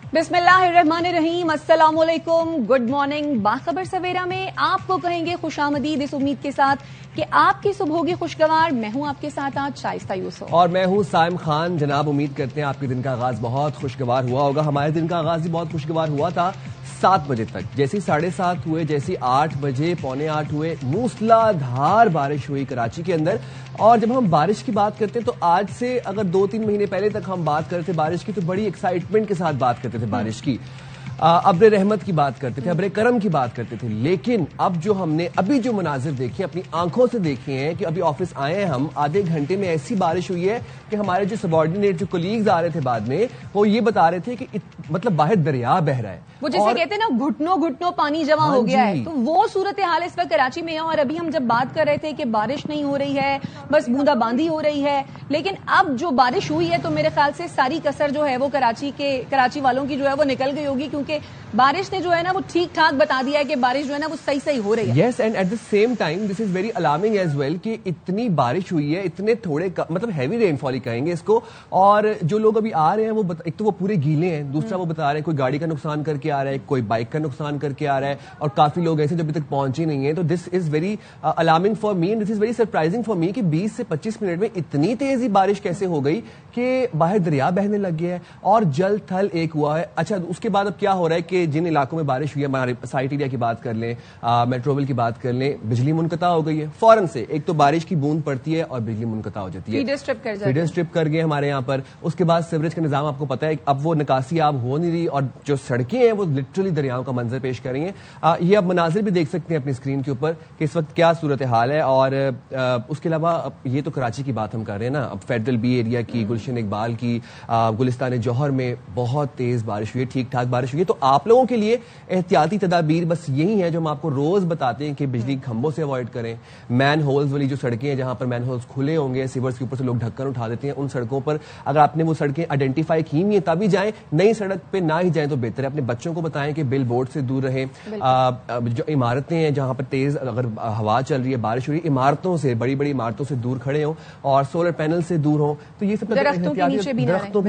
बिस्मिल्लाहिर्रहमानिर्रहीम, अस्सलाम वालेकुम, गुड मॉर्निंग। बाखबर सवेरा में आपको कहेंगे खुशामदीद इस उम्मीद के साथ कि आपकी सुबह होगी खुशगवार। मैं हूं आपके साथ आज शाइस्ता यूसुफ और मैं हूं साइम खान। जनाब, उम्मीद करते हैं आपके दिन का आगाज बहुत खुशगवार हुआ होगा। हमारे दिन का आगाज भी बहुत खुशगवार हुआ था 7 बजे तक। जैसे 7:30 हुए, जैसे 8 बजे, 7:45 हुए, मूसलाधार बारिश हुई कराची के अंदर। और जब हम बारिश की बात करते हैं तो आज से अगर 2-3 महीने पहले तक हम बात करते थे बारिश की तो बड़ी एक्साइटमेंट के साथ बात करते थे बारिश की, अब्र रहमत की बात करते थे, अब्र करम की बात करते थे। लेकिन अब जो हमने अभी जो मनाजिर देखे, अपनी आंखों से देखे हैं कि अभी ऑफिस आए हैं हम, आधे घंटे में ऐसी बारिश हुई है कि हमारे जो सबॉर्डिनेट जो कोलीग्स आ रहे थे बाद में, वो ये बता रहे थे कि मतलब बाहर दरिया बह रहा है। वो जैसे कहते हैं ना, घुटनों घुटनों पानी जमा हो गया है। तो वो सूरत हाल इस वक्त कराची में है। और अभी हम जब बात कर रहे थे कि बारिश नहीं हो रही है, बस बूंदाबांदी हो रही है, लेकिन अब जो बारिश हुई है तो मेरे ख्याल से सारी कसर जो है वो कराची वालों की जो है वो निकल गई होगी, क्योंकि बारिश ने जो है ना वो ठीक ठाक बता दिया है कि बारिश जो है ना वो सही सही हो रही है। Yes, and at the same time this is very alarming as well कि इतनी बारिश हुई है, इतने थोड़े मतलब हैवी रेनफॉल ही कहेंगे इसको। और जो लोग अभी आ रहे हैं वो एक तो वो पूरे गीले हैं, दूसरा वो बता रहे हैं कोई गाड़ी का नुकसान करके आ रहा है, कोई बाइक का नुकसान करके आ रहा है, और काफी लोग ऐसे जो अभी तक पहुंचे नहीं है। तो this is very alarming for me and this is very surprising for me कि 20 से 25 मिनट में इतनी तेजी बारिश कैसे हो गई कि बाहर दरिया बहने लग गया है और जल थल एक हुआ है। अच्छा, उसके बाद अब क्या हो रहा है कि जिन इलाकों में बारिश हुई है, हमारे साइट एरिया की बात कर लें, मेट्रोविल की बात कर लें, बिजली मुनक़ता हो गई है फौरन से। एक तो बारिश की बूंद पड़ती है और बिजली मुनक़ता हो जाती है, फीडर स्ट्रिप कर गए हमारे यहाँ पर। उसके बाद सीवरेज का निजाम आपको पता है अब वो निकासी आप हो नहीं रही, और जो सड़कें हैं वो लिटरली दरियाओं का मंजर पेश कर रही हैं। ये अब मनाजिर भी देख सकते हैं अपनी स्क्रीन के ऊपर कि इस वक्त क्या सूरत हाल है। और उसके अलावा ये तो कराची की बात हम कर रहे हैं ना, अब फेडरल बी एरिया की, गुलशन इकबाल की, गुलिस्तान जौहर में बहुत तेज बारिश हुई है, ठीक ठाक बारिश हुई है। तो आप लोगों के लिए एहतियाती तदाबीर बस यही है जो हम आपको रोज बताते हैं कि बिजली खंभों से अवॉइड करें, मैन होल्स वाली जो सड़कें हैं जहां पर मैन होल्स खुले होंगे, सीवर्स के ऊपर से लोग ढक्कन उठा देते हैं, उन सड़कों पर अगर आपने वो सड़कें आइडेंटिफाई की नहीं है तभी जाएं, नई सड़क पे ना ही जाएं तो बेहतर है। अपने बच्चों को बताएं कि बिल बोर्ड से दूर रहें, जो इमारतें हैं जहां पर तेज अगर हवा चल रही है, बारिश हो रही है, इमारतों से, बड़ी बड़ी इमारतों से दूर खड़े हों और सोलर पैनल से दूर हों। तो ये सब दरख्तों के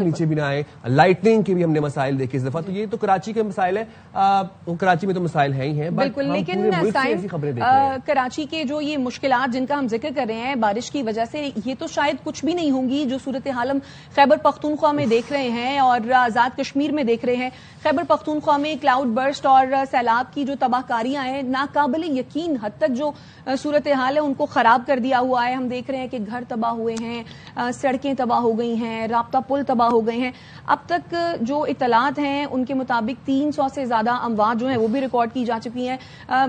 नीचे भी ना आए। लाइटनिंग के भी हमने मसाइल देखे इस दफा। तो ये तो कराची के मसाइल है, कराची में तो मसाइल है ही हैं, बिल्कुल। लेकिन कराची के जो ये मुश्किलात जिनका हम जिक्र कर रहे हैं बारिश की वजह से, ये तो शायद कुछ भी नहीं होंगी जो सूरत हाल हम खैबर पख्तूनख्वा में देख रहे हैं और आजाद कश्मीर में देख रहे हैं। खैबर पख्तूनख्वा में क्लाउड बर्स्ट और सैलाब की जो तबाहकारियां हैं, नाकाबिले यकीन हद तक जो सूरत हाल है उनको खराब कर दिया हुआ है। हम देख रहे हैं कि घर तबाह हुए हैं, सड़कें तबाह हो गई हैं, राब्ता पुल तबाह हो गए हैं। अब तक जो इतलात हैं उनके मुताबिक 300 से ज्यादा अमवात जो है वो भी रिकॉर्ड की जा चुकी हैं।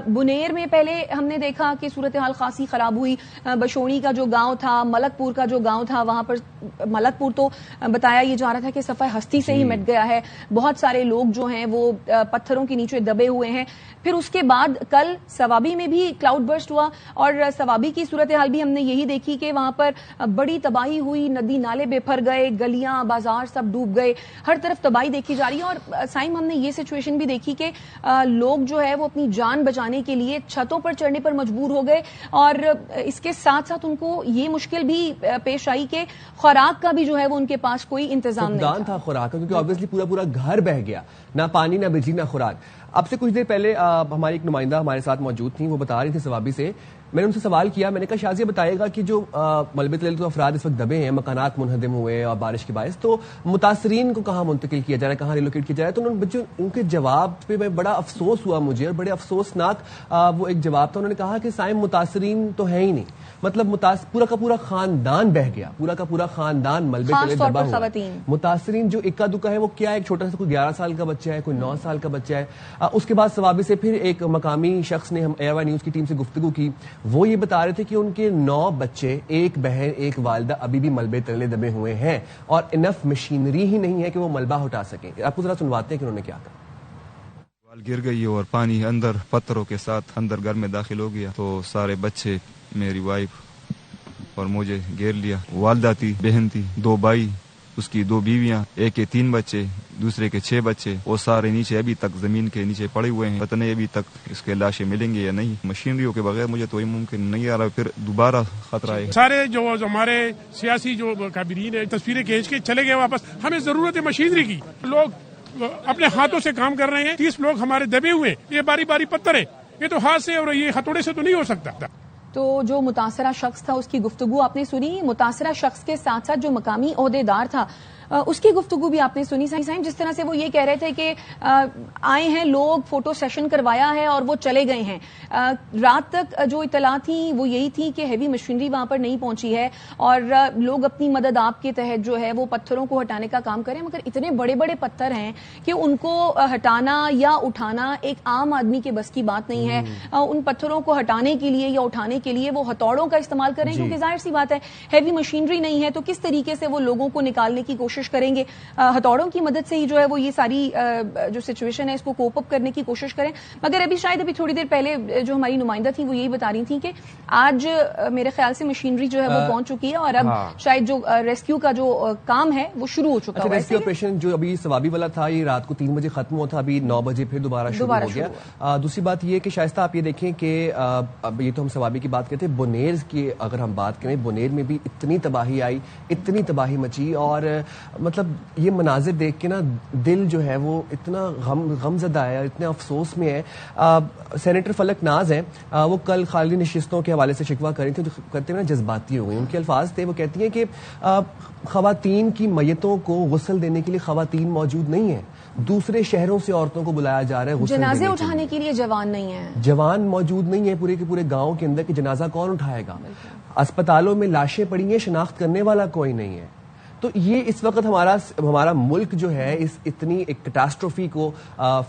बुनेर में पहले हमने देखा कि सूरत हाल खासी खराब हुई। बशोणी का जो गांव था, मलकपुर का जो गांव था, वहां पर मलकपुर तो बताया ये जा रहा था कि सफाई हस्ती से ही मिट गया है। बहुत सारे लोग जो हैं वो पत्थरों के नीचे दबे हुए हैं। फिर उसके बाद कल सवाबी में भी क्लाउड बर्स्ट हुआ और सवाबी की सूरत हाल भी हमने यही देखी कि वहां पर बड़ी तबाही हुई, नदी नाले बेफर गए, गलियां बाजार सब डूब गए, हर तरफ तबाही देखी जा रही है। और साइम हमने ये सिचुएशन भी देखी कि लोग जो है वो अपनी जान बचाने के लिए छतों पर चढ़ने पर मजबूर हो गए और इसके साथ साथ उनको ये मुश्किल भी पेश आई कि खुराक का भी जो है वो उनके पास कोई इंतजाम नहीं था खुराक का, क्योंकि ऑब्वियसली पूरा पूरा घर बह गया, ना पानी ना बिजली ना खुराक। अब से कुछ देर पहले हमारी एक नुमाइंदा हमारे साथ मौजूद थी, वो बता रही थी सवाबी से। मैंने उनसे सवाल किया, मैंने कहा शाज़िया बताएगा कि जो मलबे तले तो अफराद इस वक्त दबे हैं, मकानात मुनहदम हुए और बारिश के बायस, तो मुतासरीन को कहाँ मुंतकिल किया जा रहा है, कहाँ रिलोकेट किया जा रहा है। तो उन्होंने बच्चों उनके जवाब पे मैं बड़ा अफसोस हुआ मुझे, और बड़े अफसोसनाक वो एक जवाब था। उन्होंने कहा कि साइम मुतासरीन तो है ही नहीं, मतलब पूरा का पूरा खानदान बह गया, पूरा का पूरा खानदान मलबे तले दबा हुआ। मुतासरीन जो इक्का दुक्का है वो क्या है, एक छोटा सा कोई 11 साल का बच्चा है, कोई 9 साल का बच्चा है। उसके बाद सवाबी से फिर एक मकामी शख्स ने, हम एयरवाई न्यूज की टीम से गुफ्तगू की, वो ये बता रहे थे कि उनके 9 बच्चे, एक बहन एक वालिदा अभी भी मलबे तले दबे हुए हैं और इनफ मशीनरी ही नहीं है कि वो मलबा हटा सकें। आपको जरा सुनवाते हैं कि उन्होंने क्या कहा। गिर गई और पानी अंदर पत्थरों के साथ अंदर घर में दाखिल हो गया, तो सारे बच्चे, मेरी वाइफ और मुझे घेर लिया। वालिदा थी, बहन थी, 2 भाई, उसकी 2 बीवियां, एक के 3 बच्चे, दूसरे के 6 बच्चे, वो सारे नीचे अभी तक जमीन के नीचे पड़े हुए हैं। पता नहीं अभी तक इसके लाशें मिलेंगे या नहीं। मशीनरियों के बगैर मुझे तो ये मुमकिन नहीं आ रहा, फिर दोबारा खतरा है। सारे जो हमारे सियासी जो काबिरीन है तस्वीरें खींच के चले गए वापस। हमें जरूरत है मशीनरी की। लोग अपने हाथों से काम कर रहे हैं। 30 लोग हमारे दबे हुए, ये बारी बारी पत्थर है, ये तो हाथ से और ये हथौड़े से तो नहीं हो सकता। तो जो मुतासरा शख्स था उसकी गुफ्तगू आपने सुनी। मुतासरा शख्स के साथ साथ जो मकामी ओहदेदार था उसकी गुफ्तगू भी आपने सुनी। साईं, जिस तरह से वो ये कह रहे थे कि आए हैं लोग, फोटो सेशन करवाया है और वो चले गए हैं। रात तक जो इतला थी वो यही थी कि हैवी मशीनरी वहां पर नहीं पहुंची है और लोग अपनी मदद आपके तहत जो है वो पत्थरों को हटाने का काम करें, मगर इतने बड़े बड़े पत्थर हैं कि उनको हटाना या उठाना एक आम आदमी के बस की बात नहीं है। उन पत्थरों को हटाने के लिए या उठाने के लिए वो हथौड़ों का इस्तेमाल करें, क्योंकि जाहिर सी बात है हैवी मशीनरी नहीं है, तो किस तरीके से वो लोगों को निकालने की कोशिश करेंगे। हथौड़ों की मदद से ही जो है वो ये सारी जो सिचुएशन है इसको कोप अप करने की कोशिश करें। मगर अभी थोड़ी देर पहले जो हमारी नुमाइंदा थी वो यही बता रही थी कि आज मेरे ख्याल से मशीनरी जो है वो पहुंच चुकी है और अब शायद जो रेस्क्यू का जो काम है वो शुरू हो चुका है। रेस्क्यू ऑपरेशन जो अभी सवाबी वाला था ये रात को 3 बजे खत्म हुआ था, अभी 9 बजे फिर दोबारा शुरू हो गया। दूसरी बात ये कि शाइस्ता आप ये देखें कि अब ये तो हम सवाबी की बात करते हैं, बुनेर की अगर हम बात करें, बुनेर में भी इतनी तबाही आई, इतनी तबाही मची और मतलब ये मनाजिर देख के ना दिल जो है वो इतना गमज़दा है, इतने अफसोस में है। सेनेटर फलक नाज हैं, वो कल खाली नशिस्तों के हवाले से शिकवा कर रही थी, तो करते हुए ना जज्बाती हो गई। उनके अल्फाज थे, वो कहती हैं कि ख़वातीन की मैयतों को गुस्ल देने के लिए ख़वातीन मौजूद नहीं है, दूसरे शहरों से औरतों को बुलाया जा रहा है जनाजे उठाने के लिए। जवान नहीं है, जवान मौजूद नहीं है पूरे के पूरे गांव के अंदर कि जनाजा कौन उठाएगा। अस्पतालों में लाशें पड़ी हैं, शिनाख्त करने वाला कोई नहीं है। तो ये इस वक्त हमारा मुल्क जो है इस इतनी एक कैटास्ट्रोफी को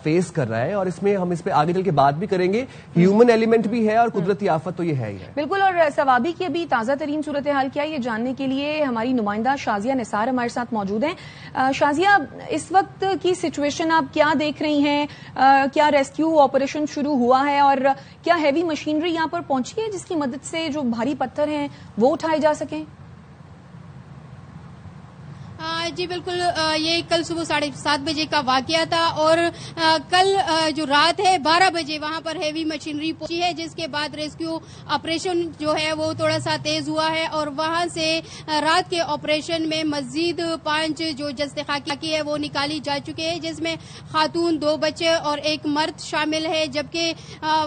फेस कर रहा है और इसमें हम इस पे आगे चल के बात भी करेंगे। ह्यूमन एलिमेंट भी है और कुदरती आफत तो ये है ही है। बिल्कुल। और सवाबी की अभी ताज़ा तरीन सूरत हाल क्या है ये जानने के लिए हमारी नुमाइंदा शाजिया निसार हमारे साथ मौजूद हैं। शाजिया, इस वक्त की सिचुएशन आप क्या देख रही हैं? क्या रेस्क्यू ऑपरेशन शुरू हुआ है और क्या हैवी मशीनरी यहाँ पर पहुंची है जिसकी मदद से जो भारी पत्थर हैं वो उठाए जा सकें? जी बिल्कुल, ये कल सुबह 7:30 बजे का वाकया था और कल जो रात है 12 बजे वहां पर हैवी मशीनरी पहुंची है, जिसके बाद रेस्क्यू ऑपरेशन जो है वो थोड़ा सा तेज हुआ है और वहां से रात के ऑपरेशन में मजीद 5 जो जस्ते खाकी है वो निकाली जा चुके हैं, जिसमें खातून, 2 बच्चे और 1 मर्द शामिल है। जबकि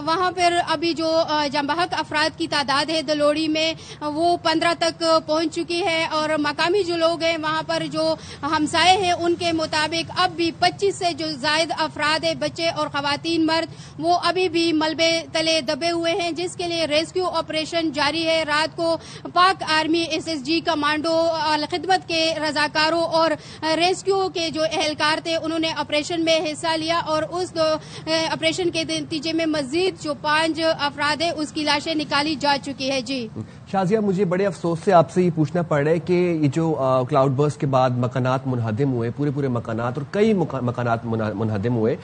वहां पर अभी जो जंबहक अफराद की तादाद है दलोड़ी में वो 15 तक पहुंच चुकी है और मकामी जो लोग हैं वहां पर जो हमसाए हैं उनके मुताबिक अब भी 25 से जो जायद अफराद है, बच्चे और खवातीन मर्द, वो अभी भी मलबे तले दबे हुए हैं, जिसके लिए रेस्क्यू ऑपरेशन जारी है। रात को पाक आर्मी SSG कमांडो खिदमत के रजाकारों और रेस्क्यू के जो एहलकार थे उन्होंने ऑपरेशन में हिस्सा लिया और उस ऑपरेशन के नतीजे में मजीद जो 5 अफराद है उसकी लाशें निकाली जा चुकी है। जी शाजिया, मुझे बड़े अफसोस से आपसे ये पूछना पड़ रहा है कि ये जो क्लाउड बर्स्ट के बाद मकानात मुनहदिम हुए, पूरे मकानात और कई मकानात मुनहदिम हुए,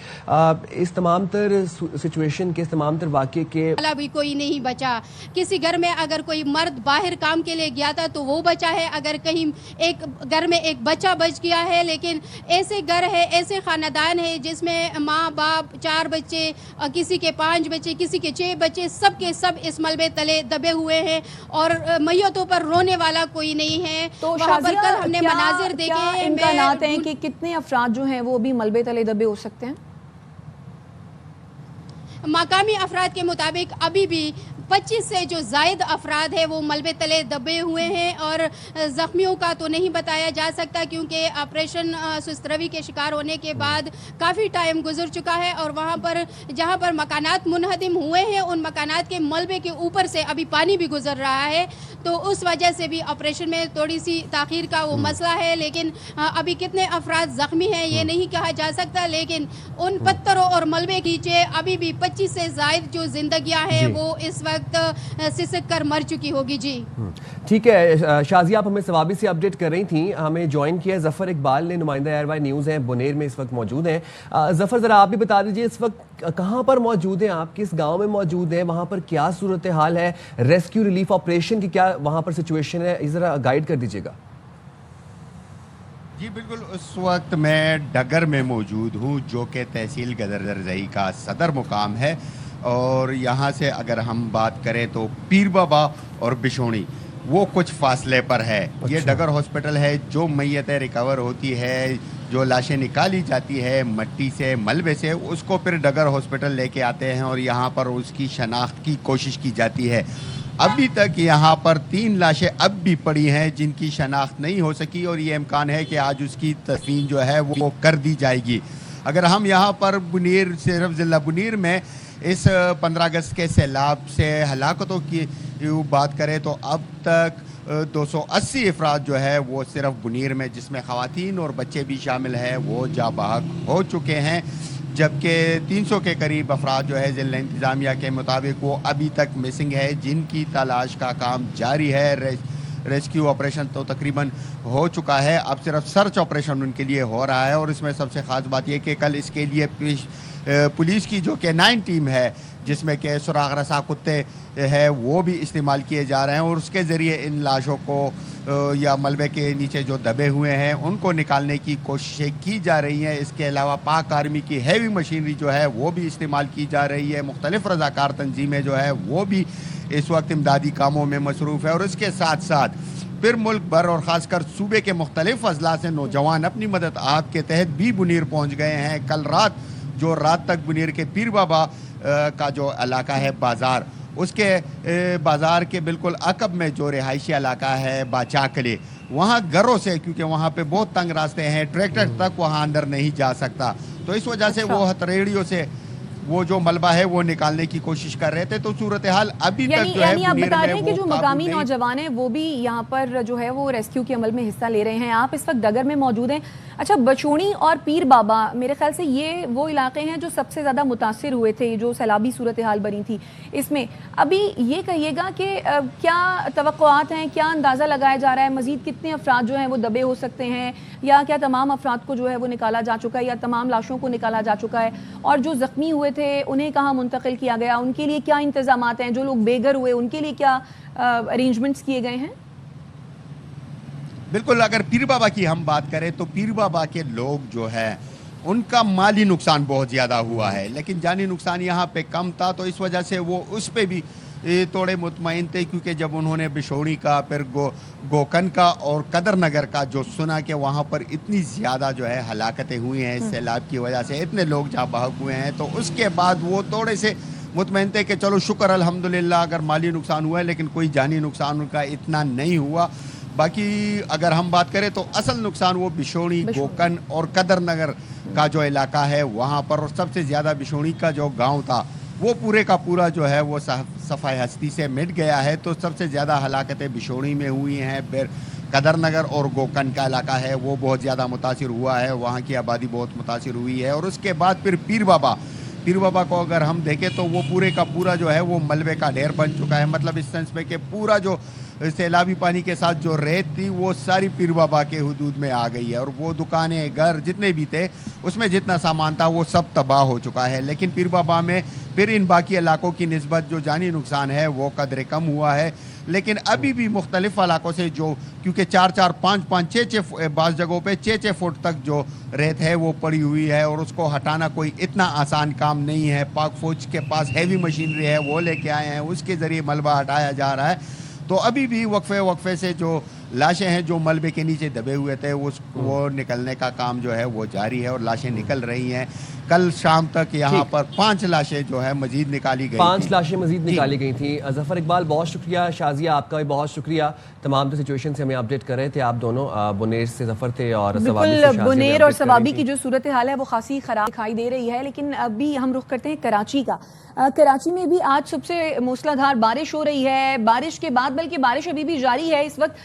इस तमाम तर सिचुएशन के, इस तमाम तर वाक़े के अभी कोई नहीं बचा। किसी घर में अगर कोई मर्द बाहर काम के लिए गया था तो वो बचा है, अगर कहीं एक घर में एक बच्चा बच गया है, लेकिन ऐसे घर है, ऐसे खानदान है जिसमें माँ बाप, 4 बच्चे, किसी के 5 बच्चे, किसी के 6 बच्चे, सब के सब इस मलबे तले दबे हुए हैं और मैयतों पर रोने वाला कोई नहीं है। तो वहाँ पर कल हमने मनाजिर देखे हैं। इम्कानात हैं कि कितने अफराद जो हैं वो भी मलबे तले दबे हो सकते हैं? मकामी अफराद के मुताबिक अभी भी 25 से जो जायद अफराद है वो मलबे तले दबे हुए हैं और जख्मियों का तो नहीं बताया जा सकता क्योंकि ऑपरेशन सुस्तरवी के शिकार होने के बाद काफ़ी टाइम गुजर चुका है और वहाँ पर जहाँ पर मकानात मुनहदिम हुए हैं उन मकानात के मलबे के ऊपर से अभी पानी भी गुजर रहा है, तो उस वजह से भी ऑपरेशन में थोड़ी सी ताखीर का वो मसला है। लेकिन अभी कितने अफराद जख्मी हैं ये नहीं कहा जा सकता, लेकिन उन पत्थरों और मलबे के नीचे अभी भी 25 से जायद जो जिंदगियां हैं वो इस वक्त सिसक कर मर चुकी होगी। जी ठीक है शाजिया, आप हमें सवाबी से अपडेट कर रही थी, हमें ज्वाइन किया जफर इकबाल ने, नुमाइंदा एयरवाई न्यूज़ हैं, बुनेर में इस वक्त मौजूद हैं। जफर, जरा आप भी बता दीजिए इस वक्त कहाँ पर मौजूद हैं आप, किस गांव में मौजूद हैं, वहाँ पर क्या सूरत हाल है, रेस्क्यू रिलीफ ऑपरेशन की क्या वहाँ पर सिचुएशन है, जरा गाइड कर दीजिएगा। जी बिल्कुल, उस वक्त मैं डगर में मौजूद हूँ जो कि तहसील गदरदरजई का सदर मुकाम है और यहाँ से अगर हम बात करें तो पीर बाबा और बिशोनी वो कुछ फासले पर है। ये डगर हॉस्पिटल है, जो मैयतें रिकवर होती है जो लाशें निकाली जाती है मट्टी से, मलबे से, उसको फिर डगर हॉस्पिटल लेके आते हैं और यहाँ पर उसकी शनाख्त की कोशिश की जाती है। अभी तक यहाँ पर 3 लाशें अब भी पड़ी हैं जिनकी शनाख्त नहीं हो सकी और ये इम्कान है कि आज उसकी तदफीन जो है वो कर दी जाएगी। अगर हम यहाँ पर बुनीर, सिर्फ ज़िला बुनीर में इस 15 अगस्त के सैलाब से हलाकतों की बात करें तो अब तक 280 अफराद जो है वो सिर्फ बुनीर में, जिसमें ख़वातीन और बच्चे भी शामिल हैं, वो जा बहक हो चुके हैं, जबकि 300 के करीब अफराद जो है ज़िला इंतज़ामिया के मुताबिक वो अभी तक मिसिंग है, जिनकी तलाश का काम जारी है। रेस्क्यू ऑपरेशन तो तकरीबन हो चुका है, अब सिर्फ सर्च ऑपरेशन उनके लिए हो रहा है। और इसमें सबसे ख़ास बात यह कि कल इसके लिए पुलिस की जो K9 टीम है, जिसमें कि सुराग रसा कुत्ते है, वो भी इस्तेमाल किए जा रहे हैं और उसके ज़रिए इन लाशों को या मलबे के नीचे जो दबे हुए हैं उनको निकालने की कोशिशें की जा रही हैं। इसके अलावा पाक आर्मी की हैवी मशीनरी जो है वो भी इस्तेमाल की जा रही है। मुख्तलिफ रज़ाकार तंजीमें जो है वो भी इस वक्त इमदादी कामों में मसरूफ़ है और इसके साथ साथ फिर मुल्क भर और ख़ासकर सूबे के मुख्तलिफ अजला से नौजवान अपनी मदद आप के तहत भी बुनीर पहुँच गए हैं। कल रात तक बुनीर के पीर बाबा का जो इलाका है बाज़ार, उसके बाज़ार के बिल्कुल अकब में जो रिहायशी इलाका है बाचाकले, वहाँ घरों से, क्योंकि वहाँ पे बहुत तंग रास्ते हैं, ट्रैक्टर तक वहाँ अंदर नहीं जा सकता, तो इस वजह से वो हथरेड़ियों से वो जो मलबा है वो निकालने की कोशिश कर रहे थे। तो सूरत हाल अभी तक जो है आप बता रहे हैं कि जो मकामी नौजवान हैं वो भी यहाँ पर जो है वो रेस्क्यू के अमल में हिस्सा ले रहे हैं। आप इस वक्त डगर में मौजूद हैं। अच्छा, बचोनी और पीर बाबा मेरे ख्याल से ये वो इलाके हैं जो सबसे ज़्यादा मुतासिर हुए थे, जो सैलाबी सूरत हाल बनी थी इसमें। अभी ये कहिएगा कि क्या तवक्कुआत हैं, क्या अंदाज़ा लगाया जा रहा है, मज़ीद कितने अफराद जो हैं वो दबे हो सकते हैं, या क्या तमाम अफराद को जो है वो निकाला जा चुका है, या तमाम लाशों को निकाला जा चुका है, और जो ज़ख्मी हुए थे उन्हें कहाँ मुंतकिल किया गया, उनके लिए क्या इंतज़ामात हैं, जो लोग बेघर हुए उनके लिए क्या अरेंजमेंट्स किए गए हैं? बिल्कुल, अगर पीर बाबा की हम बात करें तो पीर बाबा के लोग जो है उनका माली नुकसान बहुत ज़्यादा हुआ है, लेकिन जानी नुकसान यहाँ पे कम था, तो इस वजह से वो उस पे भी थोड़े मुतमईन थे, क्योंकि जब उन्होंने बिशोड़ी का, फिर गोकन का और कदर नगर का जो सुना कि वहाँ पर इतनी ज़्यादा जो है हलाकतें हुई हैं इस सैलाब की वजह से, इतने लोग जहाँ बहक हुए हैं, तो उसके बाद वो थोड़े से मुतमईन थे कि चलो शुक्र अल्हम्दुलिल्लाह अगर माली नुकसान हुआ है, लेकिन कोई जानी नुकसान उनका इतना नहीं हुआ। बाकी अगर हम बात करें तो असल नुकसान वो बिशोड़ी, गोकन और कदर नगर का जो इलाका है वहाँ पर, और सबसे ज़्यादा बिशोड़ी का जो गांव था वो पूरे का पूरा जो है वो सफ़ाई हस्ती से मिट गया है। तो सबसे ज़्यादा हलाकतें बिशोड़ी में हुई हैं, फिर कदर नगर और गोकन का इलाका है वो बहुत ज़्यादा मुतासिर हुआ है, वहाँ की आबादी बहुत मुतासिर हुई है। और उसके बाद फिर पीर बाबा को अगर हम देखें तो वो पूरे का पूरा जो है वो मलबे का ढेर बन चुका है, मतलब इस सेंस में कि पूरा जो सैलाबी पानी के साथ जो रेत थी वो सारी पीर बाबा के हुदूद में आ गई है, और वो दुकानें, घर जितने भी थे उसमें जितना सामान था वो सब तबाह हो चुका है। लेकिन पीर बाबा में फिर इन बाकी इलाकों की निस्बत जो जानी नुकसान है वो कदर कम हुआ है, लेकिन अभी भी मुख्तलिफ इलाकों से जो, क्योंकि 4-4, 5-5, 6-6 बाज़ जगहों पे 6-6 फुट तक जो रेत है वो पड़ी हुई है, और उसको हटाना कोई इतना आसान काम नहीं है। पाक फौज के पास हैवी मशीनरी है, वो लेके आए हैं, उसके ज़रिए मलबा हटाया जा रहा है। तो अभी भी वक्फे से जो लाशें हैं जो मलबे के नीचे दबे हुए थे वो निकलने का काम जो है वो जारी है, और लाशें निकल रही हैं। कल शाम तक यहाँ पर 5 लाशें जो है मजीद निकाली गई, 5 लाशें मजीद निकाली गई थी। जफर इकबाल बहुत शुक्रिया, शाजिया आपका भी बहुत शुक्रिया, तमाम सिचुएशन से हमें अपडेट कर रहे थे। आप दोनों बुनेर से जफर थे और बुनेर और सवाबी की जो सूरत हाल है वो खासी खराब दिखाई दे रही है। लेकिन अभी हम रुख करते हैं कराची का। कराची में भी आज सबसे मूसलाधार बारिश हो रही है, बारिश के बाद बल्कि बारिश अभी भी जारी है इस वक्त।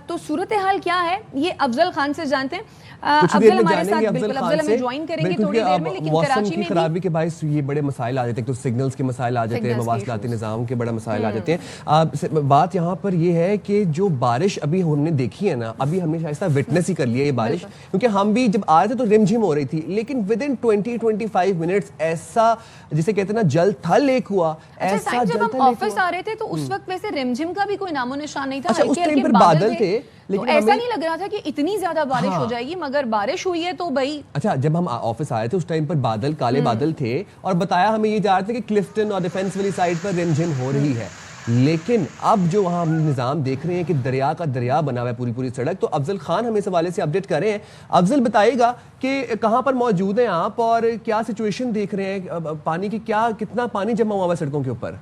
तो सूरत हाल क्या है ये अफजल खान से जानते हैं। अफजल हमारे साथ, बिल्कुल अफजल हमें ज्वाइन करेंगे थोड़ी देर में। लेकिन कराची में खराबी के बायस ये बड़े मसाइल आ जाते हैं, तो सिग्नल्स के मसाइल आ जाते हैं, मवासलाती निज़ाम के बड़ा मसाइल आ जाते हैं। बात यहाँ पर ये है कि जो बारिश अभी हमने देखी है ना, अभी हमने शायद विटनेस ही कर लिया ये बारिश, क्योंकि हम भी जब आ रहे थे तो रिमझिम हो रही थी, लेकिन विद इन 20-25 मिनट्स ऐसा जिसे कहते हैं ना जल थल एक हुआ। ऐसा जब हम ऑफिस आ रहे थे तो उस वक्त वैसे रिमझिम का भी कोई नामो निशान नहीं था। अच्छा, उस टाइम पर बादल थे, लेकिन ऐसा नहीं लग रहा था कि इतनी ज्यादा बारिश हो जाएगी, मगर बारिश हुई है तो भाई। अच्छा, जब हम ऑफिस आए थे उस टाइम पर काले बादल थे, और बताया हमें ये जा रहे थे कि क्लिफ्टन और डिफेंस वाली साइड पर रिमझिम हो रही है। لیکن اب جو وہاں ہم نظام دیکھ رہے ہیں کہ دریا کا دریا بنا ہوا ہے پوری سڑک. تو افضل خان ہمیں اس حوالے سے اپڈیٹ کر رہے ہیں. افضل بتائیے گا کہ کہاں پر موجود ہیں آپ اور کیا سچویشن دیکھ رہے ہیں پانی کی, کتنا پانی جمع ہوا ہے سڑکوں کے اوپر؟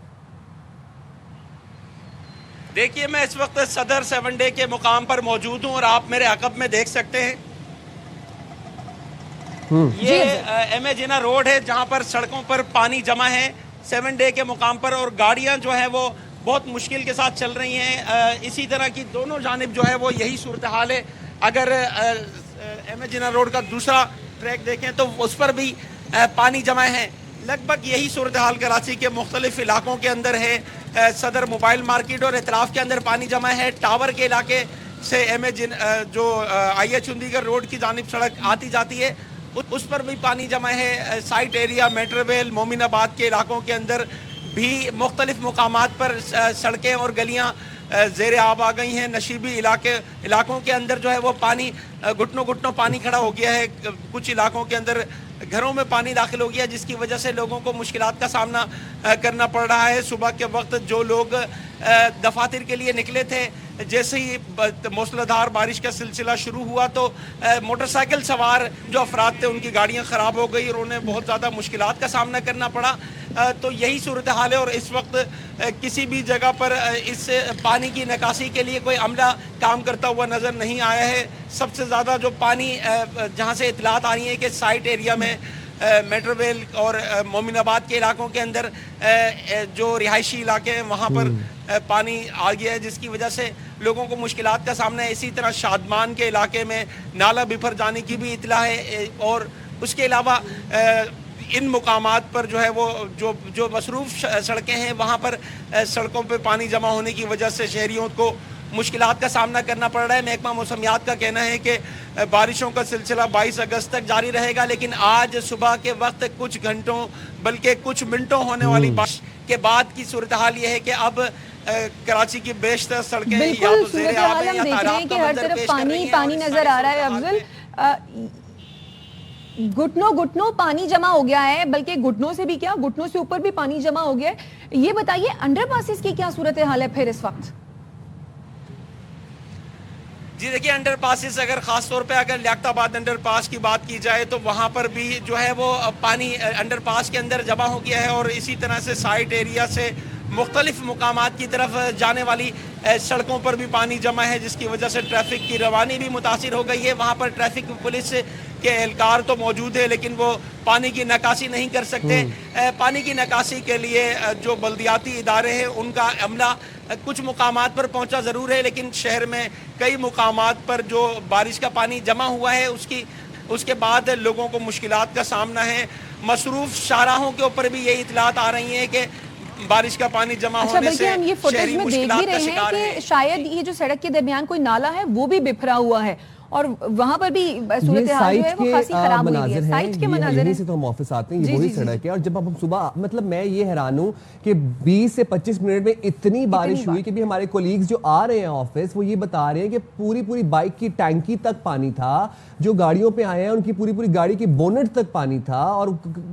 دیکھیے میں اس وقت صدر 7 ڈے کے مقام پر موجود ہوں اور آپ میرے عقب میں دیکھ سکتے ہیں یہ ایم اے جناح روڈ ہے جہاں پر سڑکوں پر پانی جمع ہے 7 ڈے کے مقام پر, اور گاڑیاں جو ہیں وہ بہت مشکل کے ساتھ چل رہی ہیں. اسی طرح کی دونوں جانب جو ہے وہ یہی صورتحال ہے. اگر ایم اے جناح روڈ کا دوسرا ٹریک دیکھیں تو اس پر بھی پانی جمع ہے. لگ بھگ یہی صورتحال کراچی کے مختلف علاقوں کے اندر ہے. صدر موبائل مارکیٹ اور اطراف کے اندر پانی جمع ہے. ٹاور کے علاقے سے ایم اے جو آئی ایچ چندی گڑھ روڈ کی جانب سڑک آتی جاتی ہے اس پر بھی پانی جمع ہے. سائٹ ایریا میٹرویل مومن آباد کے علاقوں کے اندر بھی مختلف مقامات پر سڑکیں اور گلیاں زیر آب آ گئی ہیں. نشیبی علاقوں کے اندر جو ہے وہ پانی گھٹنوں پانی کھڑا ہو گیا ہے. کچھ علاقوں کے اندر گھروں میں پانی داخل ہو گیا جس کی وجہ سے لوگوں کو مشکلات کا سامنا کرنا پڑ رہا ہے. صبح کے وقت جو لوگ دفاتر کے لیے نکلے تھے جیسے ہی موسلادھار بارش کا سلسلہ شروع ہوا تو موٹر سائیکل سوار جو افراد تھے ان کی گاڑیاں خراب ہو گئی اور انہیں بہت زیادہ مشکلات کا سامنا کرنا پڑا. تو یہی صورتحال ہے اور اس وقت کسی بھی جگہ پر اس پانی کی نکاسی کے لیے کوئی عملہ کام کرتا ہوا نظر نہیں آیا ہے. سب سے زیادہ جو پانی جہاں سے اطلاعات آ رہی ہیں کہ سائٹ ایریا میں میٹرویل اور مومن آباد کے علاقوں کے اندر جو رہائشی علاقے ہیں وہاں پر پانی آ گیا ہے جس کی وجہ سے لوگوں کو مشکلات کا سامنا ہے. اسی طرح شادمان کے علاقے میں نالا بفر جانے کی بھی اطلاع ہے اور اس کے علاوہ ان مقامات پر جو ہے وہ جو مصروف سڑکیں ہیں وہاں پر سڑکوں پہ پانی جمع ہونے کی وجہ سے شہریوں کو مشکلات کا سامنا کرنا پڑ رہا ہے. محکمہ موسمیات کا کہنا ہے کہ بارشوں کا سلسلہ 22 اگست تک جاری رہے گا لیکن آج صبح کے وقت کچھ گھنٹوں بلکہ کچھ منٹوں ہونے والی بارش کے بعد کی صورتحال یہ ہے کہ اب کراچی کی بیشتر سڑکیں یا تو زیر آب ہیں یا تالاب کا منظر پیش کر رہی ہیں. پانی نظر آ رہا ہے. افضل گھٹنوں پانی جمع ہو گیا ہے, بلکہ گھٹنوں سے بھی کیا گھٹنوں سے اوپر بھی پانی جمع ہو گیا ہے. یہ بتائیے انڈر پاسز کی کیا صورتحال ہے پھر اس وقت؟ جی دیکھیے انڈر پاسز اگر خاص طور پہ اگر لیاقت آباد انڈر پاس کی بات کی جائے تو وہاں پر بھی جو ہے وہ پانی انڈر پاس کے اندر جمع ہو گیا ہے اور اسی طرح سے سائٹ ایریا سے مختلف مقامات کی طرف جانے والی سڑکوں پر بھی پانی جمع ہے جس کی وجہ سے ٹریفک کی روانی بھی متاثر ہو گئی ہے. وہاں پر ٹریفک پولیس کے اہلکار تو موجود ہے لیکن وہ پانی کی نکاسی نہیں کر سکتے. پانی کی نکاسی کے لیے جو بلدیاتی ادارے ہیں ان کا عملہ کچھ مقامات پر پہنچا ضرور ہے لیکن شہر میں کئی مقامات پر جو بارش کا پانی جمع ہوا ہے اس کے بعد لوگوں کو مشکلات کا سامنا ہے. مصروف شاہراہوں کے اوپر بھی یہ اطلاعات آ رہی ہیں کہ بارش کا پانی جمع ہونے سے ہم یہ فوٹیج میں دیکھ بھی رہے ہیں کہ شاید یہ جو سڑک کے درمیان کوئی نالا ہے وہ بھی بکھرا ہوا ہے اور وہاں پر بھی صورتحال جو ہے وہ خاصی خراب ہوئی ہے. سائٹ کے مناظر ہیں سے تو ہم آفس آتے ہیں یہ وہی سڑک ہے اور جب ہم صبح مطلب میں یہ حیران ہوں کہ 20 سے 25 منٹ میں اتنی بارش ہوئی کہ بھی ہمارے کولیگز جو آ رہے ہیں آفس وہ یہ بتا رہے ہیں کہ پوری بائک کی ٹینکی تک پانی تھا. جو گاڑیوں پہ آئے ہیں ان کی پوری گاڑی کی بونٹ تک پانی تھا اور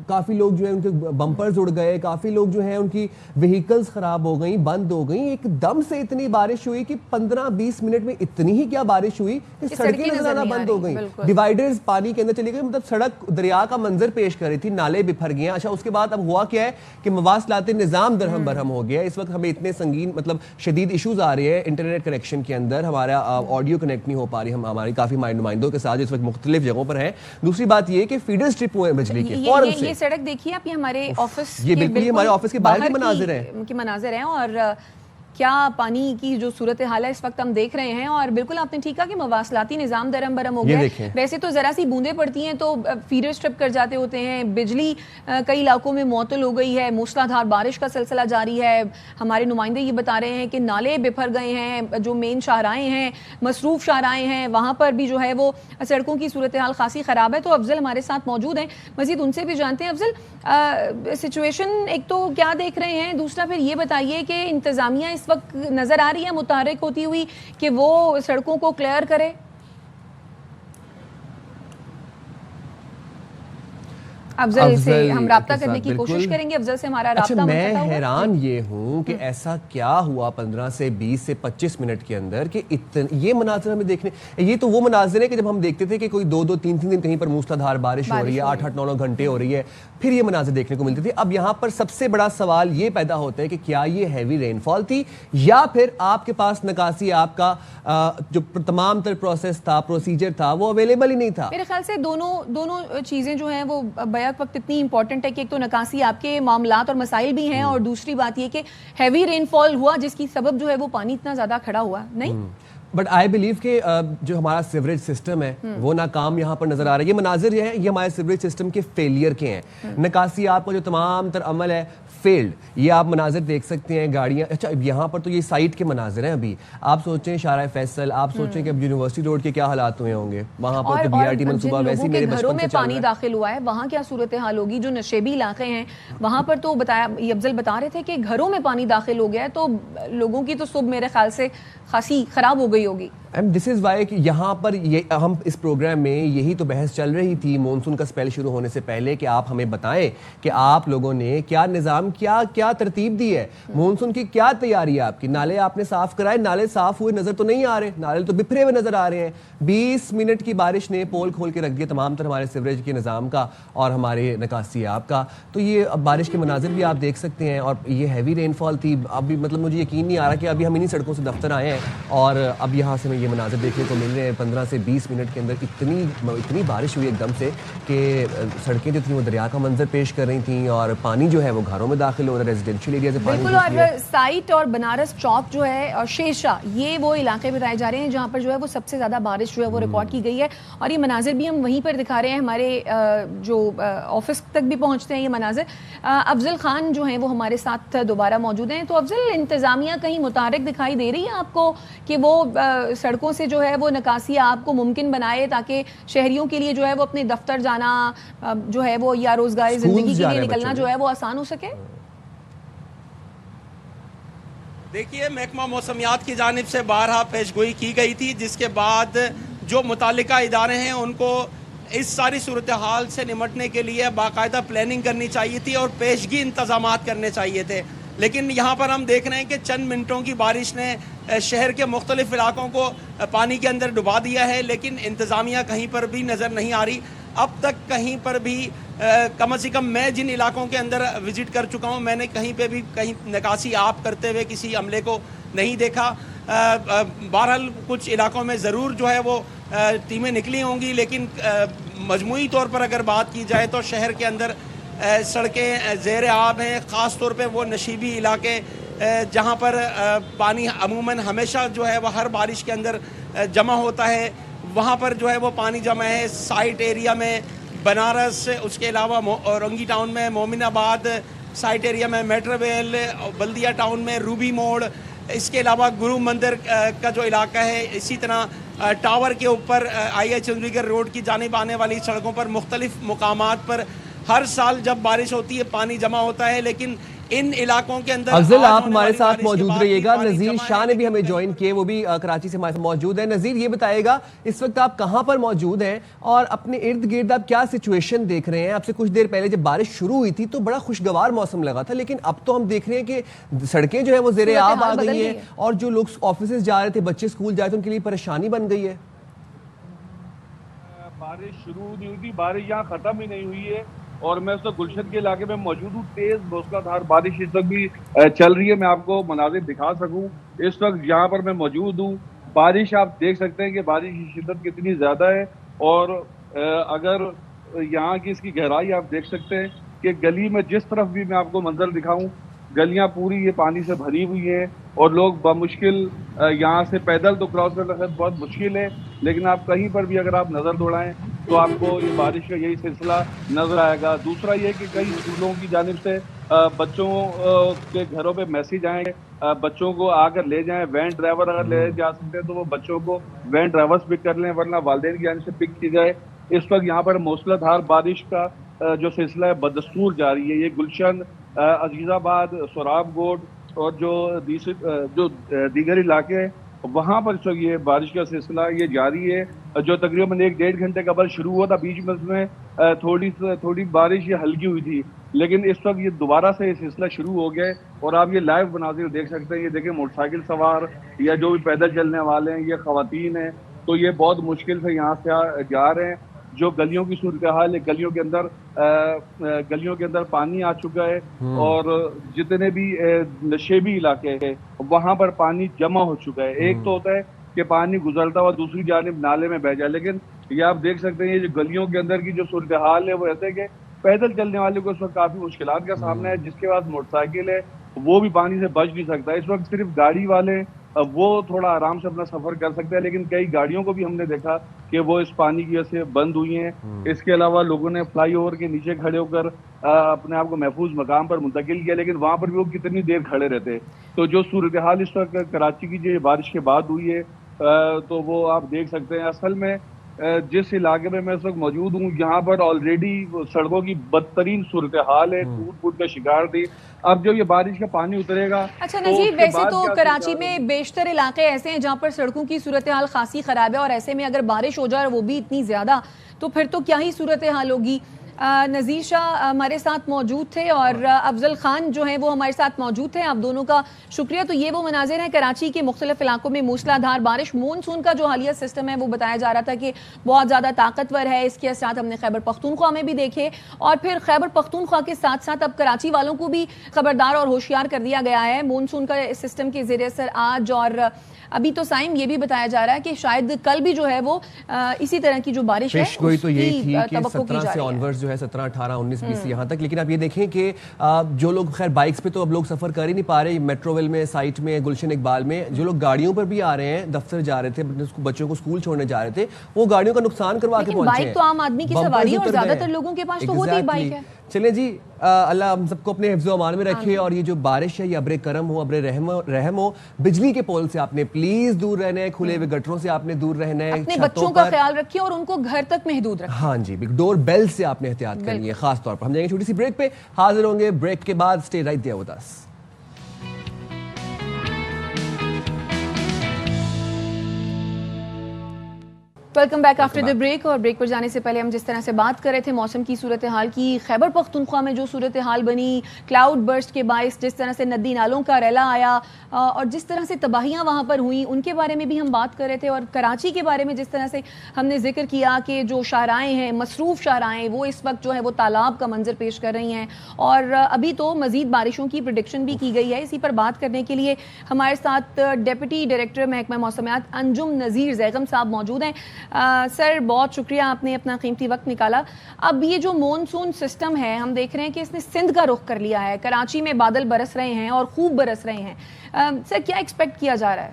کافی لوگ جو ہیں ان کے بمپرز اڑ گئے, کافی لوگ جو ہیں ان کی وہیکلز خراب ہو گئیں, بند ہو گئیں. ایک دم سے اتنی بارش ہوئی کہ 15-20 منٹ میں اتنی ہی کیا بارش ہوئی کہ سڑکیں نظر آنا بند ہو گئیں. ڈیوائیڈرز پانی کے اندر چلی گئی, مطلب سڑک دریا کا منظر پیش کر رہی تھی, نالے بپھر گئے. اچھا اس کے بعد اب ہوا کیا ہے کہ مواصلات نظام درہم برہم ہو گیا. اس وقت ہمیں اتنے سنگین مطلب شدید ایشوز آ رہے ہیں انٹرنیٹ کنیکشن کے اندر, ہمارا آڈیو کنیکٹ نہیں ہو پا رہی. ہم ہماری کافی نمائندوں کے ساتھ اس وقت مختلف جگہوں پر ہیں. دوسری بات یہ کہ فیڈر سٹرپ ہوئے بجلی کے فوراً سے. یہ سڑک دیکھیے آپ, یہ ہمارے آفس یہ بالکل ہمارے آفس کے باہر کے مناظر ہیں اور کیا پانی کی جو صورتحال ہے اس وقت ہم دیکھ رہے ہیں. اور بالکل آپ نے ٹھیک کہا کہ مواصلاتی نظام درہم برہم ہو گیا ہے. ویسے تو ذرا سی بوندیں پڑتی ہیں تو فیڈر سٹرپ کر جاتے ہوتے ہیں. بجلی کئی علاقوں میں معطل ہو گئی ہے, موسلادھار بارش کا سلسلہ جاری ہے. ہمارے نمائندے یہ بتا رہے ہیں کہ نالے بپھر گئے ہیں, جو مین شاہراہیں ہیں مصروف شاہراہیں ہیں وہاں پر بھی جو ہے وہ سڑکوں کی صورتحال خاصی خراب ہے. تو افضل ہمارے ساتھ موجود ہیں, مزید ان سے بھی جانتے ہیں. افضل سچویشن ایک تو کیا دیکھ رہے ہیں, دوسرا پھر یہ بتائیے کہ انتظامیہ اس وقت نظر آ رہی ہے متحرک ہوتی ہوئی کہ وہ سڑکوں کو کلیئر کرے؟ افضل سے ہم رابطہ کرنے کی کوشش کریں گے. افضل سے ہمارا رابطہ اچھا میں حیران یہ ہوں کہ ایسا کیا ہوا 15 سے 20 سے 25 منٹ کے اندر کہ یہ مناظر ہمیں دیکھنے, یہ تو وہ مناظر ہے کہ جب ہم دیکھتے تھے کہ کوئی 2-2 3-3 دن کہیں پر موسلا دھار بارش ہو رہی ہے, 8-8 9-9 گھنٹے ہو رہی ہے, پھر یہ مناظر دیکھنے کو ملتے تھے. اب یہاں پر سب سے بڑا سوال یہ پیدا ہوتا ہے کہ کیا یہ ہیوی رین فال تھی یا پھر آپ کے پاس نکاسی آپ کا جو تمام تر پروسیس تھا, پروسیجر تھا, وہ اویلیبل ہی نہیں تھا. میرے خیال سے دونوں چیزیں جو ہیں وہ بیک وقت اتنی امپورٹنٹ ہے کہ ایک تو نکاسی آپ کے معاملات اور مسائل بھی ہیں, اور دوسری بات یہ کہ ہیوی رین فال ہوا جس کی سبب جو ہے وہ پانی اتنا زیادہ کھڑا ہوا نہیں. بٹ آئی بلیو کہ جو ہمارا سیوریج سسٹم ہے وہ ناکام یہاں پر نظر آ رہا ہے. یہ مناظر یہ ہے, یہ ہمارے سیوریج سسٹم کے فیلئر کے ہیں. نکاسی آپ کا جو تمام تر عمل ہے فیلڈ, یہ آپ مناظر دیکھ سکتے ہیں, گاڑیاں. اچھا یہاں پر تو یہ سائٹ کے مناظر ہیں. ابھی آپ سوچیں شارع فیصل, آپ سوچیں کہ اب یونیورسٹی روڈ کے کیا حالات ہوئے ہوں گے وہاں پر, تو بی آر ٹی منصوبہ ویسے میرے گھروں میں پانی داخل ہوا ہے, وہاں کیا صورتحال ہوگی. جو نشیبی علاقے ہیں وہاں پر تو بتایا, افضل بتا رہے تھے کہ گھروں میں پانی داخل ہو گیا ہے, تو لوگوں کی تو صبح میرے خیال سے خاصی خراب ہو گئی ہوگی. اینڈ دس از وائی کہ یہاں پر ہم اس پروگرام میں یہی تو بحث چل رہی تھی مونسون کا اسپیل شروع ہونے سے پہلے کہ آپ ہمیں بتائیں کہ آپ لوگوں نے کیا نظام, کیا ترتیب دی ہے, مونسون کی کیا تیاری ہے آپ کی. نالے آپ نے صاف کرائے, نالے صاف ہوئے نظر تو نہیں آ رہے, نالے تو بکھرے ہوئے نظر آ رہے ہیں. 20 منٹ کی بارش نے پول کھول کے رکھ دیا تمام تر ہمارے سیوریج کے نظام کا اور ہمارے نکاسی آپ کا. تو یہ اب بارش کے مناظر بھی آپ دیکھ سکتے ہیں, اور یہ ہیوی رین فال تھی. ابھی مطلب مجھے یقین نہیں آ رہا کہ ابھی ہم انہی سڑکوں سے دفتر آئے ہیں اور اب یہاں سے یہ مناظر دیکھنے کو مل رہے ہیں. 15 سے 20 منٹ کے اندر اتنی بارش ہوئی ایک دم سے کہ سڑکیں جو تھیں وہ دریا کا منظر پیش کر رہی تھیں, اور پانی جو ہے وہ گھروں میں داخل ہو رہا ہے, ریزیڈینشیل ایریا سے پانی. بالکل, اور سائٹ اور بنارس چوک جو ہے اور شیرشاہ, یہ وہ علاقے بتائے جا رہے ہیں جہاں پر جو ہے وہ سب سے زیادہ بارش جو ہے وہ ریکارڈ کی گئی ہے. اور یہ مناظر بھی ہم وہیں پر دکھا رہے ہیں, ہمارے جو آفس تک بھی پہنچتے ہیں یہ مناظر. افضل خان جو ہیں وہ ہمارے ساتھ دوبارہ موجود ہیں. تو افضل, انتظامیہ کہیں متحرک دکھائی دے رہی ہے آپ کو کہ وہ سڑکوں سے جو ہے وہ نکاسی آپ کو ممکن بنائے تاکہ شہریوں کے لیے جو ہے وہ اپنے دفتر جانا جو ہے وہ یا روزگاری زندگی کے لیے نکلنا جو ہے وہ آسان ہو سکے؟ دیکھیے, محکمہ موسمیات کی جانب سے بارہا پیشگوئی کی گئی تھی, جس کے بعد جو متعلقہ ادارے ہیں ان کو اس ساری صورتحال سے نمٹنے کے لیے باقاعدہ پلاننگ کرنی چاہیے تھی اور پیشگی انتظامات کرنے چاہیے تھے. لیکن یہاں پر ہم دیکھ رہے ہیں کہ چند منٹوں کی بارش نے شہر کے مختلف علاقوں کو پانی کے اندر ڈبا دیا ہے, لیکن انتظامیہ کہیں پر بھی نظر نہیں آ رہی. اب تک کہیں پر بھی کم از کم میں جن علاقوں کے اندر وزٹ کر چکا ہوں, میں نے کہیں پہ بھی کہیں نکاسی آپ کرتے ہوئے کسی عملے کو نہیں دیکھا. بہرحال کچھ علاقوں میں ضرور جو ہے وہ ٹیمیں نکلی ہوں گی, لیکن مجموعی طور پر اگر بات کی جائے تو شہر کے اندر سڑکیں زیر آب ہیں, خاص طور پہ وہ نشیبی علاقے جہاں پر پانی عموماً ہمیشہ جو ہے وہ ہر بارش کے اندر جمع ہوتا ہے, وہاں پر جو ہے وہ پانی جمع ہے. سائٹ ایریا میں بنارس, اس کے علاوہ اورنگی ٹاؤن میں, مومن آباد سائٹ ایریا میں, میٹرو ویل, بلدیہ ٹاؤن میں, روبی موڑ, اس کے علاوہ گرو مندر کا جو علاقہ ہے, اسی طرح ٹاور کے اوپر آئی ایچ چندریگر روڈ کی جانب آنے والی سڑکوں پر مختلف مقامات پر ہر سال جب بارش ہوتی ہے پانی جمع ہوتا ہے. لیکن ان علاقوں کے اندر افضل آپ ہمارے ساتھ موجود رہیے گا. نذیر شاہ نے بھی ہمیں جوائن کیے, وہ بھی کراچی سے ہمارے ساتھ موجود ہیں. نذیر, یہ بتائے گا اس وقت آپ کہاں پر موجود ہیں اور اپنے ارد گرد آپ کیا سچویشن دیکھ رہے ہیں؟ آپ سے کچھ دیر پہلے جب بارش شروع ہوئی تھی تو بڑا خوشگوار موسم لگا تھا, لیکن اب تو ہم دیکھ رہے ہیں کہ سڑکیں جو ہے وہ زیر آب آ گئی ہیں, اور جو لوگ آفیسز جا رہے تھے, بچے اسکول جا رہے تھے, ان کے لیے پریشانی بن گئی ہے. بارش شروع نہیں ہوئی تھی, بارش یہاں ختم ہی نہیں ہوئی ہے, اور میں اس وقت گلشن کے علاقے میں موجود ہوں. تیز موسلا دھار بارش اس وقت بھی چل رہی ہے. میں آپ کو مناظر دکھا سکوں اس وقت جہاں پر میں موجود ہوں. بارش آپ دیکھ سکتے ہیں کہ بارش کی شدت کتنی زیادہ ہے, اور اگر یہاں کی اس کی گہرائی آپ دیکھ سکتے ہیں کہ گلی میں جس طرف بھی میں آپ کو منظر دکھاؤں, گلیاں پوری یہ پانی سے بھری ہوئی ہیں, اور لوگ بمشکل یہاں سے پیدل تو کراس کرنا بہت مشکل ہے, لیکن آپ کہیں پر بھی اگر آپ نظر دوڑائیں تو آپ کو یہ بارش کا یہی سلسلہ نظر آئے گا. دوسرا یہ کہ کئی اسکولوں کی جانب سے بچوں کے گھروں پہ میسیج آئیں گے, بچوں کو آ کر لے جائیں. وین ڈرائیور اگر لے جا سکتے ہیں تو وہ بچوں کو وین ڈرائیورس پک کر لیں, ورنہ والدین کی جانب سے پک کی جائے. اس وقت یہاں پر موسلا دھار بارش کا جو سلسلہ ہے بدستور جاری ہے. یہ گلشن, عزیز آباد, سوراب گوڈ اور جو دیگر علاقے ہیں وہاں پر یہ بارش کا سلسلہ یہ جاری ہے, جو تقریباً 1-1.5 گھنٹے قبل شروع ہوا تھا. بیچ میں थोड़ी बारिश ये हल्की हुई थी, लेकिन इस वक्त ये दोबारा से ये सिलसिला शुरू हो गया है। और आप ये लाइव बनाते देख सकते हैं, ये देखें मोटरसाइकिल सवार या जो भी पैदल चलने वाले हैं, ये खवातीन हैं, तो ये बहुत मुश्किल से यहाँ से जा रहे हैं। जो गलियों की सूरत हाल है, गलियों के अंदर पानी आ चुका है, और जितने भी नशेबी इलाके हैं वहाँ पर पानी जमा हो चुका है। एक तो होता है कि पानी गुजरता हुआ दूसरी जानिब नाले में बह जाए, लेकिन ये आप देख सकते हैं ये जो गलियों के अंदर की जो सूरत हाल है वो ऐसे है कि पैदल चलने वाले को इस वक्त काफी मुश्किलात का सामना है। जिसके पास मोटरसाइकिल है वो भी पानी से बच नहीं सकता। इस वक्त सिर्फ गाड़ी वाले वो थोड़ा आराम से अपना सफर कर सकते हैं, लेकिन कई गाड़ियों को भी हमने देखा कि वो इस पानी की वजह से बंद हुई हैं। इसके अलावा लोगों ने फ्लाई ओवर के नीचे खड़े होकर अपने आप को महफूज मकाम पर मुंतकिल किया, लेकिन वहाँ पर भी वो कितनी देर खड़े रहते। तो जो सूरत हाल इस वक्त कराची की जो बारिश के बाद हुई है, तो वो आप देख सकते हैं। असल में जिस इलाके में मैं इस वक्त मौजूद हूँ, यहाँ पर ऑलरेडी सड़कों की बदतरीन सूरत हाल है, टूट फूट का शिकार थी। अब जो ये बारिश का पानी उतरेगा। अच्छा नजीब, वैसे तो कराची में बेशतर इलाके ऐसे हैं जहाँ पर सड़कों की सूरत हाल खासी खराब है, और ऐसे में अगर बारिश हो जाए वो भी इतनी ज्यादा, तो फिर तो क्या ही सूरत हाल होगी। नज़ीर शाह हमारे साथ मौजूद थे और अफजल खान जो हैं वो हमारे साथ मौजूद थे। आप दोनों का शुक्रिया। तो ये वो मनाजिर हैं कराची के मुख्तलिफ इलाकों में मूसलाधार बारिश। मॉनसून का जो हालिया सिस्टम है वो बताया जा रहा था कि बहुत ज़्यादा ताकतवर है। इसके असरात हमने खैबर पख्तूनख्वा में भी देखे, और फिर खैबर पख्तूनख्वा के साथ साथ अब कराची वालों को भी खबरदार और होशियार कर दिया गया है मॉनसून का सिस्टम के ज़ेरे असर आज। और अभी तो साइम ये भी बताया जा रहा है कि शायद कल भी जो है वो इसी तरह की जो बारिश है तो यही थी कि 17 से ऑनवर्ड्स जो है 17, 18, 19, 20 यहाँ तक। लेकिन आप ये देखें कि जो लोग खैर बाइक्स पे तो अब लोग सफर कर ही नहीं पा रहे, मेट्रोवेल में, साइट में, गुलशन इकबाल में, जो लोग गाड़ियों पर भी आ रहे हैं, दफ्तर जा रहे थे, बच्चों को स्कूल छोड़ने जा रहे थे, वो गाड़ियों का नुकसान करवा के पहुंचे। बाइक तो आम आदमी की सवारी है और ज्यादातर लोगों के पास तो होती ही बाइक है। चले जी, अल्लाह हम सबको अपने हिफ्ज़ो अमान में रखे। और ये जो बारिश है ये अब्रे करम हो, अब्रे रहम हो। बिजली के पोल से आपने प्लीज दूर रहना है, खुले हुए गटरों से आपने दूर रहना है, अपने बच्चों का ख्याल रखिए और उनको घर तक महदूद रखिए। हाँ जी, डोर बेल से आपने एहतियात करनी है खास तौर पर। हम जाएंगे छोटी सी ब्रेक पे, हाजिर होंगे ब्रेक के बाद। Stay right there with us. Welcome back after the break. और ब्रेक पर जाने से पहले हम जिस तरह से बात कर रहे थे मौसम की सूरत हाल की, खैबर पख्तूनख्वा में जो सूरत हाल बनी क्लाउड बर्स्ट के बायस, जिस तरह से नदी नालों का रैला आया और जिस तरह से तबाहियां वहां पर हुई, उनके बारे में भी हम बात कर रहे थे। और कराची के बारे में जिस तरह से हमने जिक्र किया कि जो शाहराएं हैं, मसरूफ शाहराएं, वो इस वक्त जो है वो तालाब का मंजर पेश कर रही हैं। और अभी तो मजीद बारिशों की प्रेडिक्शन भी की गई है। इसी पर बात करने के लिए हमारे साथ डिप्टी डायरेक्टर महकमा मौसमियात अंजुम नज़ीर जैगम साहब मौजूद हैं। सर बहुत शुक्रिया, आपने अपना कीमती वक्त निकाला। अब ये जो मॉनसून सिस्टम है, हम देख रहे हैं कि इसने सिंध का रुख कर लिया है। कराची में बादल बरस रहे हैं और खूब बरस रहे हैं। सर क्या एक्सपेक्ट किया जा रहा है?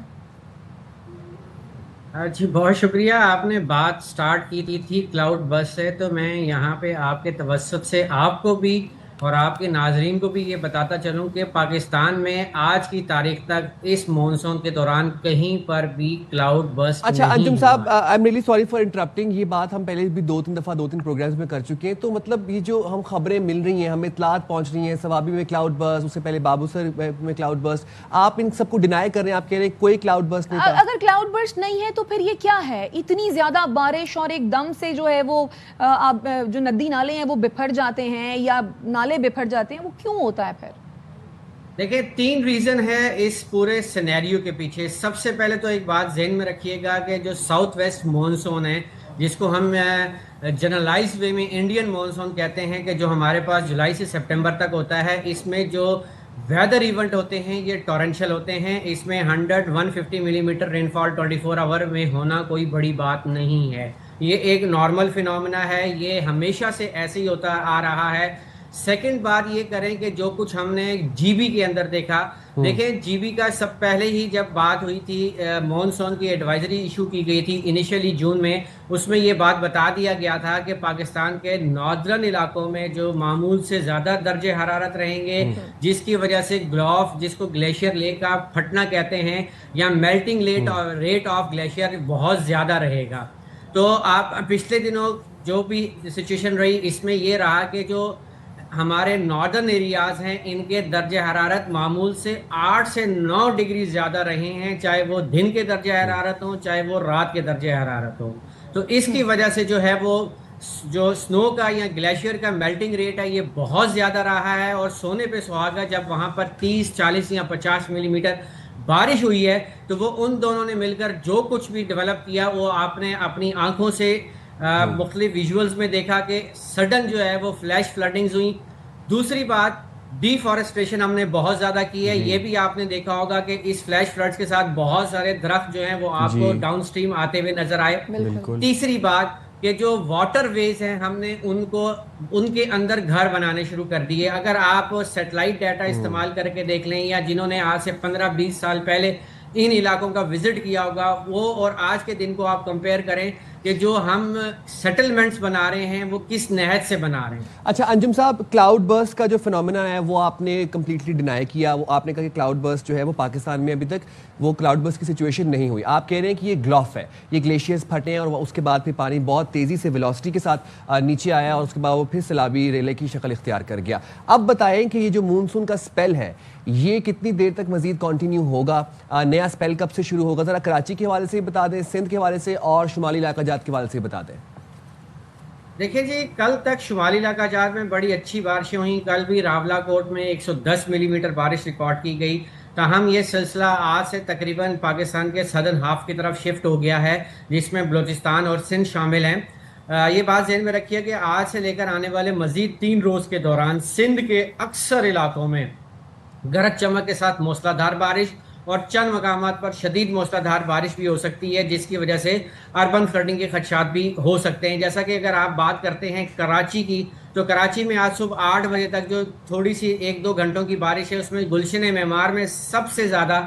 जी बहुत शुक्रिया। आपने बात स्टार्ट की थी क्लाउड बस से, तो मैं यहाँ पे आपके तवस्सुत से आपको भी और आपके नाजरीन को भी ये बताता चलूँ कि पाकिस्तान में आज की तारीख तक इस मॉनसून के दौरान कहीं पर भी क्लाउड बस्ट अच्छा अंजुम साहब, I am really sorry for interrupting. ये बात हम पहले भी 2-3 दफा 2-3 प्रोग्राम्स में कर चुके हैं। तो मतलब ये जो हम खबरें मिल रही हैं, हमें इतलात पहुंच रही हैं, सवाबी में क्लाउड बस्ट, उससे पहले बाबूसर में क्लाउड बस्ट, आप इन सबको डिनाई कर रहे हैं, आप कह रहे हैं कोई क्लाउड बस्ट नहीं था। अगर क्लाउड बस्ट नहीं है तो फिर ये क्या है? इतनी ज्यादा बारिश और एकदम से जो है वो जो नदी नाले हैं वो बिफर जाते हैं या बिफर जाते हैं, वो क्यों होता है? फिर देखिए 3 रीजन है इस पूरे सिनेरियो के पीछे। सबसे पहले तो एक बात ज़हन में रखिएगा कि जो साउथ वेस्ट मॉनसून है, जिसको हम जनरलाइज वे में इंडियन मॉनसून कहते हैं, कि जो हमारे पास जुलाई से सितंबर तक होता है, इसमें जो वेदर इवेंट होते हैं ये टॉरेंशियल होते हैं। इसमें 100-150 मिलीमीटर रेनफॉल 24 आवर में होना कोई बड़ी बात नहीं है। ये एक नॉर्मल फिनोमेना है, ये हमेशा से ऐसे ही होता आ रहा है। सेकंड बात ये करें कि जो कुछ हमने जीबी के अंदर देखा, देखें जीबी का सब पहले ही जब बात हुई थी, मॉनसून की एडवाइजरी इशू की गई थी इनिशियली जून में, उसमें ये बात बता दिया गया था कि पाकिस्तान के नॉर्दर्न इलाकों में जो मामूल से ज़्यादा दर्जे हरारत रहेंगे, जिसकी वजह से ग्लोफ, जिसको ग्लेशियर लेक का फटना कहते हैं, या मेल्टिंग रेट ऑफ ग्लेशियर बहुत ज़्यादा रहेगा। तो आप पिछले दिनों जो भी सिचुएशन रही, इसमें ये रहा कि जो हमारे नॉर्दर्न एरियाज़ हैं, इनके दर्जे हरारत मामूल से 8 से 9 डिग्री ज़्यादा रहे हैं, चाहे वो दिन के दर्जे हरारत हों, चाहे वो रात के दर्जे हरारत हों। तो इसकी वजह से जो है वो جو سنو کا یا گلیشیئر کا میلٹنگ ریٹ ہے یہ بہت زیادہ رہا ہے، اور سونے پہ سہاگا جب وہاں پر 30 40 یا 50 ملی میٹر بارش ہوئی ہے تو وہ ان دونوں نے مل کر جو کچھ بھی ڈیولپ کیا وہ آپ نے اپنی آنکھوں سے مختلف ویژولز میں دیکھا کہ سڈن جو ہے وہ فلیش فلڈنگز ہوئی. دوسری بات ڈیفارسٹریشن ہم نے بہت زیادہ کی ہے، یہ بھی آپ نے دیکھا ہوگا کہ اس فلیش فلڈز کے ساتھ بہت سارے درخت جو ہیں وہ آپ کو ڈاؤن سٹریم آتے ہوئے نظر آئے. تیسری بات کہ جو واٹر ویز ہیں ہم نے ان کے اندر گھر بنانے شروع کر دیے. اگر آپ سیٹلائٹ ڈیٹا استعمال کر کے دیکھ لیں یا جنہوں نے آج سے 15-20 سال پہلے ان علاقوں کا وزٹ کیا ہوگا وہ اور آج کے دن کو آپ کمپیئر کریں کہ جو ہم سیٹلمنٹس بنا رہے ہیں وہ کس نہج سے بنا رہے ہیں. اچھا انجم صاحب، کلاؤڈ برسٹ کا جو فنومینا ہے وہ آپ نے کمپلیٹلی ڈینائی کیا. وہ آپ نے کہا کہ کلاؤڈ برسٹ جو ہے وہ پاکستان میں ابھی تک وہ کلاؤڈ برسٹ کی سچویشن نہیں ہوئی. آپ کہہ رہے ہیں کہ یہ گلوف ہے، یہ گلیشیئرز پھٹے ہیں اور اس کے بعد پھر پانی بہت تیزی سے ویلوسٹی کے ساتھ نیچے آیا اور اس کے بعد وہ پھر سیلابی ریلے کی شکل اختیار کر گیا. اب بتائیں کہ یہ جو مونسون کا اسپیل ہے یہ کتنی دیر تک مزید کنٹینیو ہوگا؟ نیا اسپیل کب سے شروع ہوگا؟ ذرا کراچی کے حوالے سے بتا دیں، سندھ کے حوالے سے اور شمالی علاقہ جات کے حوالے سے بتا دیں. دیکھیں جی، کل تک شمالی علاقہ جات میں بڑی اچھی بارشیں ہوئیں. کل بھی راولا کوٹ میں 110 ملی میٹر بارش ریکارڈ کی گئی. تاہم یہ سلسلہ آج سے تقریباً پاکستان کے سدرن ہاف کی طرف شفٹ ہو گیا ہے جس میں بلوچستان اور سندھ شامل ہیں. یہ بات ذہن میں رکھیے کہ آج سے لے کر آنے والے مزید 3 روز کے دوران سندھ کے اکثر علاقوں میں گرج چمک کے ساتھ موسلا دھار بارش اور چند مقامات پر شدید موسلا دھار بارش بھی ہو سکتی ہے جس کی وجہ سے اربن فلڈنگ کے خدشات بھی ہو سکتے ہیں. جیسا کہ اگر آپ بات کرتے ہیں کراچی کی تو کراچی میں آج صبح 8 بجے تک جو تھوڑی سی 1-2 گھنٹوں کی بارش ہے اس میں گلشن معمار میں سب سے زیادہ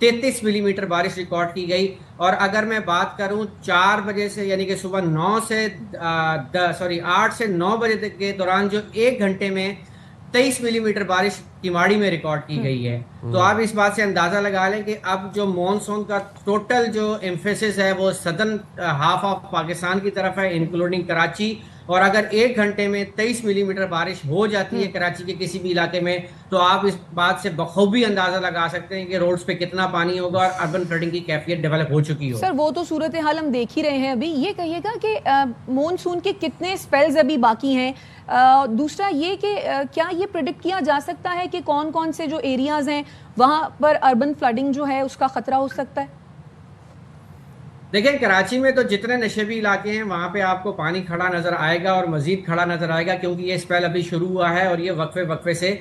33 ملی میٹر بارش ریکارڈ کی گئی. اور اگر میں بات کروں 4 بجے سے یعنی کہ صبح 8 سے 9 بجے تک کے دوران جو 1 گھنٹے میں 23 ملی میٹر بارش کیماڑی میں ریکارڈ کی گئی ہے. تو آپ اس بات سے اندازہ لگا لیں کہ اب جو مونسون کا ٹوٹل جو ایمفیسس ہے وہ سدرن ہاف آف پاکستان کی طرف ہے انکلوڈنگ کراچی. اور اگر 1 گھنٹے میں 23 ملی میٹر بارش ہو جاتی ہے کراچی کے کسی بھی علاقے میں تو آپ اس بات سے بخوبی اندازہ لگا سکتے ہیں کہ روڈز پہ کتنا پانی ہوگا اور اربن فلڈنگ کی کیفیت ڈیولپ ہو چکی ہو. سر وہ تو صورتحال ہم دیکھ ہی رہے ہیں. ابھی یہ کہیے گا کہ مونسون کے کتنے اسپیلز ابھی باقی ہیں؟ دوسرا یہ کہ کیا یہ پریڈکٹ کیا جا سکتا ہے کہ کون کون سے جو ایریاز ہیں وہاں پر اربن فلڈنگ جو ہے اس کا خطرہ ہو سکتا ہے؟ دیکھیں کراچی میں تو جتنے نشیبی علاقے ہیں وہاں پہ آپ کو پانی کھڑا نظر آئے گا اور مزید کھڑا نظر آئے گا کیونکہ یہ اسپیل ابھی شروع ہوا ہے اور یہ وقفے سے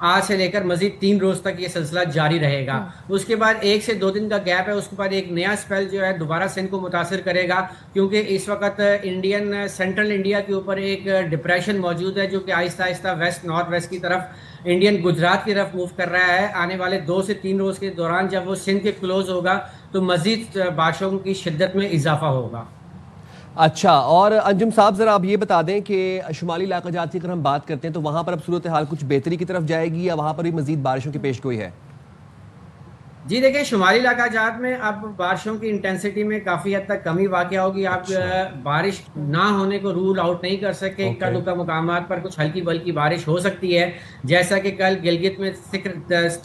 آج سے لے کر مزید 3 روز تک یہ سلسلہ جاری رہے گا. اس کے بعد 1 سے 2 دن کا گیپ ہے، اس کے بعد ایک نیا اسپیل جو ہے دوبارہ سندھ کو متاثر کرے گا کیونکہ اس وقت سینٹرل انڈیا کے اوپر ایک ڈپریشن موجود ہے جو کہ آہستہ آہستہ ویسٹ نارتھ ویسٹ کی طرف انڈین گجرات کی طرف موو کر رہا ہے. آنے والے 2 سے 3 روز کے دوران جب وہ سندھ کے کلوز ہوگا تو مزید بارشوں کی شدت میں اضافہ ہوگا. اچھا، اور انجم صاحب ذرا آپ یہ بتا دیں کہ شمالی علاقہ جات کی اگر ہم بات کرتے ہیں تو وہاں پر اب صورتحال کچھ بہتری کی طرف جائے گی یا وہاں پر بھی مزید بارشوں کی پیشگوئی ہے؟ جی دیکھیں شمالی علاقہ جات میں اب بارشوں کی انٹینسٹی میں کافی حد تک کمی واقع ہوگی. آپ بارش نہ ہونے کو رول آؤٹ نہیں کر سکتے. اکا دکا مقامات پر کچھ ہلکی بلکی بارش ہو سکتی ہے جیسا کہ کل گلگت میں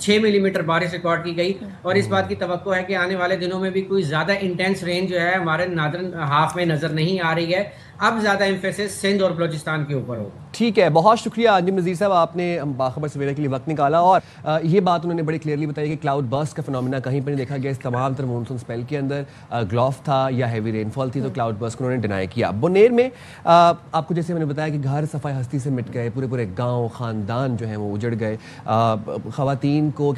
6 ملی میٹر بارش ریکارڈ کی گئی اور اس بات کی توقع ہے کہ آنے والے دنوں میں بھی کوئی زیادہ انٹینس رین جو ہے ہمارے نادرن ہاف میں نظر نہیں آ رہی ہے. اب زیادہ ایمفیسس سندھ اور بلوچستان کے اوپر ہوگا. ٹھیک ہے، بہت شکریہ انجم نذیر صاحب، آپ نے باخبر سویرے کے لیے وقت نکالا اور یہ بات انہوں نے بڑی کلیئرلی بتائی کہ کلاؤڈ برسٹ کا فنومینا کہیں پر نہیں دیکھا گیا. اس تمام تر مونسون اسپیل کے اندر گلوف تھا یا ہیوی رین فال تھی تو کلاؤڈ برسٹ کو انہوں نے ڈینائی کیا. بونیر میں آپ کو جیسے میں نے بتایا کہ گھر صفائی ہستی سے مٹ گئے، پورے گاؤں خاندان جو ہیں وہ اجڑ گئے. خواتین کو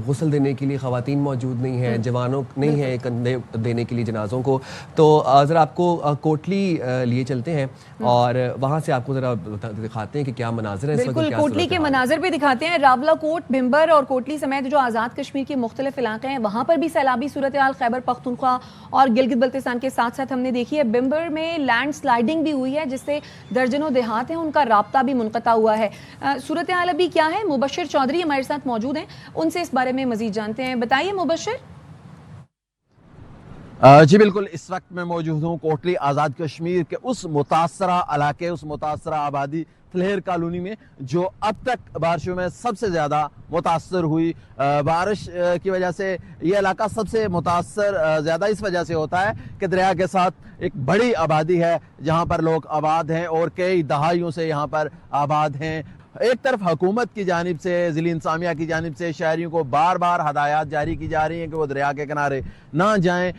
غسل دینے کے لیے خواتین موجود نہیں ہیں، جوانوں نہیں ہیں کندھے دینے کے لیے جنازوں کو. تو ذرا آپ کو کوٹلی لیے چلتے ہیں اور وہاں سے آپ کو ذرا دکھاتے ہیں کہ کیا مناظر ہیں. بالکل کوٹلی کے مناظر بھی دکھاتے ہیں. راولا کوٹ، بھمبر اور کوٹلی سمیت جو آزاد کشمیر کے مختلف علاقے ہیں وہاں پر بھی سیلابی صورتحال خیبر پختونخوا اور گلگت بلتستان کے ساتھ ساتھ ہم نے دیکھی ہے. بھمبر میں لینڈ سلائیڈنگ بھی ہوئی ہے جس سے درجنوں دیہات ہیں ان کا رابطہ بھی منقطع ہوا ہے. صورتحال ابھی کیا ہے؟ مبشر چودھری ہمارے ساتھ موجود ہیں، ان سے اس بارے میں مزید جانتے ہیں. بتائیے مبشر. جی بالکل، اس وقت میں موجود ہوں کوٹلی آزاد کشمیر کے اس متاثرہ علاقے، اس متاثرہ آبادی تلہیر کالونی میں جو اب تک بارشوں میں سب سے زیادہ متاثر ہوئی. بارش کی وجہ سے یہ علاقہ سب سے متاثر زیادہ اس وجہ سے ہوتا ہے کہ دریا کے ساتھ ایک بڑی آبادی ہے جہاں پر لوگ آباد ہیں اور کئی دہائیوں سے یہاں پر آباد ہیں. ایک طرف حکومت کی جانب سے ضلع انتظامیہ کی جانب سے شہریوں کو بار بار ہدایات جاری کی جا رہی ہیں کہ وہ دریا کے کنارے نہ جائیں,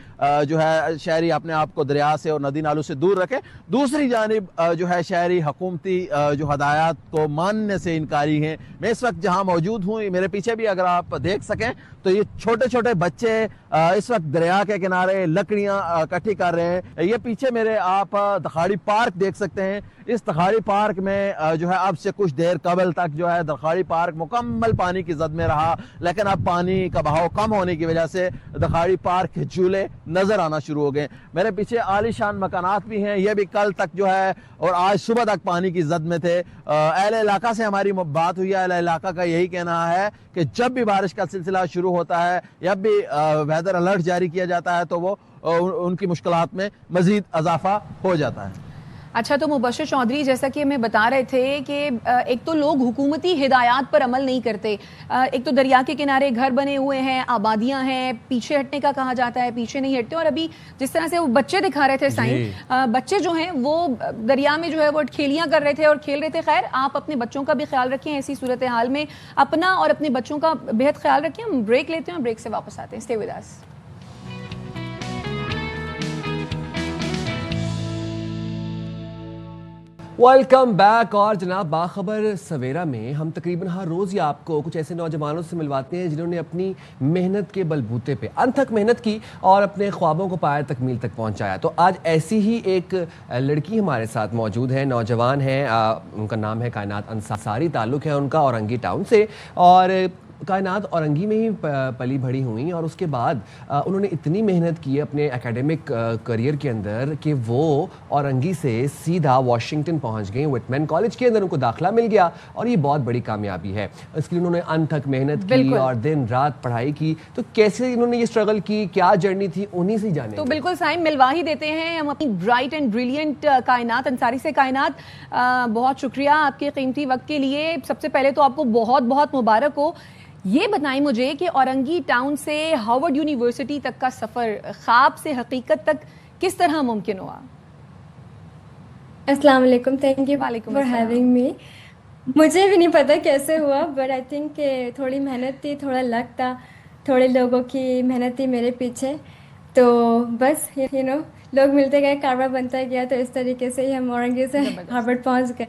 جو ہے شہری اپنے آپ کو دریا سے اور ندی نالوں سے دور رکھیں. دوسری جانب جو ہے شہری حکومتی جو ہدایات کو ماننے سے انکاری ہیں. میں اس وقت جہاں موجود ہوں, میرے پیچھے بھی اگر آپ دیکھ سکیں تو یہ چھوٹے چھوٹے بچے اس وقت دریا کے کنارے لکڑیاں اکٹھی کر رہے ہیں. یہ پیچھے میرے آپ دکھاڑی پارک دیکھ سکتے ہیں. اس دکھاڑی پارک میں جو ہے اب سے کچھ دیر قبل تک جو ہے دکھاڑی پارک مکمل پانی کی زد میں رہا, لیکن اب پانی کا بہاؤ کم ہونے کی وجہ سے دکھاڑی پارک کے جھولے نظر آنا شروع ہو گئے. میرے پیچھے عالی شان مکانات بھی ہیں, یہ بھی کل تک جو ہے اور آج صبح تک پانی کی زد میں تھے. اہل علاقہ سے ہماری بات ہوئی ہے. اہل علاقہ کا یہی کہنا ہے کہ جب بھی بارش کا سلسلہ شروع ہوتا ہے یا بھی ویدر الرٹ جاری کیا جاتا ہے تو وہ ان کی مشکلات میں مزید اضافہ ہو جاتا ہے. اچھا, تو مبشر چودھری, جیسا کہ ہمیں بتا رہے تھے کہ ایک تو لوگ حکومتی ہدایات پر عمل نہیں کرتے, ایک تو دریا کے کنارے گھر بنے ہوئے ہیں, آبادیاں ہیں, پیچھے ہٹنے کا کہا جاتا ہے, پیچھے نہیں ہٹتے. اور ابھی جس طرح سے وہ بچے دکھا رہے تھے سائن, بچے جو ہیں وہ دریا میں جو ہے وہ کھیلیاں کر رہے تھے اور کھیل رہے تھے. خیر, آپ اپنے بچوں کا بھی خیال رکھیں, ایسی صورتحال میں اپنا اور اپنے بچوں کا بہت خیال رکھیں. ہم بریک لیتے ہیں, بریک سے واپس آتے ہیں. Stay with us. Welcome back. اور جناب, باخبر سویرا میں ہم تقریباً ہر روز ہی آپ کو کچھ ایسے نوجوانوں سے ملواتے ہیں جنہوں نے اپنی محنت کے بلبوتے پہ انتھک محنت کی اور اپنے خوابوں کو پایہ تکمیل تک پہنچایا. تو آج ایسی ہی ایک لڑکی ہمارے ساتھ موجود ہے, نوجوان ہیں, ان کا نام ہے کائنات انصاری, تعلق ہے ان کا اورنگی ٹاؤن سے. اور کائنات اورنگی میں ہی پلی بڑھی ہوئی اور اس کے بعد انہوں نے اتنی محنت کی اپنے اکیڈمک کریئر کے اندر کہ وہ اورنگی سے سیدھا واشنگٹن پہنچ گئیں. وٹمن کالج کے اندر ان کو داخلہ مل گیا اور یہ بہت بڑی کامیابی ہے. اس کے لیے انہوں نے انتھک محنت کی اور دن رات پڑھائی کی. تو کیسے انہوں نے یہ اسٹرگل کی, کیا جرنی تھی, انہی سے جانے. تو بالکل سائم ملوا ہی دیتے ہیں ہم اپنی برائٹ اینڈ بریلینٹ کائنات انصاری سے. کائنات, بہت شکریہ آپ کے قیمتی وقت کے لیے. سب سے پہلے تو آپ کو بہت بہت مبارک ہو. یہ بتائیں مجھے کہ اورنگی ٹاؤن سے ہارورڈ یونیورسٹی تک کا سفر خواب سے حقیقت تک کس طرح ممکن ہوا؟ السلام علیکم, thank you for having me. مجھے بھی نہیں پتا کیسے ہوا, بٹ آئی تھنک کہ تھوڑی محنت تھی, تھوڑا لک تھا, تھوڑے لوگوں کی محنت تھی میرے پیچھے. تو بس لوگ ملتے گئے, کاروبار بنتا گیا. تو اس طریقے سے ہی ہم اورنگی سے ہارورڈ پہنچ گئے.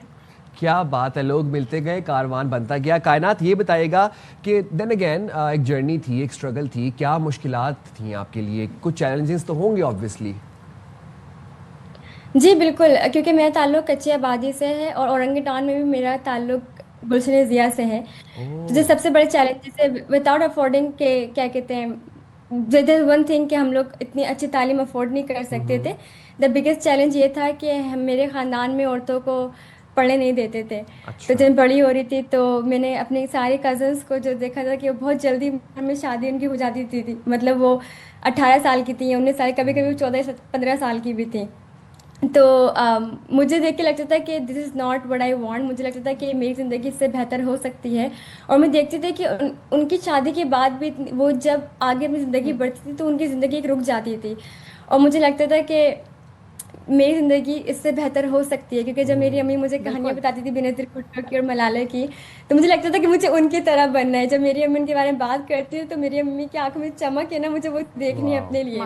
کیا بات ہے, لوگ ملتے گئے, کاروان بنتا گیا. کائنات, یہ بتائے گا کہ دین اگین ایک جرنی تھی, ایک اسٹرگل تھی, کیا مشکلات تھیں آپ کے لیے؟ کچھ چیلنجز تو ہوں گے آبویسلی. جی بالکل, کیونکہ میرا تعلق کچی آبادی سے ہے اور اورنگی ٹاؤن میں بھی میرا تعلق گلشن ضیاء سے ہے. جو سب سے بڑے چیلنجز ہے وداؤٹ افورڈنگ کہ کیا کہتے ہیں, ون تھنگ کہ ہم لوگ اتنی اچھی تعلیم افورڈ نہیں کر سکتے تھے. دا بگیسٹ چیلنج یہ تھا کہ میرے خاندان میں عورتوں کو پڑھنے نہیں دیتے تھے. تو جب بڑی ہو رہی تھی تو میں نے اپنے سارے کزنس کو جو دیکھا تھا کہ وہ بہت جلدی میں شادی ان کی ہو جاتی تھی. مطلب وہ 18 سال کی تھیں, 19 سال, کبھی کبھی 14-15 سال کی بھی تھیں. تو مجھے دیکھ کے لگتا تھا کہ this is not what I want. مجھے لگتا تھا کہ میری زندگی اس سے بہتر ہو سکتی ہے. اور میں دیکھتی تھی کہ ان کی شادی کے بعد بھی وہ جب آگے اپنی زندگی بڑھتی تھی تو ان کی زندگی ایک رک جاتی تھی. اور مجھے لگتا تھا کہ میری زندگی اس سے بہتر ہو سکتی ہے, کیونکہ جب میری امی مجھے کہانیاں بتاتی تھی بینظیر بھٹو کی اور ملالہ کی, تو مجھے لگتا تھا کہ مجھے ان کی طرح بننا ہے. جب میری امی ان کے بارے میں بات کرتی ہے تو میری امی کی آنکھوں میں چمک ہے نا, مجھے وہ دیکھنی ہے اپنے لیے.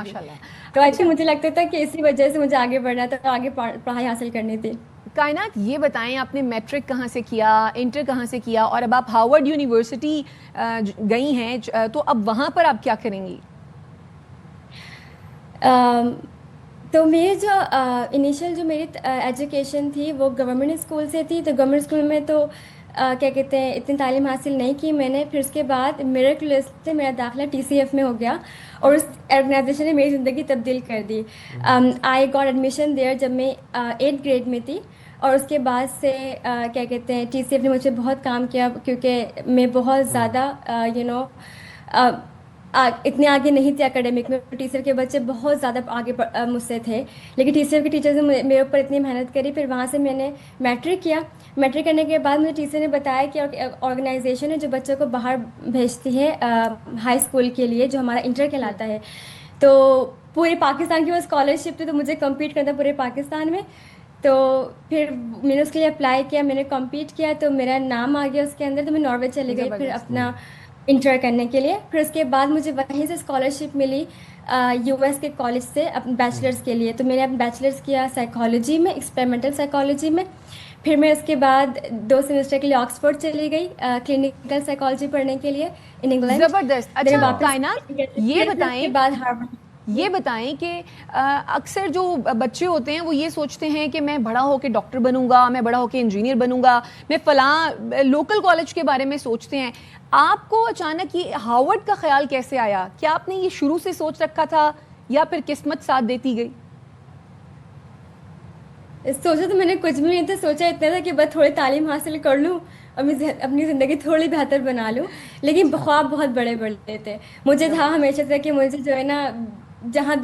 تو ایسے مجھے لگتا تھا کہ اسی وجہ سے مجھے آگے بڑھنا تھا, آگے پڑھائی حاصل کرنی تھی. کائنات, یہ بتائیں آپ نے میٹرک کہاں سے کیا, انٹر کہاں سے کیا, اور اب آپ ہارورڈ یونیورسٹی گئی ہیں, تو اب وہاں پر آپ کیا کریں گی؟ تو میری جو انیشیل جو میری ایجوکیشن تھی وہ گورنمنٹ اسکول سے تھی. تو گورنمنٹ اسکول میں تو کیا کہتے ہیں اتنی تعلیم حاصل نہیں کی میں نے. پھر اس کے بعد میریکل سے میرا داخلہ TCF میں ہو گیا اور اس آرگنائزیشن نے میری زندگی تبدیل کر دی. آئی گاٹ ایڈمیشن دیئر جب میں 8th گریڈ میں تھی. اور اس کے بعد سے کیا کہتے ہیں TCF نے مجھ پہ بہت کام کیا, کیونکہ میں بہت زیادہ इतने आगे नहीं थे एकेडमिक में, टीचर के बच्चे बहुत ज़्यादा आगे मुझसे थे, लेकिन टीचर्स ने मेरे ऊपर इतनी मेहनत करी। फिर वहाँ से मैंने मैट्रिक किया। मैट्रिक करने के बाद मुझे टीचर ने बताया कि ऑर्गेनाइजेशन है जो बच्चों को बाहर भेजती है हाई स्कूल के लिए, जो हमारा इंटर कहलाता है, तो पूरे पाकिस्तान की वो स्कॉलरशिप थी, तो मुझे कम्पीट करना पूरे पाकिस्तान में। तो फिर मैंने उसके लिए अप्लाई किया, मैंने कम्पीट किया, तो मेरा नाम आ गया उसके अंदर, तो मैं नॉर्वे चली गई फिर अपना इंटर करने के लिए। फिर उसके बाद मुझे वहीं से स्कॉलरशिप मिली यूएस के कॉलेज से बैचलर्स के लिए। तो मैंने अपना बैचलर्स किया साइकोलॉजी में, एक्सपेरिमेंटल साइकोलॉजी में। फिर मैं उसके बाद 2 सेमेस्टर के लिए ऑक्सफोर्ड चली गई क्लिनिकल साइकोलॉजी पढ़ने के लिए इन इंग्लैंड। जबरदस्त। अच्छा कायनात, ये बताएं कि अक्सर जो बच्चे होते हैं वो ये सोचते हैं कि मैं बड़ा होकर डॉक्टर बनूंगा, मैं बड़ा होकर इंजीनियर बनूंगा, मैं फलां लोकल कॉलेज के बारे में सोचते हैं। आपको अचानक ये हार्वर्ड का ख्याल कैसे आया? क्या आपने ये शुरू से सोच रखा था या फिर किस्मत साथ देती गई? सोचा तो मैंने कुछ भी नहीं था, सोचा इतना था कि बस थोड़ी तालीम हासिल कर लूँ और मैं अपनी ज़िंदगी थोड़ी बेहतर बना लूँ। लेकिन ख्वाब बहुत बड़े बड़े थे। मुझे था हमेशा से कि मुझे जो है ना, जहाँ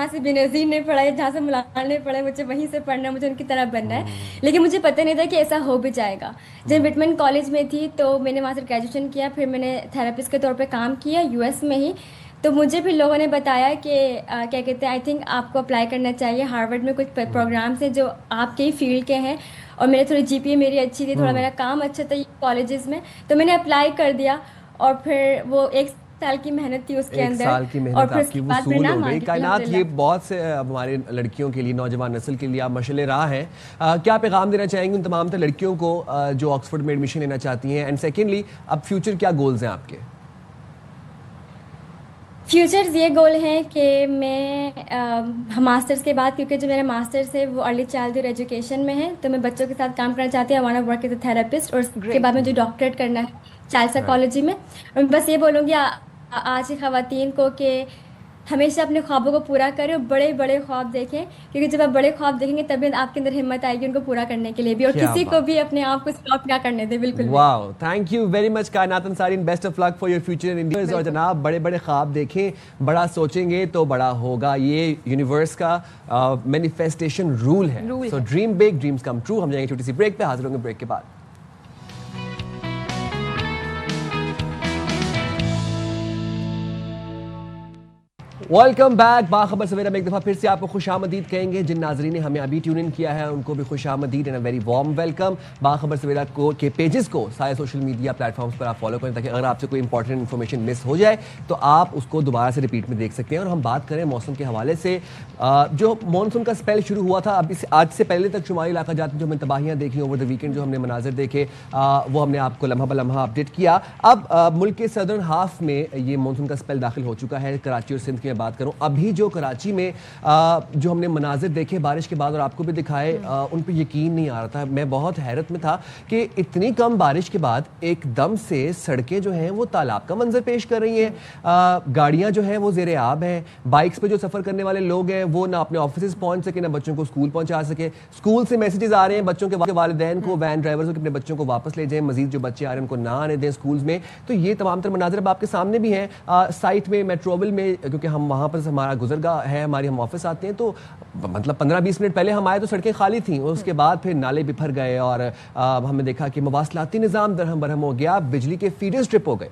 से बेनज़ीर ने पढ़ा है, जहाँ से मुलाना ने पढ़ा है, मुझे वहीं से पढ़ना है, मुझे उनकी तरह बनना है। लेकिन मुझे पता नहीं था कि ऐसा हो भी जाएगा। जब विटमन कॉलेज में थी तो मैंने वहाँ से ग्रेजुएशन किया, फिर मैंने थेरेपिस्ट के तौर पे काम किया यूएस में ही। तो मुझे फिर लोगों ने बताया कि क्या कहते हैं, आई थिंक आपको अप्लाई करना चाहिए, हार्वर्ड में कुछ प्रोग्राम्स हैं जो आपके ही फील्ड के हैं। और मेरे थोड़ी जीपीए मेरी अच्छी थी, थोड़ा मेरा काम अच्छा था कॉलेजेस में, तो मैंने अप्लाई कर दिया। और फिर वो 1 साल की मेहनत थी उसके अंदर, 1 साल की मेहनत आपकी वसूल हो गई। कायनात, ये बहुत से हमारी लड़कियों के लिए, नौजवान नस्ल के लिए आप मशाल राह हैं। क्या पैगाम देना चाहेंगे उन तमाम लड़कियों को जो ऑक्सफोर्ड में एडमिशन लेना चाहती हैं? एंड सेकेंडली, अब फ्यूचर क्या गोल्स हैं आपके? फ्यूचर्स ये गोल हैं कि मैं मास्टर्स के बाद, क्योंकि जो मेरा मास्टर्स है वो अर्ली चाइल्डहुड एजुकेशन में है, तो मैं बच्चों के साथ काम करना चाहती हूँ। I want to work as a therapist. और उसके बाद मुझे डॉक्टरेट करना है चाइल्ड साइकोलॉजी में। और बस ये बोलूँगी आज की ख़वातीन को कि हमेशा अपने ख्वाबों को पूरा करें और बड़े बड़े ख्वाब देखें, क्योंकि जब आप बड़े ख्वाब देखेंगे तभी आपके अंदर हिम्मत आएगी उनको पूरा करने के लिए भी, और किसी को भी अपने आप को स्टॉप ना करने दे। बिल्कुल। Wow, thank you very much Kainat Ansari, best of luck for your future in India. और जनाब, बड़े बड़े ख्वाब देखें, बड़ा सोचेंगे तो बड़ा होगा। ये यूनिवर्स का मैनिफेस्टेशन रूल है। So dream big, dreams come true. हम जाएंगे छोटी सी ब्रेक पे, हाजिर होंगे ब्रेक के बाद। Welcome back. बाखबर सवेरा में एक दफ़ा फिर से आपको खुशामदीद कहेंगे। जिन नाजरीन ने हमें अभी ट्यून इन किया है उनको भी खुशामदीद एंड वेरी वार्म वेलकम। बाखबर सवेरा के पेजेस को सारे सोशल मीडिया प्लेटफॉर्म्स पर आप फॉलो करें, ताकि अगर आपसे कोई इंपॉर्टेंट इन्फॉर्मेशन मिस हो जाए तो आप उसको दोबारा से रिपीट में देख सकते हैं। और हम बात करें मौसम के हवाले से, जो मानसून का स्पेल शुरू हुआ था, अभी आज से पहले तक शुमाली इलाका जाते जो हमने तबाहियाँ देखी ओवर द वीकेंड, जो हमने मनाजिर देखे, वो हमने आपको लम्हा ब लम्हा अपडेट किया। अब मुल्क के सदर्न हाफ में ये मानसून का स्पेल दाखिल हो चुका है। कराची और सिंध की बात करूं, अभी जो कराची में जो हमने मनाजिर देखे बारिश के बाद और आपको भी दिखाए, उन पर यकीन नहीं आ रहा था। मैं बहुत हैरत में था कि इतनी कम बारिश के बाद एकदम से सड़कें जो हैं वो तालाब का मंजर पेश कर रही हैं। गाड़ियां जो हैं वो ज़ेरे आब हैं। बाइक्स पे जो सफ़र करने वाले लोग हैं वो ना अपने ऑफिस पहुंच सके, ना बच्चों को स्कूल पहुंचा सके। स्कूल से मैसेजेस आ रहे हैं बच्चों के वालिदैन को, वैन ड्राइवर्स को, अपने बच्चों को वापस ले जाएं, मजीद जो बच्चे आ रहे हैं उनको ना आने दें स्कूल्स में। तो ये तमाम तर मनाजिर अब आपके सामने भी हैं। साइट में मेट्रोविल में, क्योंकि हम वहाँ पर हमारा गुजरगाह है, हमारी हम ऑफिस आते हैं, तो मतलब 15-20 मिनट पहले हम आए तो सड़कें खाली थीं, और उसके बाद फिर नाले बिफर गए और हमने देखा कि मवासलाती निज़ाम दरहम बरहम हो गया, बिजली के फीडर्स ट्रिप हो गए।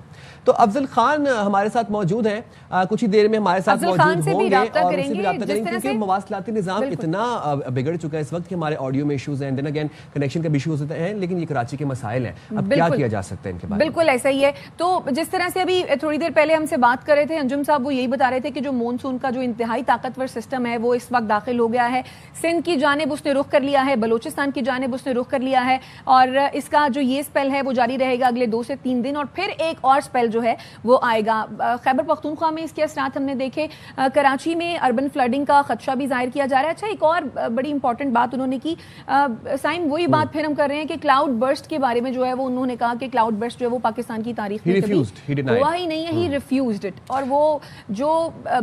तो अफजल खान हमारे साथ मौजूद हैं, कुछ ही देर में हमारे साथ मौजूद होंगे और उनसे भी रब्ता करेंगे, क्योंकि मवासलाती निज़ाम इतना बिगड़ चुका है इस वक्त कि हमारे ऑडियो में इशूज़ हैं, देन अगेन कनेक्शन का भी इशूज़ होते हैं, लेकिन ये कराची के मसाइल हैं। अब क्या किया जा सकता है इनके बारे में? बिल्कुल ऐसा ही है। तो जिस तरह से अभी थोड़ी देर पहले हमसे बात कर रहे थे अंजुम साहब, वो यही बता रहे थे कि जो मॉनसून का जो इंतहाई ताकतवर सिस्टम है वो इस वक्त दाखिल हो गया है। सिंध की जानिब उसने रुख कर लिया है, बलूचिस्तान की जानिब उसने रुख कर लिया है, और इसका जो ये स्पेल है वो जारी रहेगा अगले 2 से 3 दिन, और फिर एक और स्पेल जो है वो आएगा। खैबर पख्तूनख्वा में इसके असरात हमने देखे। कराची में अर्बन फ्लडिंग का खदशा भी जाहिर किया जा रहा है। अच्छा, एक और बड़ी इंपॉर्टेंट बात उन्होंने की, साइम वही बात फिर हम कर रहे हैं कि क्लाउड बर्स्ट के बारे में जो है वो उन्होंने कहा कि क्लाउड बर्स्ट जो है वो पाकिस्तान की तारीख में कभी हुआ ही नहीं है, ही रिफ्यूज्ड इट। और वो जो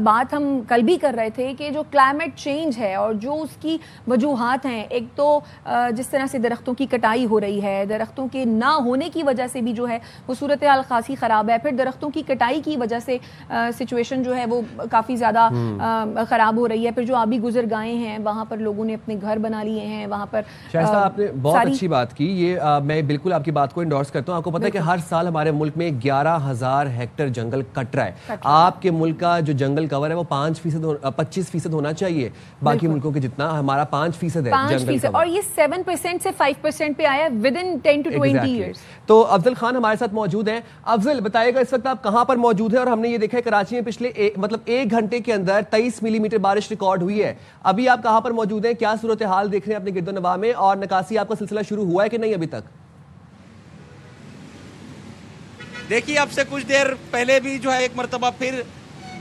बात हम कल भी कर रहे थे कि जो क्लाइमेट चेंज چیلنج ہے اور جو اس کی وجوہات ہیں، ایک تو جس طرح سے درختوں کی کٹائی ہو رہی ہے، درختوں کے نہ ہونے کی وجہ سے بھی جو ہے وہ صورتحال خاصی خراب ہے، پھر درختوں کی کٹائی کی وجہ سے سچویشن جو ہے وہ کافی زیادہ خراب ہو رہی ہے، پھر جو آبی گزرگاہیں ہیں وہاں پر لوگوں نے اپنے گھر بنا لیے ہیں، وہاں پر شائستہ آپ نے بہت اچھی بات کی، یہ میں بالکل آپ کی بات کو انڈورس کرتا ہوں. آپ کو پتہ ہے کہ ہر سال ہمارے ملک میں 11,000 ہیکٹر جنگل کٹ رہا ہے. آپ کے ملک کا جو جنگل کور ہے وہ 25% ہونا چاہیے، باقی ملکوں کے جتنا ہمارا 5% ہے جنگل کور، اور یہ 7% سے 5% پہ آیا within 10 to 20 years. تو افضل خان ہمارے ساتھ موجود ہیں. افضل بتائیے گا اس وقت آپ کہاں پر موجود ہیں؟ اور ہم نے یہ دیکھا ہے کراچی میں پچھلے ایک گھنٹے کے اندر 23 ملی میٹر بارش ریکارڈ ہوئی ہے. ابھی آپ کہاں پر موجود ہیں؟ کیا صورتحال دیکھ رہے ہیں اپنے گرد و نواح میں؟ اور نکاسی آپ کا سلسلہ شروع ہوا ہے کہ نہیں ابھی تک؟ دیکھیے اب سے کچھ دیر پہلے بھی جو ہے ایک مرتبہ پھر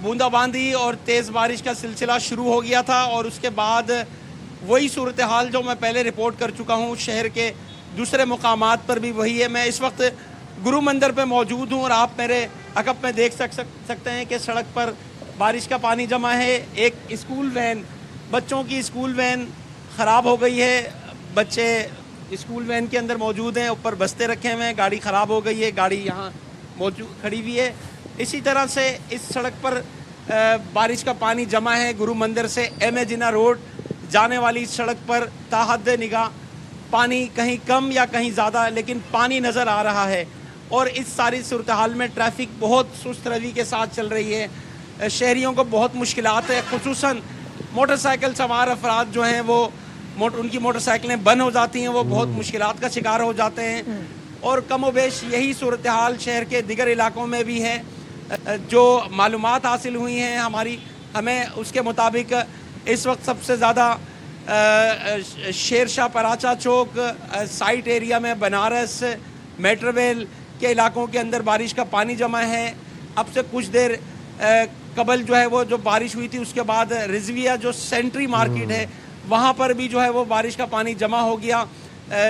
بوندا باندی اور تیز بارش کا سلسلہ شروع ہو گیا تھا، اور اس کے بعد وہی صورتحال جو میں پہلے رپورٹ کر چکا ہوں شہر کے دوسرے مقامات پر بھی وہی ہے. میں اس وقت گرو مندر پہ موجود ہوں اور آپ میرے عقب میں دیکھ سکتے ہیں کہ سڑک پر بارش کا پانی جمع ہے. ایک اسکول وین، بچوں کی اسکول وین خراب ہو گئی ہے، بچے اسکول وین کے اندر موجود ہیں، اوپر بستے رکھے ہوئے ہیں، گاڑی خراب ہو گئی ہے، گاڑی یہاں موجود کھڑی ہوئی ہے. اسی طرح سے اس سڑک پر بارش کا پانی جمع ہے. گرو مندر سے ایم اے جناح روڈ جانے والی سڑک پر تا حد نگاہ پانی کہیں کم یا کہیں زیادہ لیکن پانی نظر آ رہا ہے، اور اس ساری صورتحال میں ٹریفک بہت سست روی کے ساتھ چل رہی ہے. شہریوں کو بہت مشکلات ہے، خصوصاً موٹر سائیکل سوار افراد جو ہیں وہ ان کی موٹر سائیکلیں بند ہو جاتی ہیں، وہ بہت مشکلات کا شکار ہو جاتے ہیں. اور کم و بیش یہی صورتحال شہر کے دیگر علاقوں میں بھی ہے. جو معلومات حاصل ہوئی ہیں ہمیں اس کے مطابق اس وقت سب سے زیادہ شیر شاہ پراچا چوک سائٹ ایریا میں، بنارس میٹرو ویل کے علاقوں کے اندر بارش کا پانی جمع ہے. اب سے کچھ دیر قبل جو ہے وہ جو بارش ہوئی تھی اس کے بعد رضویہ جو سینٹری مارکیٹ ہے وہاں پر بھی جو ہے وہ بارش کا پانی جمع ہو گیا،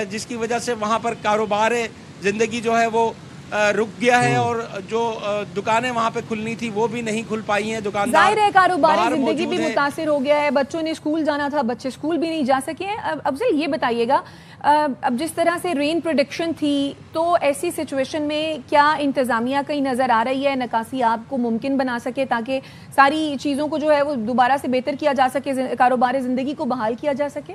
جس کی وجہ سے وہاں پر کاروبار زندگی جو ہے وہ رک گیا ہے، اور جو دکانیں وہاں پہ کھلنی تھی وہ بھی نہیں کھل پائی ہیں. دکاندار ظاہر ہے کاروباری زندگی بھی متاثر ہو گیا ہے، بچوں نے اسکول جانا تھا، بچے اسکول بھی نہیں جا سکے ہیں. افضل یہ بتائیے گا اب جس طرح سے رین پریڈکشن تھی تو ایسی سچویشن میں کیا انتظامیہ کہیں نظر آ رہی ہے نکاسی آپ کو ممکن بنا سکے تاکہ ساری چیزوں کو جو ہے وہ دوبارہ سے بہتر کیا جا سکے، کاروبار زندگی کو بحال کیا جا سکے؟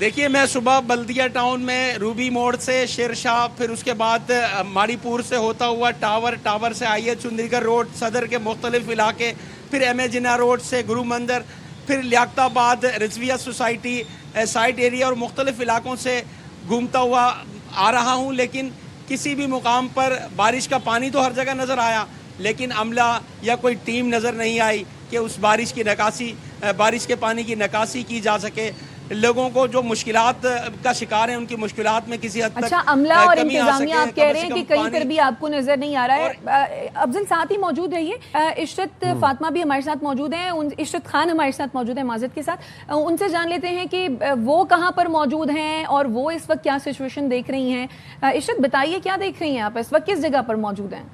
دیکھیے میں صبح بلدیہ ٹاؤن میں روبی موڑ سے شیر شاہ، پھر اس کے بعد ماڑی پور سے ہوتا ہوا ٹاور سے آئیے چندری گڑھ روڈ، صدر کے مختلف علاقے، پھر ایم اے جناح روڈ سے گرو مندر، پھر لیاقت آباد رضویہ سوسائٹی سائٹ ایریا اور مختلف علاقوں سے گھومتا ہوا آ رہا ہوں. لیکن کسی بھی مقام پر بارش کا پانی تو ہر جگہ نظر آیا، لیکن عملہ یا کوئی ٹیم نظر نہیں آئی کہ اس بارش کے پانی کی نکاسی کی جا سکے. لوگوں کو جو مشکلات کا شکار ہیں ان کی مشکلات میں کسی حد تک اچھا عملہ اور انتظامیہ آپ کہہ رہے ہیں کہ کہیں پر بھی آپ کو نظر نہیں آ رہا ہے. افضل ساتھ ہی موجود رہیے. عشرت فاطمہ بھی ہمارے ساتھ موجود ہیں، عشرت خان ہمارے ساتھ موجود ہیں معذرت کے ساتھ. ان سے جان لیتے ہیں کہ وہ کہاں پر موجود ہیں اور وہ اس وقت کیا سچویشن دیکھ رہی ہیں. عشرت بتائیے کیا دیکھ رہی ہیں آپ اس وقت، کس جگہ پر موجود ہیں؟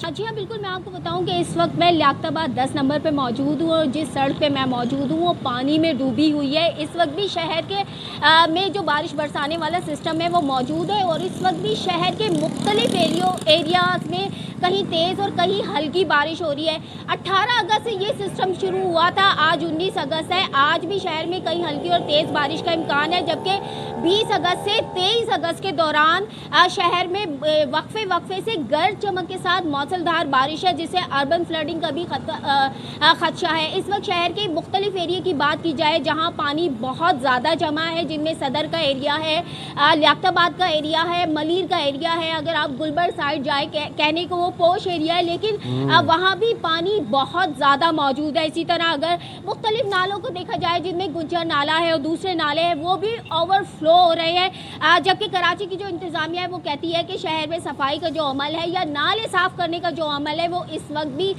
جی ہاں بالکل، میں آپ کو بتاؤں کہ اس وقت میں لیاقت آباد 10 نمبر پہ موجود ہوں، اور جس سڑک پہ میں موجود ہوں وہ پانی میں ڈوبی ہوئی ہے. اس وقت بھی شہر کے میں جو بارش برسانے والا سسٹم ہے وہ موجود ہے، اور اس وقت بھی شہر کے مختلف ایریاز میں کہیں تیز اور کہیں ہلکی بارش ہو رہی ہے. 18 اگست سے یہ سسٹم شروع ہوا تھا، آج 19 اگست ہے. آج بھی شہر میں کہیں ہلکی اور تیز بارش کا امکان ہے، جبکہ 20 اگست سے 23 اگست کے دوران شہر میں وقفے سے گرج چمک کے ساتھ موسل دھار بارش ہے، جس سے اربن فلڈنگ کا بھی خدشہ ہے. اس وقت شہر کے مختلف ایریا کی بات کی جائے جہاں پانی بہت زیادہ جمع ہے، جن میں صدر کا ایریا ہے، لیاقت آباد کا ایریا ہے، ملیر کا ایریا ہے. اگر آپ گلبرگ سائڈ جائیں، کہنے کو وہ پوش ایریا ہے لیکن وہاں بھی پانی بہت زیادہ موجود ہے. اسی طرح اگر مختلف نالوں کو دیکھا جائے جن میں گنجر نالا ہے اور دوسرے نالے ہیں وہ بھی اوور فلو ہو رہے ہیں. جبکہ کراچی کی جو انتظامیہ ہے وہ کہتی ہے کہ شہر میں صفائی کا جو عمل ہے یا نالے صاف کرنے کا جو عمل ہے وہ اس وقت بھی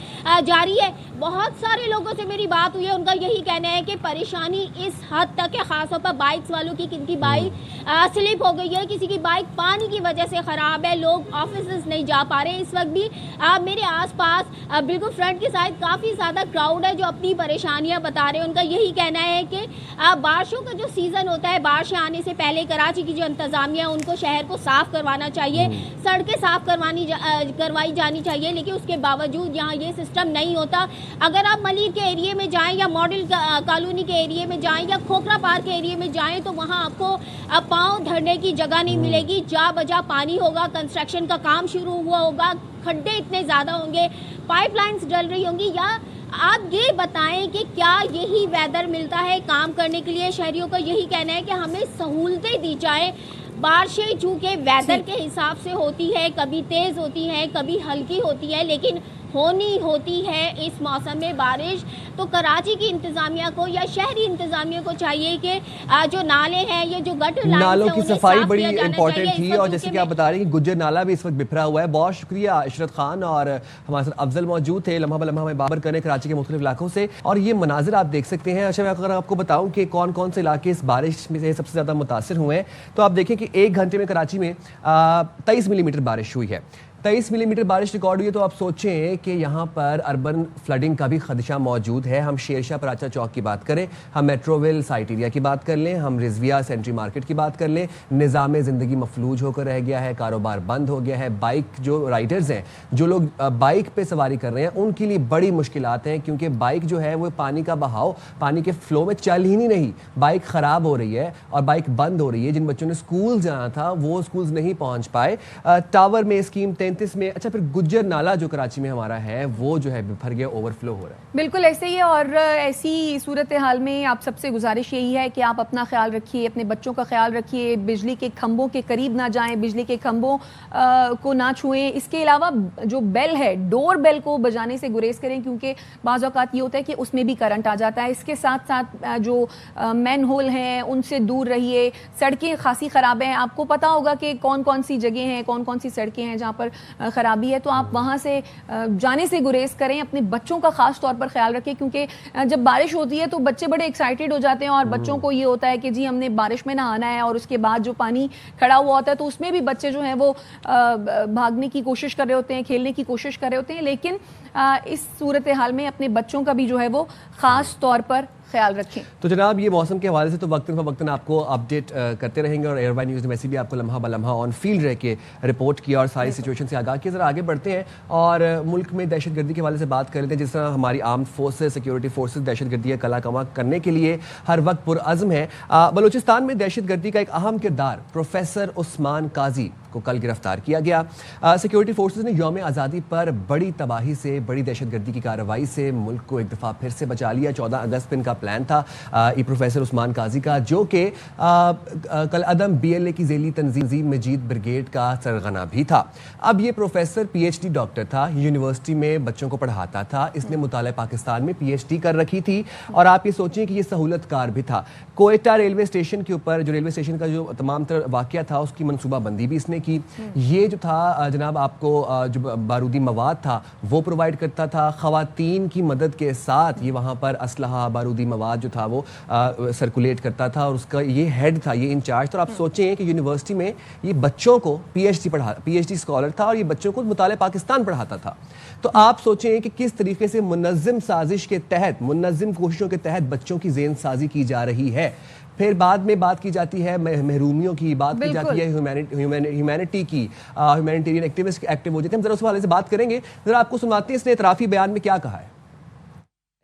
جاری ہے. بہت سارے لوگوں سے میری بات ہوئی ہے، ان کا یہی کہنا ہے کہ پریشانی اس حد تک ہے، خاص طور پر بائکس والوں کی، کن کی بائک سلپ ہو گئی ہے، کسی کی بائک پانی کی وجہ سے خراب ہے، لوگ آفیسز نہیں جا پا رہے. اس وقت بھی بھی میرے آس پاس بالکل فرنٹ کے ساتھ کافی زیادہ کراؤڈ ہے جو اپنی پریشانیاں بتا رہے ہیں. ان کا یہی کہنا ہے کہ بارشوں کا جو سیزن ہوتا ہے, بارشیں آنے سے پہلے کراچی کی جو انتظامیہ ان کو شہر کو صاف کروانا چاہیے, سڑکیں صاف کروائی جانی چاہیے, لیکن اس کے باوجود یہاں یہ سسٹم نہیں ہوتا. اگر آپ ملیر کے ایریے میں جائیں یا ماڈل کالونی کے ایریے میں جائیں یا کھوکھرا پارک کے ایریے میں جائیں تو وہاں آپ کو پاؤں دھرنے کی جگہ نہیں ملے گی. جا بجا پانی ہوگا, کنسٹرکشن کا کام شروع ہوا ہوگا, کھڈے اتنے زیادہ ہوں گے, پائپ لائنز ڈل رہی ہوں گی. یا آپ یہ بتائیں کہ کیا یہی ویدر ملتا ہے کام کرنے کے لیے؟ شہریوں کا یہی کہنا ہے کہ ہمیں سہولتیں دی جائیں. بارشیں چونکہ ویدر کے حساب سے ہوتی ہے, کبھی تیز ہوتی ہے, کبھی ہلکی ہوتی ہے, لیکن ہونی ہوتی ہے اس موسم میں بارش. تو کراچی کی انتظامیہ کو یا شہری انتظامیہ کو چاہیے کہ جو نالے ہیں, یہ جو گٹر لائنز ہیں, نالوں کی صفائی بڑی امپورٹنٹ تھی. اور جیسے کہ آپ بتا رہے ہیں کہ گجر نالہ بھی اس وقت بکھرا ہوا ہے. بہت شکریہ عشرت خان, اور ہمارے ساتھ افضل موجود تھے لمحہ بلمحہ میں بابر کرنے کراچی کے مختلف علاقوں سے. اور یہ مناظر آپ دیکھ سکتے ہیں. اچھا, میں اگر آپ کو بتاؤں کہ کون کون سے علاقے اس بارش میں سے سب سے زیادہ متاثر ہوئے ہیں, تو آپ دیکھیں کہ 1 گھنٹے میں کراچی میں 23 ملی میٹر بارش ہوئی ہے. 23 ملی میٹر بارش ریکارڈ ہوئی ہے. تو آپ سوچیں کہ یہاں پر اربن فلڈنگ کا بھی خدشہ موجود ہے. ہم شیرشاہ پراچا چوک کی بات کریں, ہم میٹروویل سائٹ ایریا کی بات کر لیں, ہم رضویہ سینٹری مارکیٹ کی بات کر لیں, نظام زندگی مفلوج ہو کر رہ گیا ہے, کاروبار بند ہو گیا ہے. بائک جو رائڈرز ہیں, جو لوگ بائک پہ سواری کر رہے ہیں, ان کے لیے بڑی مشکلات ہیں, کیونکہ بائک جو ہے وہ پانی کا بہاؤ, پانی کے فلو میں چل ہی نہیں. بائک خراب ہو رہی ہے اور بائک بند ہو رہی ہے. جن بچوں نے اسکول جانا تھا وہ اسکولز نہیں پہنچ پائے. ٹاور میں اسکیم 33 میں. اچھا, پھر گجر نالہ جو کراچی میں ہمارا ہے وہ جو ہے بھر گیا, اوور فلو ہو رہا ہے. بالکل ایسے ہی ہے. اور ایسی صورتحال میں آپ سب سے گزارش یہی ہے کہ آپ اپنا خیال رکھیے, اپنے بچوں کا خیال رکھیے, بجلی کے کھمبوں کے قریب نہ جائیں, بجلی کے کھمبوں کو نہ چھوئیں. اس کے علاوہ جو بیل ہے, ڈور بیل کو بجانے سے گریز کریں, کیونکہ بعض اوقات یہ ہوتا ہے کہ اس میں بھی کرنٹ آ جاتا ہے. اس کے ساتھ ساتھ جو مین ہول ہیں ان سے دور رہیے. سڑکیں خاصی خراب ہیں, آپ کو پتا ہوگا کہ کون کون سی جگہیں ہیں, کون کون سی سڑکیں ہیں جہاں پر خرابی ہے, تو آپ وہاں سے جانے سے گریز کریں. اپنے بچوں کا خاص طور پر خیال رکھیں, کیونکہ جب بارش ہوتی ہے تو بچے بڑے ایکسائٹیڈ ہو جاتے ہیں, اور بچوں کو یہ ہوتا ہے کہ جی ہم نے بارش میں نہانا ہے, اور اس کے بعد جو پانی کھڑا ہوا ہوتا ہے تو اس میں بھی بچے جو ہیں وہ بھاگنے کی کوشش کر رہے ہوتے ہیں, کھیلنے کی کوشش کر رہے ہوتے ہیں. لیکن اس صورتحال میں اپنے بچوں کا بھی جو ہے وہ خاص طور پر خیال رکھیں. تو جناب, یہ موسم کے حوالے سے تو وقتاً فوقتاً آپ کو اپڈیٹ کرتے رہیں گے, اور ایئر بائی نیوز نے ویسے بھی آپ کو لمحہ بلمحہ آن فیلڈ رہ کے رپورٹ کیا اور ساری سچویشن سے آگاہ کیا. ذرا آگے بڑھتے ہیں اور ملک میں دہشت گردی کے حوالے سے بات کر لیتے ہیں. جس طرح ہماری آرمڈ فورسز, سیکورٹی فورسز دہشت گردی کا کلا کما کرنے کے لیے ہر وقت پرعزم ہے. بلوچستان میں دہشت گردی کا ایک اہم کردار پروفیسر عثمان قاضی کو کل گرفتار کیا گیا. سیکورٹی فورسز نے یوم آزادی پر بڑی تباہی سے, بڑی دہشت گردی کی کارروائی سے ملک کو ایک دفعہ پھر سے بچا لیا. 14 اگست پہ ان کا پلان تھا یہ پروفیسر عثمان قاضی کا, جو کہ کل عدم BLA کی ذیلی تنظیم مجید بریگیڈ کا سرغنہ بھی تھا. اب یہ پروفیسر PhD ڈاکٹر تھا, یونیورسٹی میں بچوں کو پڑھاتا تھا. اس نے مطالعہ پاکستان میں PhD کر رکھی تھی, اور آپ یہ سوچیں کہ یہ سہولت کار بھی تھا. کوئٹہ ریلوے اسٹیشن کے اوپر, جو ریلوے اسٹیشن کا جو تمام تر واقعہ تھا, اس کی منصوبہ بندی بھی اس نے کی. یہ جو تھا جناب, آپ کو جو بارودی مواد تھا وہ پرووائڈ کرتا تھا. خواتین کی مدد کے ساتھ یہ وہاں پر اسلحہ, بارودی مواد جو تھا وہ سرکولیٹ کرتا تھا, اور اس کا یہ ہیڈ تھا, یہ انچارج تھا. اور آپ سوچیں کہ یونیورسٹی میں یہ بچوں کو PhD اسکالر تھا, اور یہ بچوں کو مطالعہ پاکستان پڑھاتا تھا. تو آپ سوچیں کہ کس طریقے سے منظم سازش کے تحت, منظم کوششوں کے تحت بچوں کی ذہن سازی کی جا رہی ہے. پھر بعد میں بات کی جاتی ہے محرومیوں کی, بات کی جاتی ہے ہیومینٹی کی, ہیومینیٹیرین ایکٹیوسٹ ایکٹیو ہو جاتے ہیں. ہم ذرا اس حوالے سے بات کریں گے. ذرا آپ کو سناتے ہیں اس نے اعترافی بیان میں کیا کہا ہے.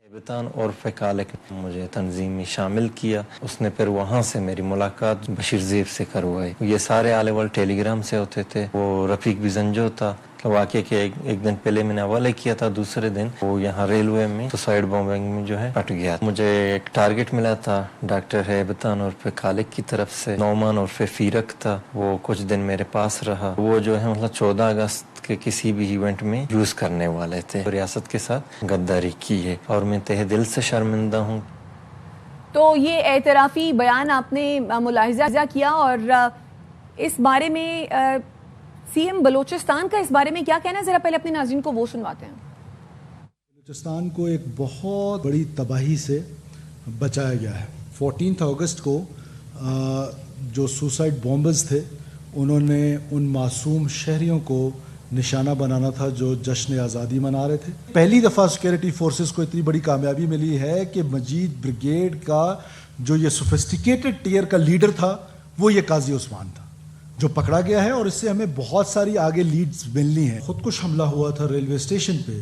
بتان اور فکالک مجھے تنظیم میں شامل کیا. اس نے پھر وہاں سے میری ملاقات بشیر زیب سے کروائی. یہ سارے آلے والے ٹیلی گرام سے ہوتے تھے. وہ رفیق بزنجو تھا, واقعہ کے ایک دن پہلے میں نے حوالے کیا تھا, دوسرے دن وہ یہاں ریلوے میں سوسائڈ بومبنگ میں جو ہے پٹ گیا. مجھے ایک ٹارگٹ ملا تھا ڈاکٹر ہیبتان اور خالق کی طرف سے. نعمان اور فیرک تھا, وہ کچھ دن میرے پاس رہا. وہ جو ہے مطلب 14 اگست کے کسی بھی ایونٹ میں یوز کرنے والے تھے. ریاست کے ساتھ غداری کی ہے, اور میں تہ دل سے شرمندہ ہوں. تو یہ اعترافی بیان آپ نے ملاحظہ کیا, اور اس بارے میں CM بلوچستان کا اس بارے میں کیا کہنا ہے, ذرا پہلے اپنے ناظرین کو وہ سنواتے ہیں. بلوچستان کو ایک بہت بڑی تباہی سے بچایا گیا ہے. 14 اگست کو جو سوسائڈ بومبرز تھے, انہوں نے ان معصوم شہریوں کو निशाना बनाना था जो जश्न आज़ादी मना रहे थे। पहली दफ़ा सिक्योरिटी फोर्सेस को इतनी बड़ी कामयाबी मिली है कि मजीद ब्रिगेड का जो ये सोफिस्टिकेटेड टियर का लीडर था वो ये काजी उस्मान था जो पकड़ा गया है, और इससे हमें बहुत सारी आगे लीड्स मिलनी है। खुदकुश हमला हुआ था रेलवे स्टेशन पे,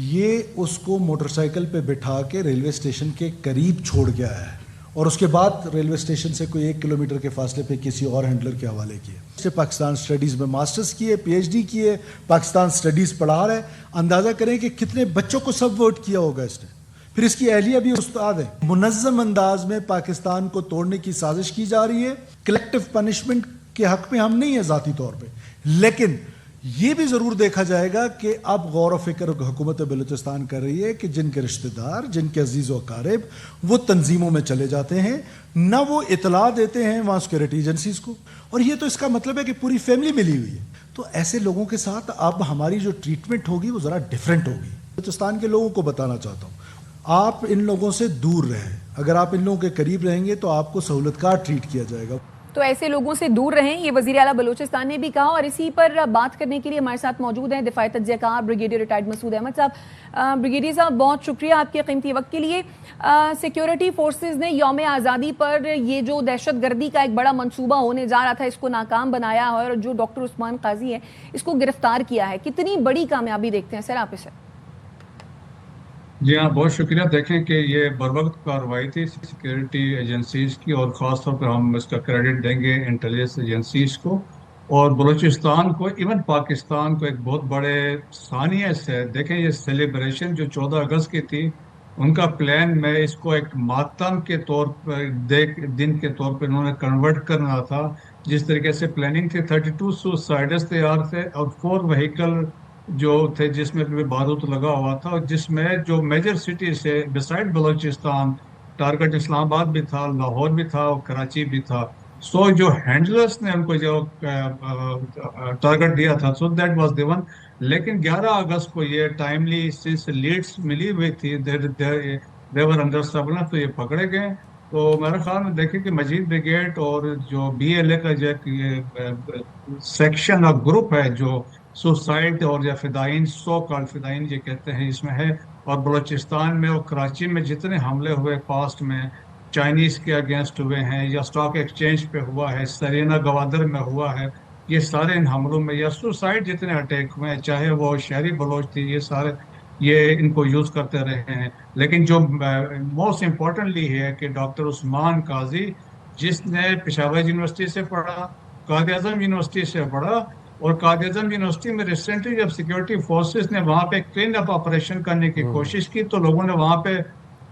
ये उसको मोटरसाइकिल पे बिठा के रेलवे स्टेशन के करीब छोड़ के आया है और उसके बाद रेलवे स्टेशन से कोई 1 किलोमीटर के फासले पे किसी और हैंडलर के हवाले किए। इससे पाकिस्तान स्टडीज़ में मास्टर्स किए, PhD किए, पाकिस्तान स्टडीज़ पढ़ा रहे। अंदाज़ा करें कि कितने बच्चों को सब वोट किया होगा इसने। फिर इसकी अहलिया भी उस्ताद है। मुनज़्ज़म अंदाज में पाकिस्तान को तोड़ने की साजिश की जा रही है। कलेक्टिव पनिशमेंट के हक में हम नहीं है ज़ाती तौर पे, लेकिन ये भी ज़रूर देखा जाएगा कि अब गौर व फिक्र हुकूमत बलूचिस्तान कर रही है कि जिनके रिश्तेदार, जिनके अजीज़ व अकारिब वो तंजीमों में चले जाते हैं, ना वो इतला देते हैं वहाँ सिक्योरिटी एजेंसीज़ को, और ये तो इसका मतलब है कि पूरी फैमिली मिली हुई है। तो ऐसे लोगों के साथ अब हमारी जो ट्रीटमेंट होगी वो ज़रा डिफरेंट होगी। बलूचिस्तान के लोगों को बताना चाहता हूँ, आप इन लोगों से दूर रहें। अगर आप इन लोगों के करीब रहेंगे तो आपको सहूलतकार ट्रीट किया जाएगा। तो ऐसे लोगों से दूर रहें, ये वज़ीर आला बलूचिस्तान ने भी कहा। और इसी पर बात करने के लिए हमारे साथ मौजूद हैं दिफाई तज्ज़ियाकार ब्रिगेडियर रिटायर्ड मसूद अहमद साहब। ब्रिगेडियर साहब, बहुत शुक्रिया आपके कीमती वक्त के लिए। सिक्योरिटी फोर्सेस ने यौम आज़ादी पर ये जो दहशत गर्दी का एक बड़ा मंसूबा होने जा रहा था, इसको नाकाम बनाया है और जो डॉक्टर उस्मान काजी है इसको गिरफ्तार किया है। कितनी बड़ी कामयाबी देखते हैं सर आप इसे? जी हाँ, बहुत शुक्रिया। देखें कि ये बरवक्त कार्रवाई थी सिक्योरिटी एजेंसीज़ की, और ख़ास तौर पर हम इसका क्रेडिट देंगे इंटेलिजेंस एजेंसीज़ को और बलूचिस्तान को, इवन पाकिस्तान को एक बहुत बड़े सानिया से। देखें ये सेलिब्रेशन जो 14 अगस्त की थी, उनका प्लान में इसको एक मातम के तौर पर दिन के तौर पर उन्होंने कन्वर्ट करना था। जिस तरीके से प्लानिंग थी, 32 सुसाइड्स तैयार थे और 4 व्हीकल जो थे जिसमें भी बारूद लगा हुआ था, और जिसमें जो मेजर सिटी से बिसाइड बलूचिस्तान टारगेट इस्लामाबाद भी था, लाहौर भी था और कराची भी था। सो जो हैंडलर्स ने उनको जो टारगेट दिया था, सो दैट वाज गिवन। लेकिन 11 अगस्त को ये टाइमली सिंस लीड्स मिली हुई थी, देवर अंडर सर्वेलेंस, तो ये पकड़े गए। तो मेरे ख्याल में देखें कि मजीद ब्रिगेड और जो BLA का जो सेक्शन और ग्रुप है जो सुसाइड और या फिदाइन, सो कॉल्ड फिदाइन ये कहते हैं, इसमें है। और बलूचिस्तान में और कराची में जितने हमले हुए पास्ट में, चाइनीज़ के अगेंस्ट हुए हैं या स्टॉक एक्सचेंज पे हुआ है, सरीना गवादर में हुआ है, ये सारे इन हमलों में या सुसाइड जितने अटैक हुए हैं, चाहे वो शहरी बलोच थी, ये सारे ये इनको यूज़ करते रहे हैं। लेकिन जो मोस्ट इम्पोर्टेंटली है कि डॉक्टर उस्मान काजी, जिसने पेशावर यूनिवर्सिटी से पढ़ा, कायद-ए-आज़म यूनिवर्सिटी से पढ़ा, और कायद-ए-आज़म यूनिवर्सिटी में रिसेंटली जब सिक्योरिटी फोर्सेस ने वहाँ पे क्लीन अप ऑपरेशन करने की कोशिश की, तो लोगों ने वहाँ पे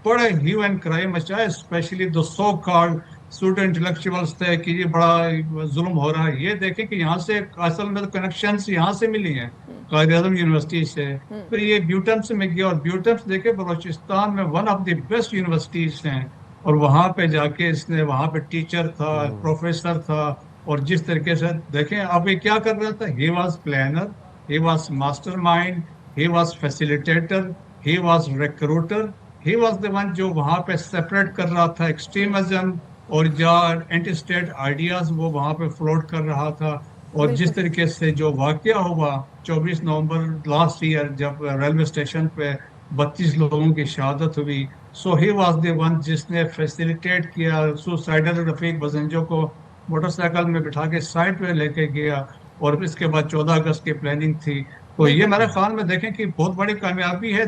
बड़े ह्यू एंड क्राई मचाया, specially the so called student intellectuals थे कि ये बड़ा जुल्म हो रहा है। ये देखें कि यहाँ से असल में कनेक्शंस यहाँ से मिली हैं कायद-ए-आज़म यूनिवर्सिटी से। फिर ये ब्यूटम्स में गया, और ब्यूटम्स देखे बलूचिस्तान में one of the best universities हैं, और वहाँ पे जाके इसने वहाँ पे टीचर था, प्रोफेसर था, और जिस तरीके से देखें अब ये क्या कर रहा था, he was planner, he was mastermind, he was facilitator, he was recruiter, he was the one जो वहाँ पे सेपरेट कर रहा था एक्सट्रीमिज्म और जो एंटी स्टेट आइडियाज वो वहाँ पे फ्लोट कर रहा था। और जिस तरीके से जो वाकया हुआ 24 नवंबर लास्ट ईयर जब रेलवे स्टेशन पे 32 लोगों की शहादत हुई, सो ही वॉज द वन जिसने फैसिलिटेट किया सुसाइडल रफीक बजंजो को मोटरसाइकिल में बिठा के साइड पे लेके गया, और इसके बाद 14 अगस्त की प्लानिंग थी। तो ये मेरे ख्याल में देखें कि बहुत बड़ी कामयाबी है।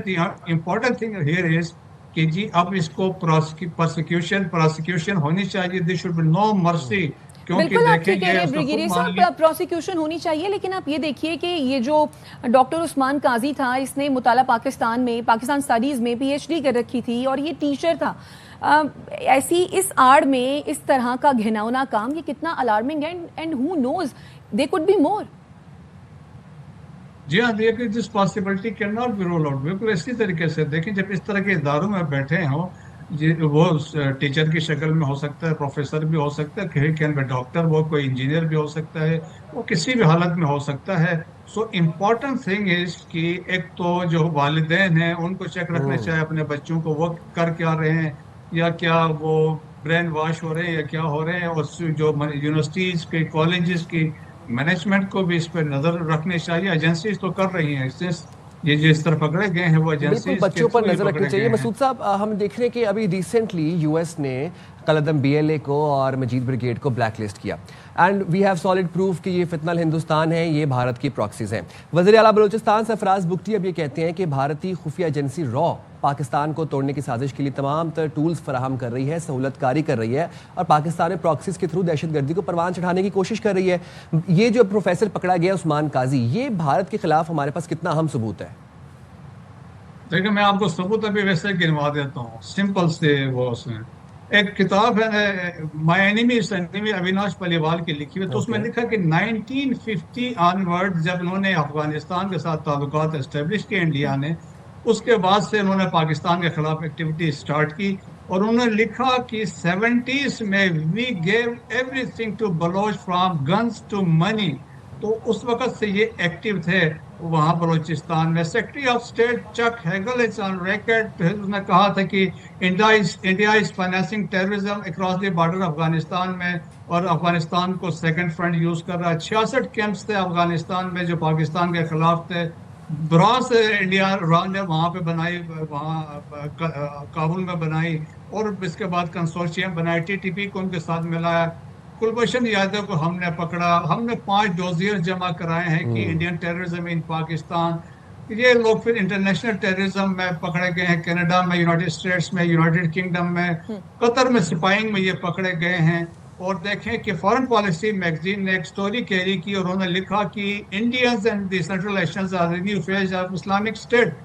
इम्पोर्टेंट थिंग हियर इज कि जी अब इसको प्रोसिक्यूशन होनी चाहिए, this should be no mercy. बिल्कुल आप ठीक कह रहे हैं ब्रिगेडियर साहब, प्रोसिक्यूशन होनी चाहिए, लेकिन आप ये देखिए कि ये जो डॉक्टर उस्मान काजी था, इसने मुताला पाकिस्तान में, पाकिस्तान स्टडीज़ में PhD कर रखी थी और ये टीचर था। ऐसी इस आड़ में इस तरह का घिनौना काम, ये कितना अलार्मिंग है, and who knows they could be more. जी हाँ, देखिए this possibility can not be rule out. बिल्कुल इसी तरीके से देखें, जब इस तरह के इदारों में बैठे हों, वो टीचर की शक्ल में हो सकता है, प्रोफेसर भी हो सकता है, कहीं कैन बी डॉक्टर, वो कोई इंजीनियर भी हो सकता है, वो किसी भी हालत में हो सकता है। सो इम्पॉर्टेंट थिंग इज कि एक तो जो वालिदैन हैं उनको चेक रखना चाहिए अपने बच्चों को, वो कर क्या रहे हैं, या क्या वो ब्रेन वॉश हो रहे हैं या क्या हो रहे हैं, और जो यूनिवर्सिटीज़ के कॉलेजेस की मैनेजमेंट को भी इस पर नजर रखनी चाहिए. एजेंसीज तो कर रही हैं, ये जिस तरह पकड़े गए हैं वो एजेंसीज बिल्कुल बच्चों पर नजर रखनी चाहिए. मसूद साहब, हम देख रहे हैं कि अभी रिसेंटली यूएस ने कलदम BLA को और मजीद ब्रिगेड को ब्लैक लिस्ट किया and we have solid proof कि ये फितनल हिंदुस्तान है, ये भारत की प्रॉक्सीज हैं. वज़ीर आला बलूचिस्तान सरफराज बुगटी अब ये कहते हैं कि भारतीय खुफिया एजेंसी रॉ पाकिस्तान को तोड़ने की साजिश के लिए तमाम तर टूल्स फराहम कर रही है, सहूलतकारी कर रही है और पाकिस्तान में प्रॉक्सीज के थ्रू दहशतगर्दी को परवान चढ़ाने की कोशिश कर रही है. ये जो प्रोफेसर पकड़ा गया उस्मान काजी, ये भारत के खिलाफ हमारे पास कितना अहम सबूत है? देखिए, मैं आपको सबूत अभी वैसे गिनवा देता हूँ, सिंपल से. वो उसमें एक किताब है my enemy is enemy, Avinash Paliwal की लिखी हुई. तो उसमें लिखा कि 1950 ऑनवर्ड जब उन्होंने अफगानिस्तान के साथ ताल्लुकात एस्टेब्लिश किए इंडिया ने, उसके बाद से उन्होंने पाकिस्तान के खिलाफ एक्टिविटी स्टार्ट की और उन्होंने लिखा कि 70s में we gave everything to Baloch from guns to money. तो उस वक्त से ये एक्टिव थे वहाँ बलूचिस्तान में. Secretary of state Chuck Hagel is on record, उसने कहा था कि India is financing terrorism across the border Afghanistan में और अफगानिस्तान को सेकंड फ्रंट यूज कर रहा है. 66 कैंप्स थे अफगानिस्तान में जो पाकिस्तान के खिलाफ थे. ब्रास इंडिया ने वहाँ पे बनाई, वहाँ काबुल में बनाई और इसके बाद कंसोर्शियम बनाई, TTP को उनके साथ मिलाया. कुलभूषण यादव को हमने पकड़ा, हमने 5 डोजियर्स जमा कराए हैं कि इंडियन टेररिज्म इन पाकिस्तान. ये लोग फिर इंटरनेशनल टेररिज्म में पकड़े गए हैं, कनाडा में, यूनाइटेड स्टेट्स में, यूनाइटेड किंगडम में, कतर में स्पाइंग में ये पकड़े गए हैं. और देखें कि फॉरेन पॉलिसी मैगजीन ने एक स्टोरी कैरी की और उन्होंने लिखा कि Indians and the central Asians are the new phase of Islamic state.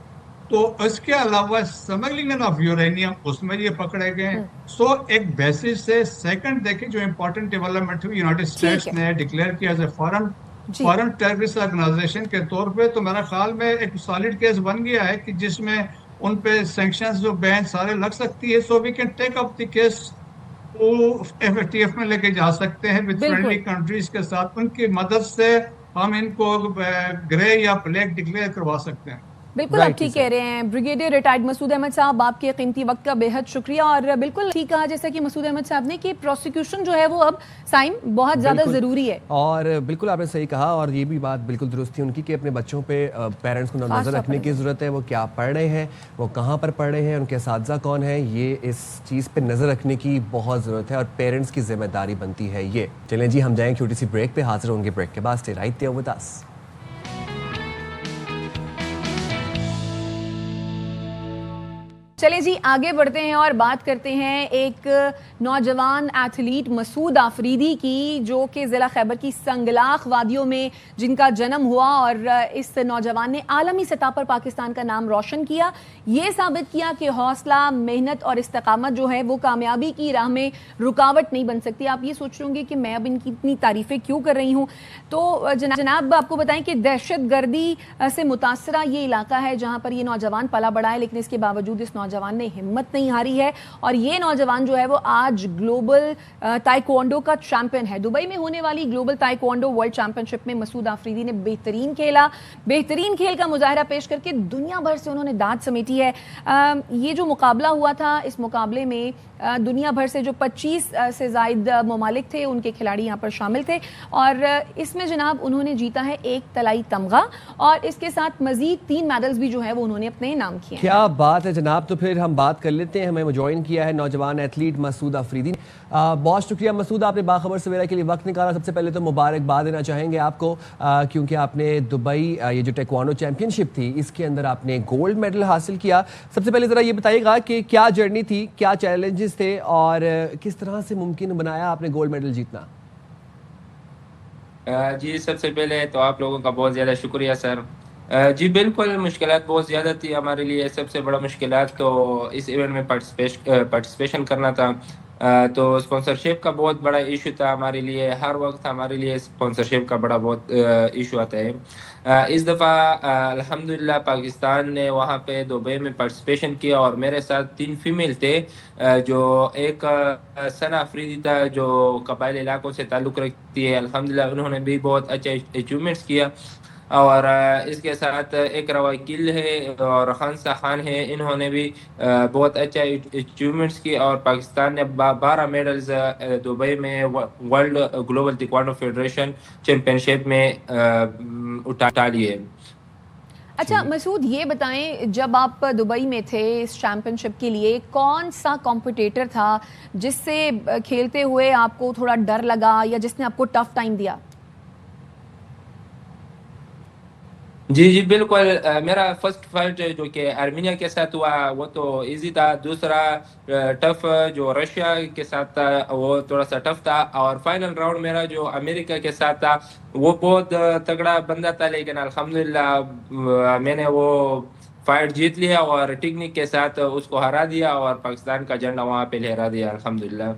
तो इसके अलावा स्मगलिंग ऑफ यूरेनियम, उसमें ये पकड़े गए. सो एक बेसिस से सेकंड देखें जो इम्पोर्टेंट डेवलपमेंट हुई, यूनाइटेड स्टेट्स ने डिक्लेयर किया as a foreign terrorist organisation के तौर पे. तो मेरा ख्याल में एक सॉलिड केस बन गया है कि जिसमें उन पे सैंक्शंस जो बैन सारे लग सकती है. So we can take up the case को FATF में लेके जा सकते हैं विद फ्रेंडली कंट्रीज के साथ. उनकी मदद से हम इनको ग्रे या ब्लैक डिक्लेयर करवा सकते हैं. बिल्कुल आप ठीक कह रहे हैं. ब्रिगेडियर रिटायर्ड मसूद अहमद साहब, आपके कीमती वक्त का बेहद शुक्रिया. और बिल्कुल ठीक कहा जैसा कि मसूद अहमद साहब ने कि प्रोसिक्यूशन जो है वो अब साइम बहुत ज़्यादा ज़रूरी है. और बिल्कुल आपने सही कहा और ये भी बात बिल्कुल दुरुस्त थी उनकी कि अपने बच्चों पे पेरेंट्स को नज़र रखने की ज़रूरत है. वो क्या पढ़ रहे हैं, वो कहाँ पर पढ़ रहे हैं, उनके असातिज़ा कौन है, ये इस चीज़ पर नज़र रखने की बहुत ज़रूरत है और पेरेंट्स की जिम्मेदारी बनती है ये. चलें जी, हम जाएँ छोटी सी ब्रेक पे, हाजिर होंगे ब्रेक के बाद. Stay right there with us. चले जी आगे बढ़ते हैं और बात करते हैं एक नौजवान एथलीट मसूद आफरीदी की, जो कि ज़िला खैबर की संगलाख वादियों में जिनका जन्म हुआ और इस नौजवान ने आलमी सतह पर पाकिस्तान का नाम रोशन किया. ये साबित किया कि हौसला, मेहनत और इस्तकामत जो है वो कामयाबी की राह में रुकावट नहीं बन सकती. आप ये सोच रहे होंगे कि मैं अब इनकी इतनी तारीफ़ें क्यों कर रही हूँ. तो जनाब आपको बताएं कि दहशत गर्दी से मुतासरा ये इलाका है जहाँ पर ये नौजवान पला बढ़ा है, लेकिन इसके बावजूद इस नौजवान ने हिम्मत नहीं हारी है और ये नौजवान जो है वो आज ग्लोबल ताइक्वांडो का चैंपियन है. दुबई में होने वाली ग्लोबल ताइक्वांडो वर्ल्ड चैंपियनशिप में मसूद आफरीदी ने बेहतरीन खेल का मुजाहरा पेश करके दुनिया भर से उन्होंने दाद समेटी है. ये जो मुकाबला हुआ था, इस मुकाबले में दुनिया भर से जो 25 से ज़ायद ममालिक थे उनके खिलाड़ी यहाँ पर शामिल थे और इसमें जनाब उन्होंने जीता है 1 तलाई तमगा और इसके साथ मजीद 3 मेडल्स भी जो है वो उन्होंने अपने नाम किए. क्या बात है जनाब. तो फिर हम बात कर लेते हैं. हमें ज्वाइन किया है नौजवान एथलीट मसूद आफरीदी. बहुत शुक्रिया मसूद, आपने बाखबर सवेरा के लिए वक्त निकाला. सबसे पहले तो मुबारकबाद देना चाहेंगे आपको क्योंकि आपने दुबई ये जो ताइक्वांडो चैंपियनशिप थी इसके अंदर आपने गोल्ड मेडल हासिल किया. सबसे पहले ज़रा ये बताइएगा कि क्या जर्नी थी, क्या चैलेंजेस थे और किस तरह से मुमकिन बनाया आपने गोल्ड मेडल जीतना. जी सबसे पहले तो आप लोगों का बहुत ज़्यादा शुक्रिया सर. जी बिल्कुल, मुश्किलात बहुत ज़्यादा थी हमारे लिए. सबसे बड़ा मुश्किलात तो इस इवेंट में पार्टिसिपेशन करना था. तो स्पॉन्सरशिप का बहुत बड़ा इशू था हमारे लिए. हर वक्त हमारे लिए स्पॉन्सरशिप का बहुत इशू आता है. इस दफ़ा अल्हम्दुलिल्लाह पाकिस्तान ने वहाँ पे दुबई में पार्टिसिपेशन किया और मेरे साथ 3 फीमेल थे. जो एक सना अफरीदी था जो कबाइल इलाकों से ताल्लुक़ रखती है. अल्हम्दुलिल्लाह उन्होंने भी बहुत अच्छे अचीवमेंट्स किया. اور اس کے ساتھ ایک وکیل ہے اور خانسا خان ہے، انہوں نے بھی بہت اچھا اچیومنٹس کی، اور پاکستان نے 12 میڈلز دبئی میں ورلڈ گلوبل تیکوانڈو فیڈریشن چیمپئن شپ میں اٹھا لیے۔ اچھا مسعود، یہ بتائیں جب آپ دبئی میں تھے اس چیمپئن شپ کے لیے، کون سا کمپٹیٹر تھا جس سے کھیلتے ہوئے آپ کو تھوڑا ڈر لگا یا جس نے آپ کو ٹف ٹائم دیا؟ جی بالکل، میرا فرسٹ فائٹ جو کہ آرمینیا کے ساتھ ہوا وہ تو ایزی تھا، دوسرا ٹف جو رشیا کے ساتھ تھا وہ تھوڑا سا ٹف تھا، اور فائنل راؤنڈ میرا جو امریکہ کے ساتھ تھا وہ بہت تگڑا بندہ تھا، لیکن الحمدللہ میں نے وہ فائٹ جیت لیا اور ٹیکنیک کے ساتھ اس کو ہرا دیا اور پاکستان کا جھنڈا وہاں پہ لہرا دیا الحمدللہ۔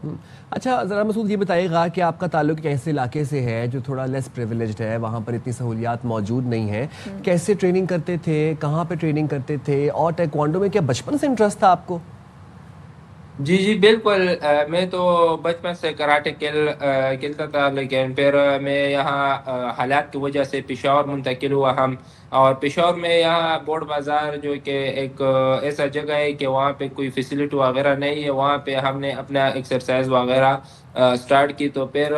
اچھا ذرا مسعود یہ بتائیے گا کہ آپ کا تعلق ایک ایسے علاقے سے ہے جو تھوڑا لیس پریویلیجڈ ہے، وہاں پر اتنی سہولیات موجود نہیں ہیں، کیسے ٹریننگ کرتے تھے، کہاں پہ ٹریننگ کرتے تھے، اور ٹائیکوانڈو میں کیا بچپن سے انٹرسٹ تھا آپ کو؟ جی بالکل، میں تو بچپن سے کراٹے کھیلتا تھا، لیکن پھر میں یہاں حالات کی وجہ سے پشاور منتقل ہوا ہم، اور پشاور میں یہاں بوڑ بازار جو کہ ایک ایسا جگہ ہے کہ وہاں پہ کوئی فیسلٹی وغیرہ نہیں ہے، وہاں پہ ہم نے اپنا ایکسرسائز وغیرہ سٹارٹ کی، تو پھر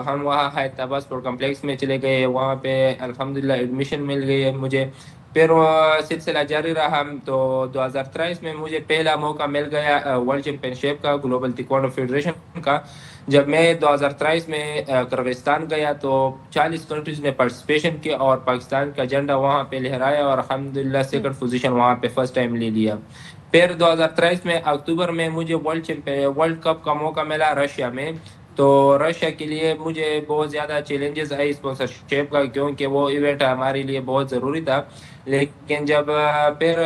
ہم وہاں حیدرآباد اسپورٹ کمپلیکس میں چلے گئے، وہاں پہ الحمدللہ ایڈمیشن مل گئی ہے مجھے، پھر وہ سلسلہ جاری رہا۔ تو 2023 میں مجھے پہلا موقع مل گیا ورلڈ چیمپئن شپ کا، گلوبل تیکوانڈو فیڈریشن کا۔ جب میں 2023 میں قرغیزستان گیا تو 40 کنٹریز نے پارٹیسپیشن کی اور پاکستان کا جھنڈا وہاں پہ لہرایا، اور الحمدللہ سیکنڈ پوزیشن وہاں پہ فرسٹ ٹائم لے لیا۔ پھر 2023 میں اکتوبر میں مجھے ورلڈ کپ کا موقع ملا رشیا میں، تو رشیا کے لیے مجھے بہت زیادہ چیلنجز آئی اسپانسرشپ کا، کیونکہ وہ ایونٹ ہمارے لیے بہت ضروری تھا، لیکن جب پھر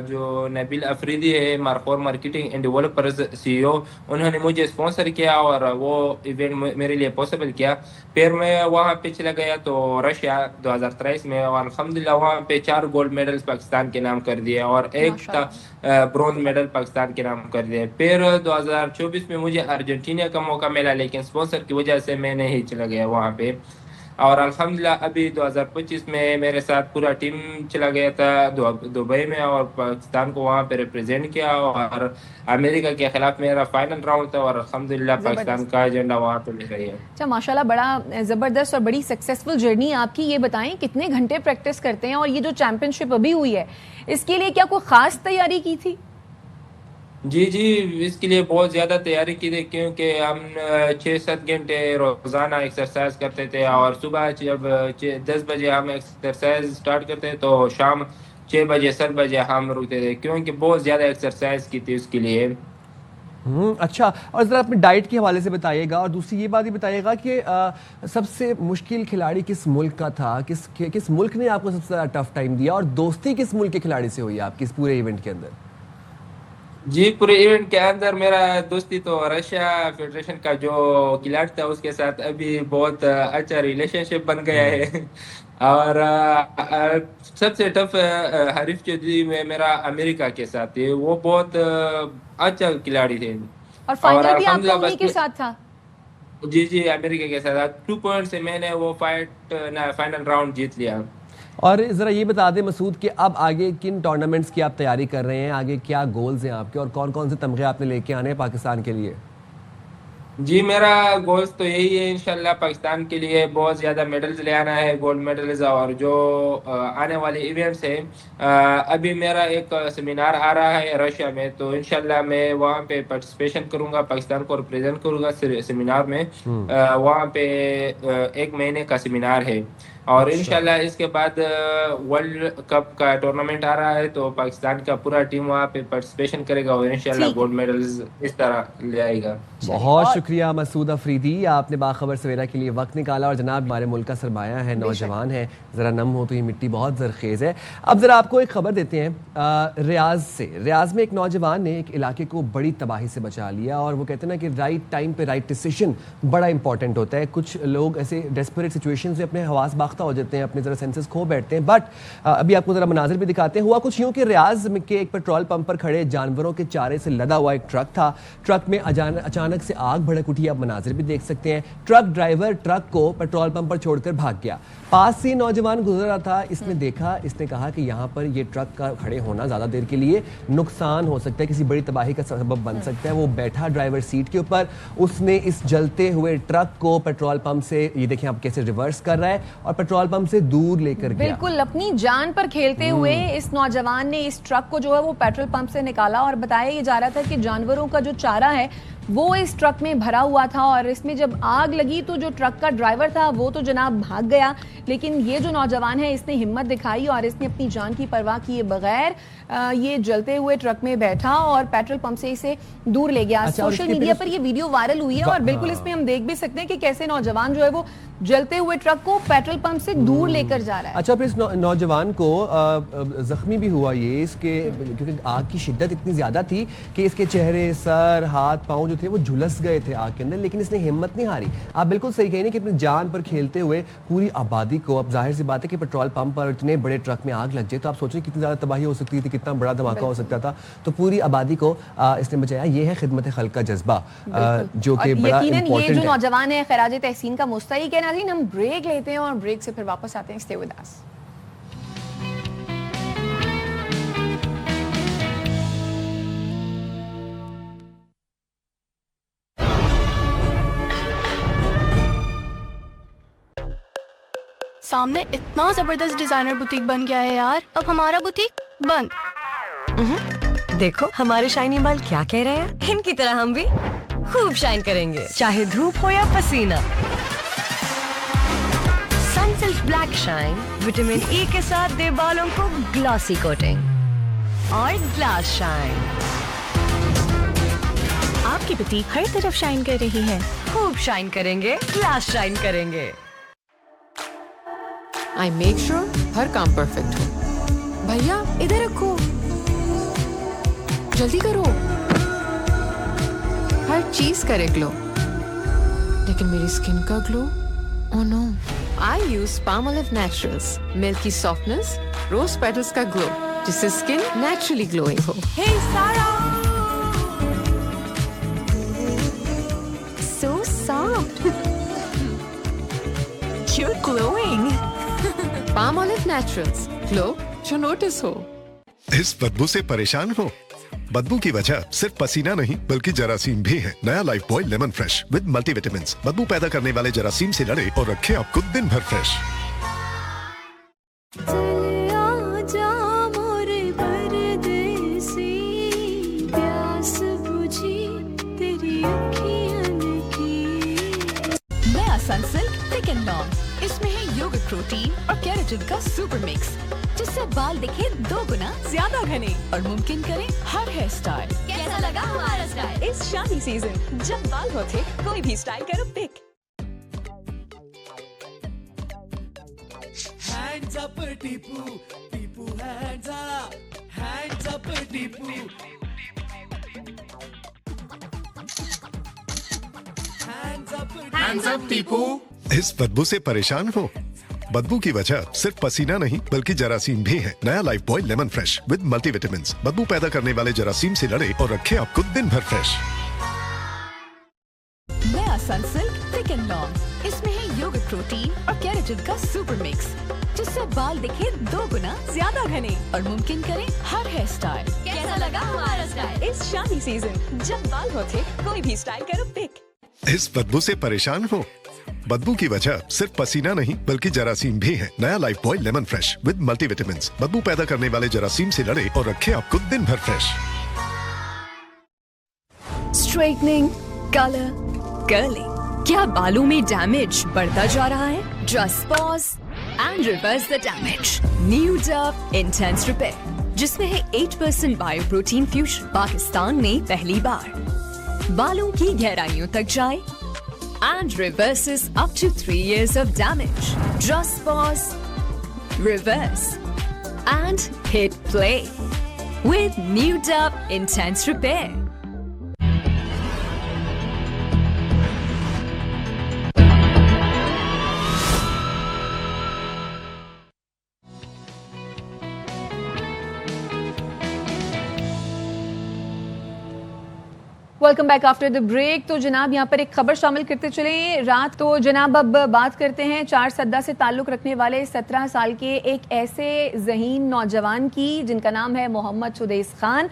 جو نبیل افریدی ہے مارخور مارکیٹنگ اینڈ ڈیولپرز سی او، انہوں نے مجھے اسپانسر کیا اور وہ ایونٹ میرے لیے پاسبل کیا، پھر میں وہاں پہ چلا گیا تو رشیا 2023 میں، اور الحمدللہ وہاں پہ 4 گولڈ میڈلز پاکستان کے نام کر دیے اور ایک برونز میڈل پاکستان کے نام کر دیے۔ پھر 2024 میں مجھے ارجنٹینا کا موقع ملا، لیکن اسپانسر کی وجہ سے میں نہیں چلا گیا وہاں پہ، اور الحمدللہ ابھی 2025 میں میرے ساتھ پورا ٹیم چلا گیا تھا دبئی میں، اور پاکستان کو وہاں پہ ریپرزینٹ کیا، اور امریکہ کے خلاف میرا فائنل راؤنڈ تھا، اور الحمدللہ پاکستان کا ایجنڈا وہاں پہ لے گئی ہے۔ اچھا ماشاءاللہ، بڑا زبردست اور بڑی سکسیسفل جرنی آپ کی۔ یہ بتائیں کتنے گھنٹے پریکٹس کرتے ہیں، اور یہ جو چیمپئن شپ ابھی ہوئی ہے اس کے لیے کیا کوئی خاص تیاری کی تھی؟ جی اس کے لیے بہت زیادہ تیاری کی تھی، کیونکہ ہم 6-7 گھنٹے روزانہ ایکسرسائز کرتے تھے، اور صبح جب 10 بجے ہم ایکسرسائز سٹارٹ کرتے تو شام 6 بجے 7 بجے ہم رکتے تھے، کیونکہ بہت زیادہ ایکسرسائز کی تھی اس کے لیے۔ اچھا، اور ذرا اپنے ڈائٹ کے حوالے سے بتائیے گا، اور دوسری یہ بات بھی بتائیے گا کہ سب سے مشکل کھلاڑی کس ملک کا تھا، کس ملک نے آپ کو سب سے زیادہ ٹف ٹائم دیا، اور دوستی کس ملک کے کھلاڑی سے ہوئی آپ کی اس پورے ایونٹ کے اندر؟ جی پورے ایونٹ کے اندر میرا دوستی تو رشیا فیڈریشن کا جو کھلاڑی تھا اس کے ساتھ ابھی بہت اچھا ریلیشن شپ بن گیا ہے، اور سب سے ٹف حریف جو تھی میرا امریکہ کے ساتھ تھی، وہ بہت اچھا کھلاڑی تھے، اور فائنل بھی آپ کا انہی کے ساتھ تھا؟ جی امریکہ کے ساتھ 2 پوائنٹ سے میں نے وہ فائنل راؤنڈ جیت لیا۔ اور ذرا یہ بتا دیں مسعود کہ اب آگے کن ٹورنامنٹس کی آپ تیاری کر رہے ہیں، آگے کیا گولز ہیں آپ کے، اور کون کون سے تمغے آپ نے لے کے آنے ہیں پاکستان کے لیے؟ جی میرا گولز تو یہی ہے انشاءاللہ پاکستان کے لیے بہت زیادہ میڈلز لے آنا ہے، گولڈ میڈلز، اور جو آنے والے ایونٹس ہیں، ابھی میرا ایک سیمینار آ رہا ہے رشیا میں، تو انشاءاللہ میں وہاں پہ پارٹیسپیشن کروں گا، پاکستان کو ریپرزینٹ کروں گا سیمینار میں، وہاں پہ 1 مہینے کا سیمینار ہے، اور انشاءاللہ اس کے بعد ورلڈ کپ کا ٹورنامنٹ آ رہا ہے، تو پاکستان کا پورا ٹیم وہاں پہ پارٹیسپیشن کرے گا، اور انشاءاللہ گولڈ میڈلز اس طرح لے آئے گا۔ بہت شکریہ مسعود افریدی، آپ نے باخبر سویرا کے لیے وقت نکالا، اور جناب ہمارے ملک کا سرمایہ ہے، نوجوان ہے، ذرا نم ہو تو یہ مٹی بہت زرخیز ہے۔ اب ذرا آپ کو ایک خبر دیتے ہیں ریاض سے۔ ریاض میں ایک نوجوان نے ایک علاقے کو بڑی تباہی سے بچا لیا، اور وہ کہتے ہیں نا کہ رائٹ ٹائم پہ رائٹ ڈیسیشن بڑا امپورٹنٹ ہوتا ہے۔ کچھ لوگ ایسے ڈیسپریٹ سچویشن سے اپنے حواس باختہ आराफ्ता हो जाते हैं, अपने ज़रा सेंसेस खो बैठते हैं. बट अभी आपको ज़रा मनाजिर भी दिखाते हैं. हुआ कुछ यूँ कि रियाज के एक पेट्रोल पंप पर खड़े जानवरों के चारे से लदा हुआ एक ट्रक था. ट्रक में अचानक से आग भड़क उठी. आप मनाजिर भी देख सकते हैं. ट्रक ड्राइवर ट्रक को पेट्रोल पंप पर छोड़कर भाग गया. पास से नौजवान गुजर रहा था. इसने देखा, इसने कहा कि यहाँ पर ये ट्रक का खड़े होना ज़्यादा देर के लिए नुकसान हो सकता है, किसी बड़ी तबाही का सबब बन सकता है. वो बैठा ड्राइवर सीट के ऊपर. उसने इस जलते हुए ट्रक को पेट्रोल पंप से, ये देखें आप कैसे रिवर्स कर रहा है, और पेट्रोल पंप से दूर लेकर गया. बिल्कुल अपनी जान पर खेलते हुए इस नौजवान ने इस ट्रक को जो है वो पेट्रोल पंप से निकाला. और बताया ये जा रहा था कि जानवरों का जो चारा है वो इस ट्रक में भरा हुआ था, और इसमें जब आग लगी तो जो ट्रक का ड्राइवर था वो तो जनाब भाग गया, लेकिन ये जो नौजवान है इसने हिम्मत दिखाई और इसने अपनी जान की परवाह किए बगैर ये जलते हुए ट्रक में बैठा और पेट्रोल पंप से इसे दूर ले गया. सोशल मीडिया पर ये वीडियो वायरल हुई है और बिल्कुल इसमें हम देख भी सकते हैं कि कैसे नौजवान जो है वो जलते हुए ट्रक को पेट्रोल पंप से दूर लेकर जा रहा है. अच्छा, फिर इस नौजवान को जख्मी भी हुआ ये, इसके क्योंकि आग की शिद्दत इतनी ज्यादा थी कि इसके चेहरे, सर, हाथ, पांव जो थे वो झुलस गए थे आग के अंदर, लेकिन इसने हिम्मत नहीं हारी. आप बिल्कुल सही कहें कि अपनी जान पर खेलते हुए पूरी आबादी को, अब जाहिर सी बात है कि पेट्रोल पंप पर इतने बड़े ट्रक में आग लग जाए तो आप सोचें कितनी ज्यादा तबाही हो सकती थी, कितना बड़ा धमाका हो सकता था. तो पूरी आबादी को इसने बचाया. ये है खिदमत खल्क का जज्बा जो कि बड़ा इंपॉर्टेंट है. ये जो नौजवान है खैराज तहसीन का मुस्तहिक है. नाज़रीन, हम ब्रेक लेते हैं और ब्रेक से फिर वापस आते हैं. Stay with us. सामने इतना जबरदस्त डिजाइनर बुटीक बन गया है यार, अब हमारा बुटीक बंद. देखो हमारे शाइनी बाल क्या कह रहे हैं. इनकी तरह हम भी खूब शाइन करेंगे, चाहे धूप हो या पसीना. Sunsilk black shine vitamin E के साथ दे बालों को ग्लॉसी कोटिंग. और ग्लास शाइन, आपकी बुटीक हर तरफ शाइन कर रही है. खूब शाइन करेंगे, ग्लास शाइन करेंगे. आई मेक श्योर हर काम परफेक्ट हो. भैया इधर रखो, जल्दी करो. हर चीज करे ग्लो, लेकिन मेरी स्किन का glow, oh no. I use Palmolive naturals, milky softness, rose petals का ग्लो, जिससे स्किन नेचुरली ग्लोइंग हो. Hey Sara, so soft. You're glowing. Palmolive naturals, glow जो नोटिस हो. इस बदबू से परेशान हो? बदबू की वजह सिर्फ पसीना नहीं बल्कि जरासीम भी है. नया life boy lemon fresh with multivitamins बदबू पैदा करने वाले जरासीम से लड़े और रखे आपको दिन भर फ्रेश. नया सनसिल्क थिक एंड लॉन्ग, इसमें है योगर्ट प्रोटीन और केराटिन का सुपर मिक्स, जिससे बाल दिखे 2 गुना ज्यादा घने और मुमकिन करे हर हेयर स्टाइल. कैसा लगा हमारा स्टाइल इस शादी सीजन, जब बाल हो थे कोई भी स्टाइल करो pick. Hands up Tipu, Tipu hands up, hands up Tipu. Hands up Tipu. इस बदबू से परेशान हो? बदबू की वजह सिर्फ पसीना नहीं बल्कि जरासीम भी है. नया life boy lemon fresh with multivitamins बदबू पैदा करने वाले जरासीम से लड़े और रखे आपको दिन भर फ्रेश. नया सनसिल्क थिक एंड लॉन्ग, इसमें है योगर्ट प्रोटीन और केराटिन का सुपर मिक्स, जिससे बाल दिखे 2 गुना ज्यादा घने और मुमकिन करे हर हेयर स्टाइल. कैसा लगा हमारा स्टाइल इस शादी सीजन, जब बाल हो थे कोई भी स्टाइल करो पिक. इस बदबू से परेशान हो? बदबू की वजह सिर्फ पसीना नहीं बल्कि जरासीम भी है. नया life boy lemon fresh with multivitamins बदबू पैदा करने वाले जरासीम से लड़े और रखे आपको दिन भर फ्रेश. स्ट्रेटनिंग, कलर, कर्लिंग, क्या बालों में डैमेज बढ़ता जा रहा है? Just pause and reverse the damage. New Dove intense repair, जिसमें है 8% बायोप्रोटीन फ्यूजन. पाकिस्तान में पहली बार बालों की गहराइयों तक जाए and reverses up to 3 years of damage. Just pause, reverse, and hit play with New Dove Intense Repair. Welcome back after the break. तो जनाब यहाँ पर एक खबर शामिल करते चले रात। तो जनाब अब बात करते हैं चार सद्दा से ताल्लुक़ रखने वाले 17 साल के एक ऐसे ज़हीन नौजवान की जिनका नाम है मोहम्मद सुदेस खान।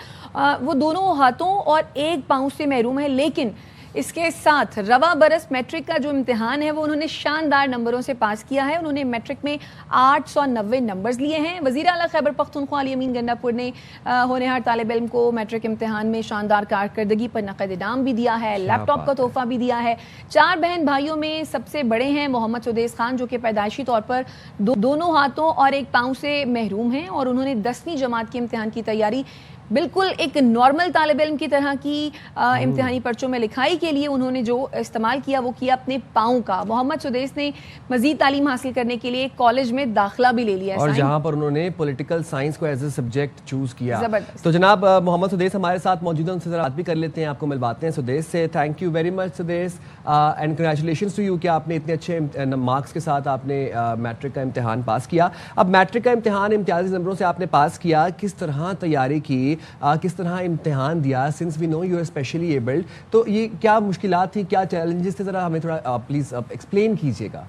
वो दोनों हाथों और एक पाँव से महरूम है, लेकिन इसके साथ रवा बरस मैट्रिक का जो इम्तिहान है वो उन्होंने शानदार नंबरों से पास किया है। उन्होंने मैट्रिक में 890 नंबर्स लिए हैं। वज़ीर आला खैबर पख्तूनख्वा अली अमीन गंडापुर ने होनहार तालिब इल्म को मैट्रिक इम्तिहान में शानदार कारकर्दगी पर नक़द इनाम भी दिया है, लैपटॉप का तोहफा भी दिया है। 4 बहन भाइयों में सबसे बड़े हैं मोहम्मद सुदेस खान, जो कि पैदाइशी तौर पर दोनों हाथों और एक पाँव से महरूम हैं, और उन्होंने 10वीं जमात के इम्तिहान की तैयारी बिल्कुल एक नॉर्मल तालिब इल्म की तरह की इम्तिहानी पर्चों में लिखाई के लिए उन्होंने जो इस्तेमाल किया वो किया अपने पाँव का। मोहम्मद सुदेस ने मजीद तालीम हासिल करने के लिए कॉलेज में दाखिला भी ले लिया, और जहाँ पर उन्होंने पॉलिटिकल साइंस को एज ए सब्जेक्ट चूज किया। जबरदस्त। तो जनाब मोहम्मद सुदेस हमारे साथ मौजूद हैं, उनसे जरा बात भी कर लेते हैं, आपको मिलवाते हैं सुदेस से। Thank you very much Sudais and congratulations to you कि आपने इतने अच्छे मार्क्स के साथ आपने मैट्रिक का इम्तिहान पास किया। अब मैट्रिक का इम्तिहान इम्तियाजी नंबरों से आपने पास किया, किस तरह तैयारी की, किस तरह इम्तिहान दिया? Since we know you are specially abled, तो ये क्या मुश्किलात थी, क्या चैलेंजेस थे, जरा हमें थोड़ा प्लीज एक्सप्लेन कीजिएगा।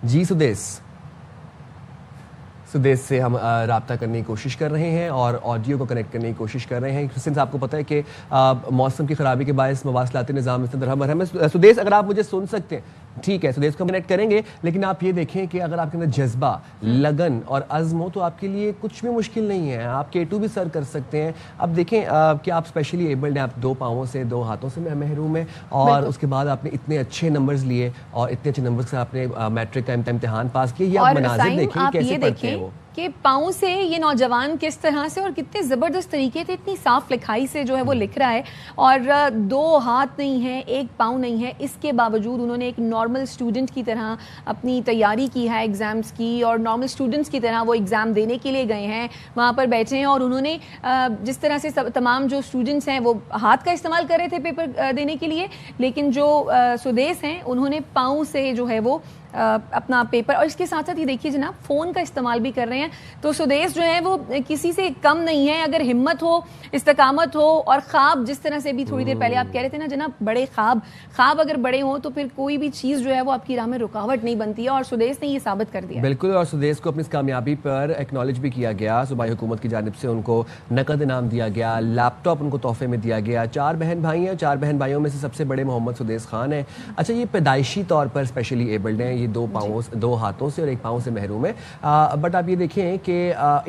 जी सुदेस से हम राब्ता करने की कोशिश कर रहे हैं और ऑडियो को कनेक्ट करने की कोशिश कर रहे हैं, सिंस आपको पता है कि मौसम की ख़राबी के बायस मवासलाती निज़ाम इस तरह मरहम है। सुदेस अगर आप मुझे सुन सकते हैं, ठीक है, सुदेस को हम कनेक्ट करेंगे, लेकिन आप ये देखें कि अगर आपके अंदर जज्बा, लगन और अज़्म हो तो आपके लिए कुछ भी मुश्किल नहीं है, आप K2 भी सर कर सकते हैं। अब देखें कि आप स्पेशली एबल्ड हैं, आप 2 पाँवों से 2 हाथों से महरूम हैं, और उसके बाद आपने इतने अच्छे नंबर्स लिए और इतने अच्छे नंबर्स से आपने मैट्रिक का इम्तिहान पास किया। ये आप मनाज़िर देखें कैसे पढ़ते हैं वो कि पाँव से ये नौजवान किस तरह से और कितने ज़बरदस्त तरीके से इतनी साफ लिखाई से जो है वो लिख रहा है, और 2 हाथ नहीं है, 1 पाँव नहीं है, इसके बावजूद उन्होंने एक नॉर्मल स्टूडेंट की तरह अपनी तैयारी की है एग्ज़ाम्स की, और नॉर्मल स्टूडेंट्स की तरह वो एग्ज़ाम देने के लिए गए हैं, वहाँ पर बैठे हैं, और उन्होंने जिस तरह से तमाम जो स्टूडेंट्स हैं वो हाथ का इस्तेमाल कर रहे थे पेपर देने के लिए, लेकिन जो सुदेस हैं उन्होंने पाँव से जो है वो अपना पेपर, और इसके साथ साथ ही देखिए जनाब फ़ोन का इस्तेमाल भी कर रहे हैं। तो सुदेस जो है वो किसी से कम नहीं है, अगर हिम्मत हो, इस्तकामत हो, और ख्वाब जिस तरह से भी थोड़ी देर पहले आप कह रहे थे ना जनाब, बड़े ख्वाब अगर बड़े हों तो फिर कोई भी चीज़ जो है वो आपकी राह में रुकावट नहीं बनती है, और सुदेस ने ये साबित कर दिया। बिल्कुल, और सुदेस को अपनी इस कामयाबी पर एक्नॉलेज भी किया गया, सूबाई हुकूमत की जानिब से उनको नकद इनाम दिया गया, लैपटॉप उनको तोहफे में दिया गया। 4 बहन भाई हैं, 4 बहन भाइयों में से सबसे बड़े मोहम्मद सुदेस खान हैं। अच्छा, ये पैदाइशी तौर पर स्पेशली एबल्ड हैं, ये 2 हाथों से और 1 पाँव से महरूम है, बट आप ये देखें कि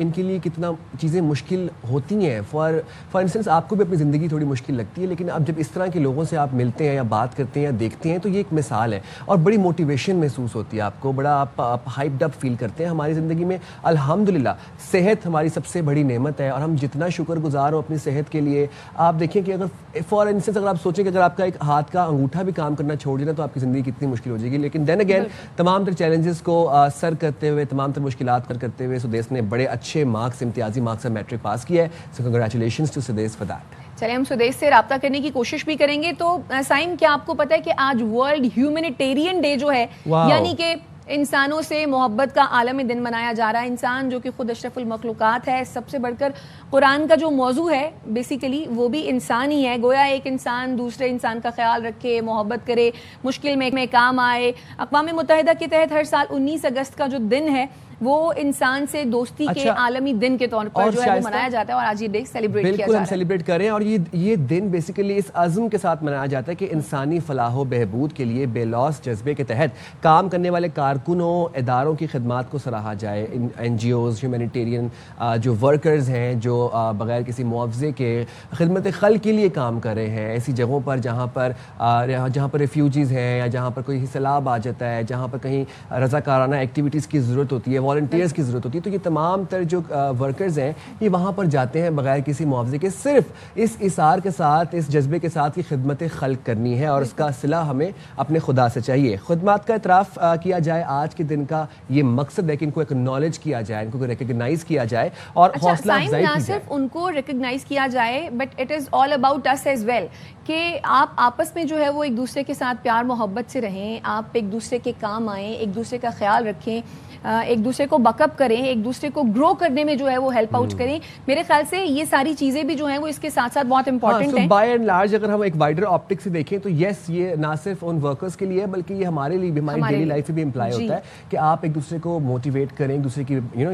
इनके लिए कितना चीज़ें मुश्किल होती हैं। फॉर इंस्टेंस आपको भी अपनी ज़िंदगी थोड़ी मुश्किल लगती है, लेकिन अब जब इस तरह के लोगों से आप मिलते हैं या बात करते हैं या देखते हैं तो ये एक मिसाल है, और बड़ी मोटिवेशन महसूस होती है आपको, बड़ा आप हाइप्ड अप फील करते हैं। हमारी ज़िंदगी में अल्हम्दुलिल्लाह सेहत हमारी सबसे बड़ी नेमत है, और हम जितना शुक्रगुजार हो अपनी सेहत के लिए। आप देखें कि अगर फॉर इंस्टेंस अगर आप सोचें कि अगर आपका एक हाथ का अंगूठा भी काम करना छोड़ देना तो आपकी ज़िंदगी कितनी मुश्किल हो जाएगी, लेकिन देन अगेन तमाम तरह चैलेंजेस को सर करते हुए, तमाम तरह मुश्किलात करते हुए सुदेस ने बड़े अच्छे मार्क्स, इम्तियाजी मार्क्स से मैट्रिक पास किया है। So congratulations to Sudais for that. चलिए हम सुदेस से राब्ता करने की कोशिश भी करेंगे। तो साइम, क्या आपको पता है कि आज वर्ल्ड ह्यूमैनिटेरियन डे जो है, यानी कि इंसानों से मोहब्बत का आलमी दिन मनाया जा रहा है। इंसान जो कि खुद अशरफुल मखलूक़ात है, सबसे बढ़कर कुरान का जो मौजू है बेसिकली वो भी इंसान ही है। गोया एक इंसान दूसरे इंसान का ख्याल रखे, मोहब्बत करे, मुश्किल में काम आए। अक़वाम मुत्तहिदा के तहत हर साल 19 अगस्त का जो दिन है वो इंसान से दोस्ती के आलमी दिन के तौर पर जो है वो मनाया जाता है, और आज ये डे सेलिब्रेट किया जा रहा है। हम सेलिब्रेट कर रहे हैं, और ये दिन बेसिकली इस अज़्म के साथ मनाया जाता है कि इंसानी फलाह बहबूद के लिए बेलौस जज्बे के तहत काम करने वाले कारकुनों, इदारों की खिदमात को सराहा जाए। NGOs, ह्यूमैनिटेरियन जो वर्कर्स हैं, जो बग़ैर किसी मुआवजे के खिदमत खल के लिए काम कर रहे हैं, ऐसी जगहों पर जहाँ पर रेफ्यूजीज़ हैं, या जहाँ पर कोई सैलाब आ जाता है, जहाँ पर कहीं रज़ाकाराना एक्टिविटीज़ की ज़रूरत होती है, वॉलंटियर्स की ज़रूरत होती है, तो ये तमाम तर जो वर्कर्स हैं ये वहाँ पर जाते हैं बग़ैर किसी मुआवजे के, सिर्फ इस इसार के साथ, इस जज्बे के साथ कि खिदमत खल्क करनी है, और उसका सिला हमें अपने खुदा से चाहिए। खुदमात का इतराफ़ किया जाए, आज के दिन का ये मकसद है कि इनको एक्नॉलेज किया जाए, इनको रिकग्नाइज किया जाए, और हौसला अफजाई की जाए। सिर्फ उनको रिकग्नाइज किया जाए, but it is all about us as well, कि आप आपस में जो है वो एक दूसरे के साथ प्यार मोहब्बत से रहें, आप एक दूसरे के काम आएँ, एक दूसरे का ख्याल रखें, एक दूसरे دوسرے کو بکअپ کریں, ایک دوسرے کو گرو کرنے میں جو ہے وہ ہیلپ آؤٹ کریں. میرے خیال سے یہ ساری چیزیں بھی جو ہیں وہ اس کے ساتھ ساتھ بہت امپورٹنٹ ہیں. بائی اینڈ لارج اگر ہم ایک وائڈر آپٹک سے دیکھیں تو یس, یہ نہ صرف ان ورکرز کے لیے بلکہ یہ ہمارے لیے بھی, ہماری ڈیلی لائف میں بھی امپلائی ہوتا ہے کہ آپ ایک دوسرے کو موٹیویٹ کریں, ایک دوسرے کی ہیو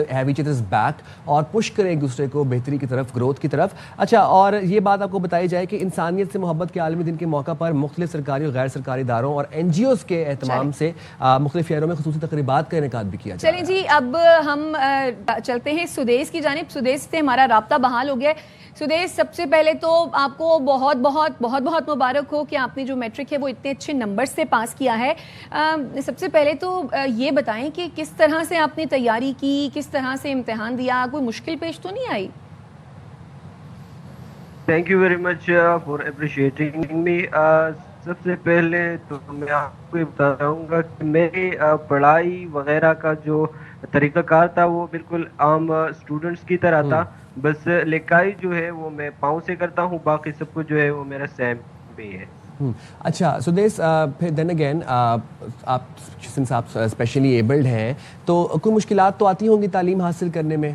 ایچ ادرز بیک اور پش کریں ایک دوسرے کو بہتری کی طرف, گروتھ کی طرف. اچھا, اور یہ بات آپ کو بتائی جائے کہ انسانیت سے محبت کے عالمی دن کے موقع پر مختلف سرکاری اور غیر سرکاری اداروں اور این جی اوز کے اہتمام سے مختلف شہروں میں خصوصی تقریبات کا انعقاد بھی کیا جائے. چلیں جی, اب ہم چلتے ہیں سدیش کی جانب. سدیش سے ہمارا رابطہ بحال ہو گیا ہے. سدیش, سب سے پہلے تو آپ کو بہت بہت بہت بہت مبارک ہو کہ آپ نے جو میٹرک ہے وہ اتنے اچھے نمبر سے پاس کیا ہے. سب سے پہلے تو یہ بتائیں کہ کس طرح سے آپ نے تیاری کی, کس طرح سے امتحان دیا, کوئی مشکل پیش تو نہیں آئی؟ Thank you very much for appreciating me. سب سے پہلے تو میں آپ کو بتا رہوں گا کہ میری پڑھائی وغیرہ کا جو طریقہ کار تھا وہ بالکل عام اسٹوڈنٹس کی طرح تھا. بس لکھائی جو ہے وہ میں پاؤں سے کرتا ہوں, باقی سب کچھ جو ہے وہ میرا سیم بھی ہے. اچھا سدیش, پھر دین اگین آپ سنس آپ اسپیشلی ایبلڈ ہیں تو کوئی مشکلات تو آتی ہوں گی تعلیم حاصل کرنے میں؟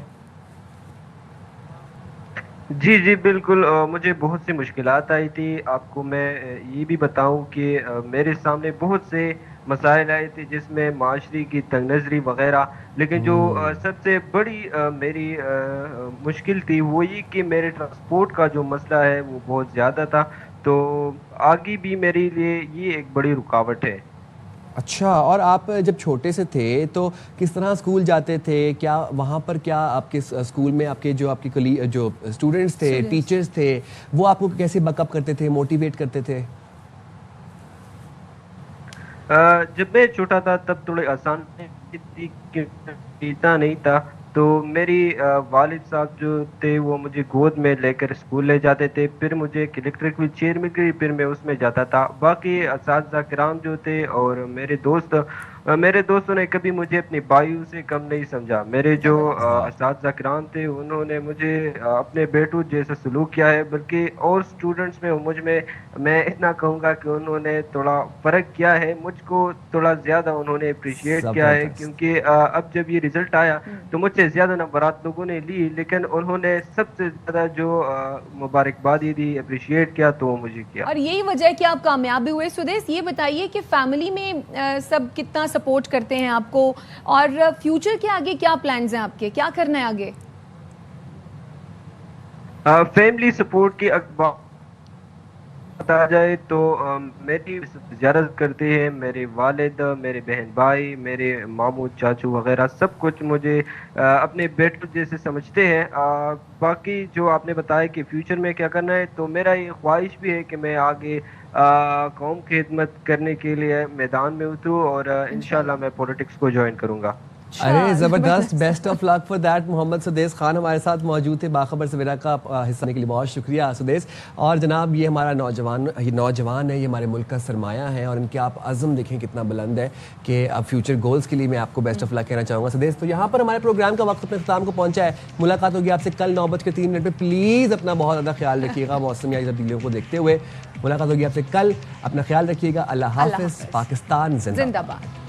جی جی بالکل, مجھے بہت سی مشکلات آئی تھی. آپ کو میں یہ بھی بتاؤں کہ میرے سامنے بہت سے مسائل آئے تھے جس میں معاشرے کی تنگ نظری وغیرہ, لیکن جو سب سے بڑی میری مشکل تھی وہ یہ کہ میرے ٹرانسپورٹ کا جو مسئلہ ہے وہ بہت زیادہ تھا, تو آگے بھی میرے لیے یہ ایک بڑی رکاوٹ ہے. اچھا, اور آپ جب چھوٹے سے تھے تو کس طرح اسکول جاتے تھے؟ کیا وہاں پر کیا آپ کے اسکول میں آپ کے جو جو اسٹوڈنٹس تھے, ٹیچرز تھے, وہ آپ کو کیسے بیک اپ کرتے تھے, موٹیویٹ کرتے تھے؟ جب میں چھوٹا تھا تب تھوڑی آسان نہیں تھا, تو میری والد صاحب جو تھے وہ مجھے گود میں لے کر اسکول لے جاتے تھے. پھر مجھے ایک الیکٹرک ویل چیئر مل گئی, پھر میں اس میں جاتا تھا. باقی اساتذہ کرام جو تھے اور میرے دوستوں نے کبھی مجھے اپنی بھائیوں سے کم نہیں سمجھا. میرے جو اساتذہ کرام تھے انہوں نے مجھے اپنے بیٹوں جیسا سلوک کیا ہے, بلکہ اور اسٹوڈنٹس میں مجھ میں اتنا کہوں گا کہ انہوں نے تھوڑا فرق کیا ہے. مجھ کو تھوڑا زیادہ انہوں نے اپریشیٹ کیا ہے, کیونکہ اب جب یہ رزلٹ آیا تو مجھ سے زیادہ نمبرات لوگوں نے لی, لیکن انہوں نے سب سے زیادہ جو مبارکبادی دی, اپریشیٹ کیا, تو وہ مجھے کیا. اور یہی وجہ ہے کہ آپ کامیاب بھی ہوئے. سدیش, یہ بتائیے کہ فیملی میں سب کتنا سپورٹ کرتے ہیں آپ کو, اور فیوچر کے آگے کیا پلانز ہیں آپ کے, کیا کرنا ہے آگے؟ فیملی سپورٹ کی بتا جائے تو میری زیارت کرتے ہیں میرے والد, میرے بہن بھائی, میرے ماموں چاچو وغیرہ, سب کچھ مجھے اپنے بیٹوں جیسے سمجھتے ہیں. باقی جو آپ نے بتایا کہ فیوچر میں کیا کرنا ہے, تو میرا یہ خواہش بھی ہے کہ میں آگے قوم کی خدمت کرنے کے لیے میدان میں اتروں, اور انشاءاللہ میں پولیٹکس کو جوائن کروں گا. ارے زبردست, best of luck for that. Muhammad Sudais Khan ہمارے ساتھ موجود تھے. باخبر سویرا کا حصہ لینے کے لیے بہت شکریہ سدیش. اور جناب, یہ ہمارا نوجوان ہے, یہ ہمارے ملک کا سرمایہ ہے, اور ان کے آپ عزم دیکھیں کتنا بلند ہے کہ اب فیوچر گولز کے لیے میں آپ کو بیسٹ آف لک کہنا چاہوں گا سدیش. تو یہاں پر ہمارے پروگرام کا وقت اپنے اختتام کو پہنچا ہے. ملاقات ہوگی آپ سے کل 9:03 پہ. پلیز اپنا بہت زیادہ خیال رکھیے گا موسمیاتی تبدیلیوں کو دیکھتے ہوئے. ملاقات ہوگی آپ سے کل, اپنا خیال رکھیے گا. اللہ حافظ. پاکستان زندہ باد.